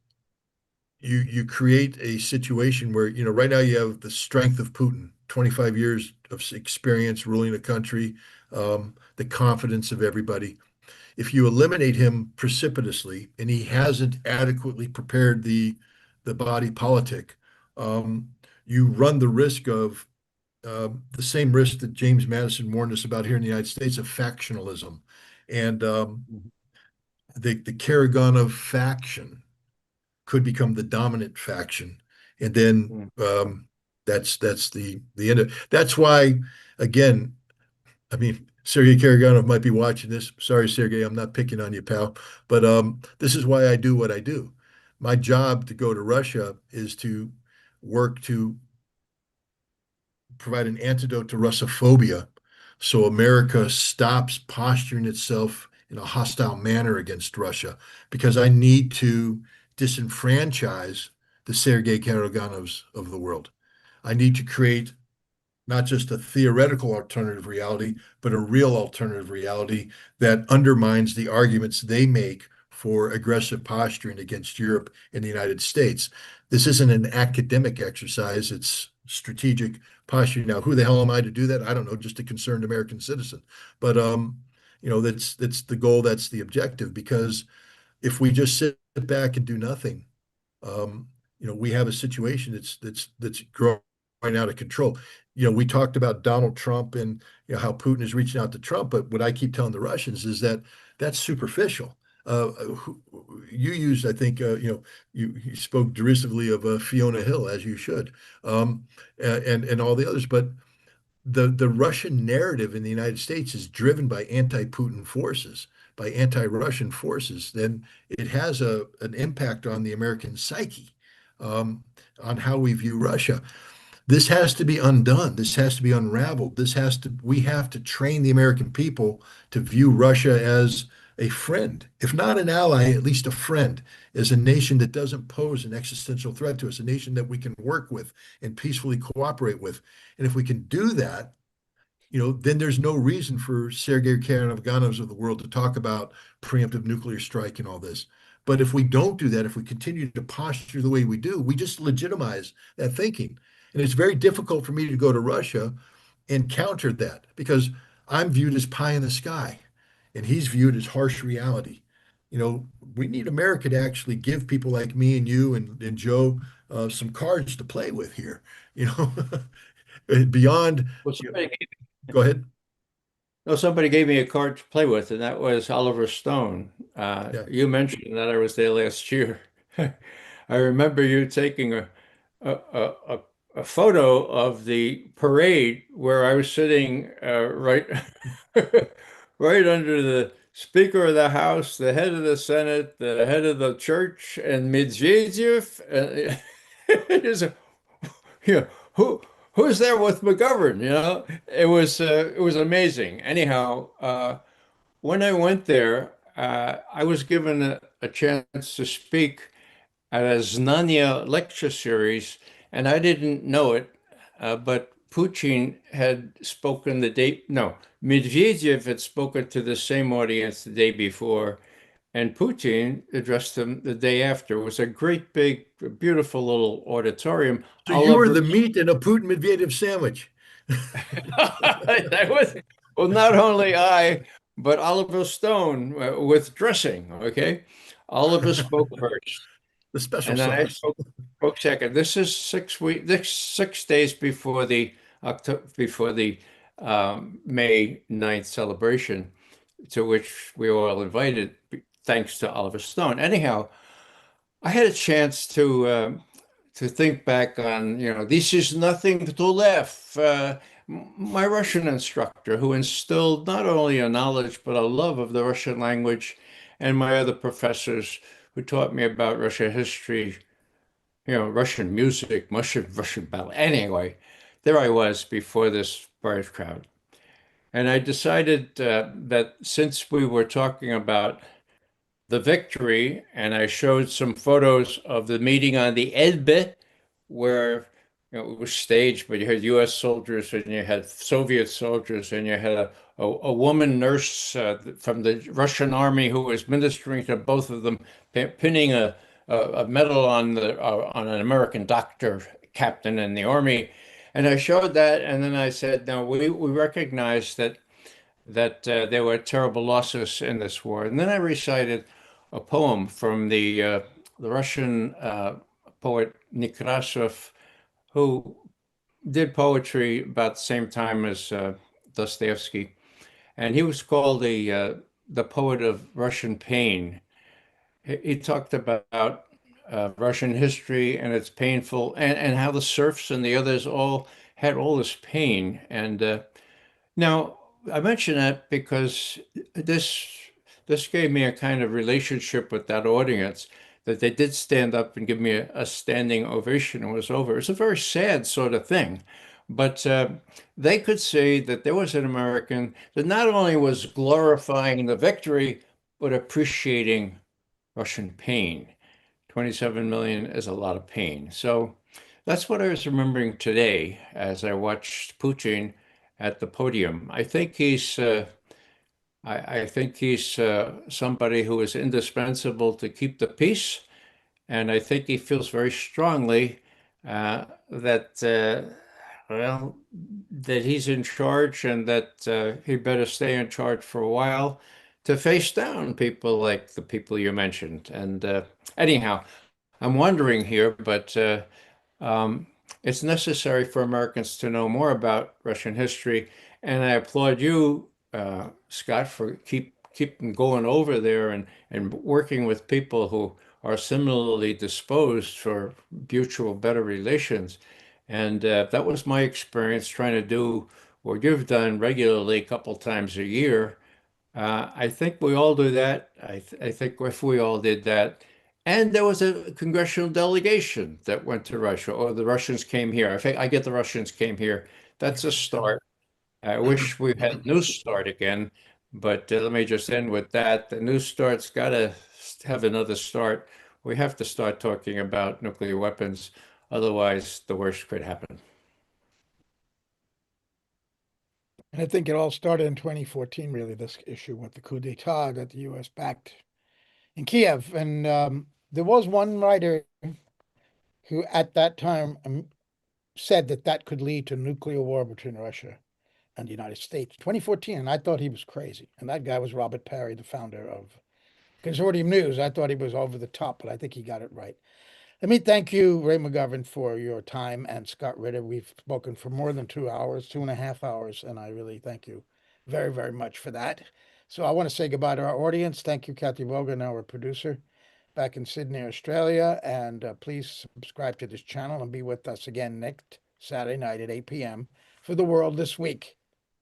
you create a situation where right now you have the strength of Putin, 25 years of experience ruling a country, the confidence of everybody. If you eliminate him precipitously and he hasn't adequately prepared the body politic, um, you run the risk of the same risk that James Madison warned us about here in the United States of factionalism. And the Karaganov faction could become the dominant faction, and then Mhm. that's the end of. That's why, again, I mean, Sergei Karaganov might be watching this. Sorry, Sergei, I'm not picking on you, pal, but this is why I do what I do. My job to go to Russia is to work to provide an antidote to Russophobia so America stops posturing itself in a hostile manner against Russia because I need to disenfranchise the Sergei Karaganovs of the world. I need to create not just a theoretical alternative reality, but a real alternative reality that undermines the arguments they make for aggressive posturing against Europe and the United States. This isn't an academic exercise, it's strategic posturing. Now, who the hell am I to do that? I don't know, just a concerned American citizen. But that's the goal, that's the objective, because if we just sit back and do nothing, um, we have a situation that's growing out of control. We talked about Donald Trump and how Putin is reaching out to Trump, but what I keep telling the Russians is that that's superficial. You used, I think, you spoke derisively of Fiona Hill, as you should, and all the others, but the Russian narrative in the United States is driven by anti-Putin forces, by anti-Russian forces, then it has an impact on the American psyche, um, on how we view Russia. This has to be undone. This has to be unraveled. We have to train the American people to view Russia as a friend, if not an ally, at least a friend, as a nation that doesn't pose an existential threat to us, a nation that we can work with and peacefully cooperate with. And if we can do that, then there's no reason for Sergei Karaganovs of the world to talk about preemptive nuclear strike and all this. But if we don't do that, if we continue to posture the way we do, we just legitimize that thinking. And it's very difficult for me to go to Russia and counter that because I'm viewed as pie in the sky and he's viewed as harsh reality. We need America to actually give people like me and you and Joe some cards to play with here. You know, beyond, Well, you know, go ahead. somebody gave me a card to play with, and that was Oliver Stone. Yeah. You mentioned that I was there last year. I remember you taking a, a, a, a photo of the parade where I was sitting right right under the Speaker of the House, the head of the Senate, the head of the church, and Medvedev. It is a, yeah, who's there with McGovern? It was amazing. Anyhow, when I went there, I was given a chance to speak at a Znania lecture series, and I didn't know it, but Putin had spoken the day, no, Medvedev had spoken to the same audience the day before, and Putin addressed them the day after. It was a great, big, beautiful little auditorium. So you were Oliver, the meat in a Putin Medvedev sandwich. that was, well, not only I, but Oliver Stone with dressing, okay? Oliver spoke first. The special And then I sauce. spoke second. This 6 days before the May 9th celebration, to which we were all invited, thanks to Oliver Stone. Anyhow, I had a chance to think back on, this is nothing to laugh. My Russian instructor, who instilled not only a knowledge but a love of the Russian language, and my other professors who taught me about Russian history, Russian music, Russian ballet. Anyway, there I was before this large crowd. And I decided that since we were talking about the victory, and I showed some photos of the meeting on the Elbe, where it was staged, but you had U.S. soldiers and you had Soviet soldiers, and you had a woman nurse from the Russian army who was ministering to both of them, pinning a medal on an American doctor captain in the army. And I showed that, and then I said, "Now we recognize that there were terrible losses in this war." And then I recited a poem from the Russian poet Nekrasov, who did poetry about the same time as Dostoevsky, and he was called the poet of Russian pain. He talked about Russian history and its painful, and how the serfs and the others all had all this pain. And now I mention that because this this gave me a kind of relationship with that audience, that they did stand up and give me a standing ovation and it was over. It's a very sad sort of thing. But they could say that there was an American that not only was glorifying the victory, but appreciating Russian pain. 27 million is a lot of pain. So that's what I was remembering today as I watched Putin at the podium. I think he's somebody who is indispensable to keep the peace, and I think he feels very strongly that well, that he's in charge, and that he better stay in charge for a while to face down people like the people you mentioned. And anyhow, I'm wondering here, but um, it's necessary for Americans to know more about Russian history, and I applaud you, Scott, for keeping going over there and working with people who are similarly disposed for mutual better relations. And that was my experience trying to do what you've done regularly a couple times a year. I think we all do that. I think if we all did that, and there was a congressional delegation that went to Russia, or the Russians came here. I get the Russians came here. That's a start. I wish we had New Start again, but let me just end with that. The New Start's got to have another start. We have to start talking about nuclear weapons. Otherwise, the worst could happen. And I think it all started in 2014, really, this issue with the coup d'etat that the U.S. backed in Kiev. And there was one writer who, at that time, said that that could lead to nuclear war between Russia and the United States. 2014, and I thought he was crazy. And that guy was Robert Parry, the founder of Consortium News. I thought he was over the top, but I think he got it right. Let me thank you, Ray McGovern, for your time, and Scott Ritter. We've spoken for more than 2 hours, 2.5 hours, and I really thank you very, very much for that. So I want to say goodbye to our audience. Thank you, Cathy Vogan, our producer back in Sydney, Australia. And please subscribe to this channel and be with us again next Saturday night at 8 p.m. for The World This Week.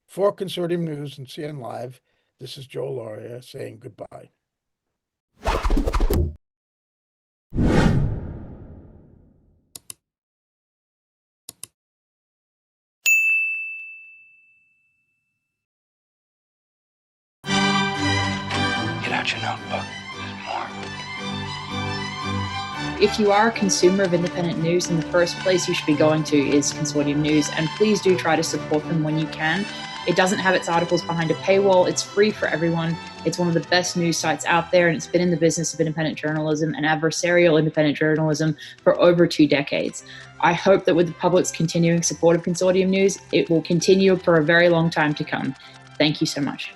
For Consortium News and CNN Live, this is Joel Lauria saying goodbye. Get out your notebook. There's more. If you are a consumer of independent news, then the first place you should be going to is Consortium News, and please do try to support them when you can. It doesn't have its articles behind a paywall. It's free for everyone. It's one of the best news sites out there, and it's been in the business of independent journalism and adversarial independent journalism for over 2 decades. I hope that with the public's continuing support of Consortium News, it will continue for a very long time to come. Thank you so much.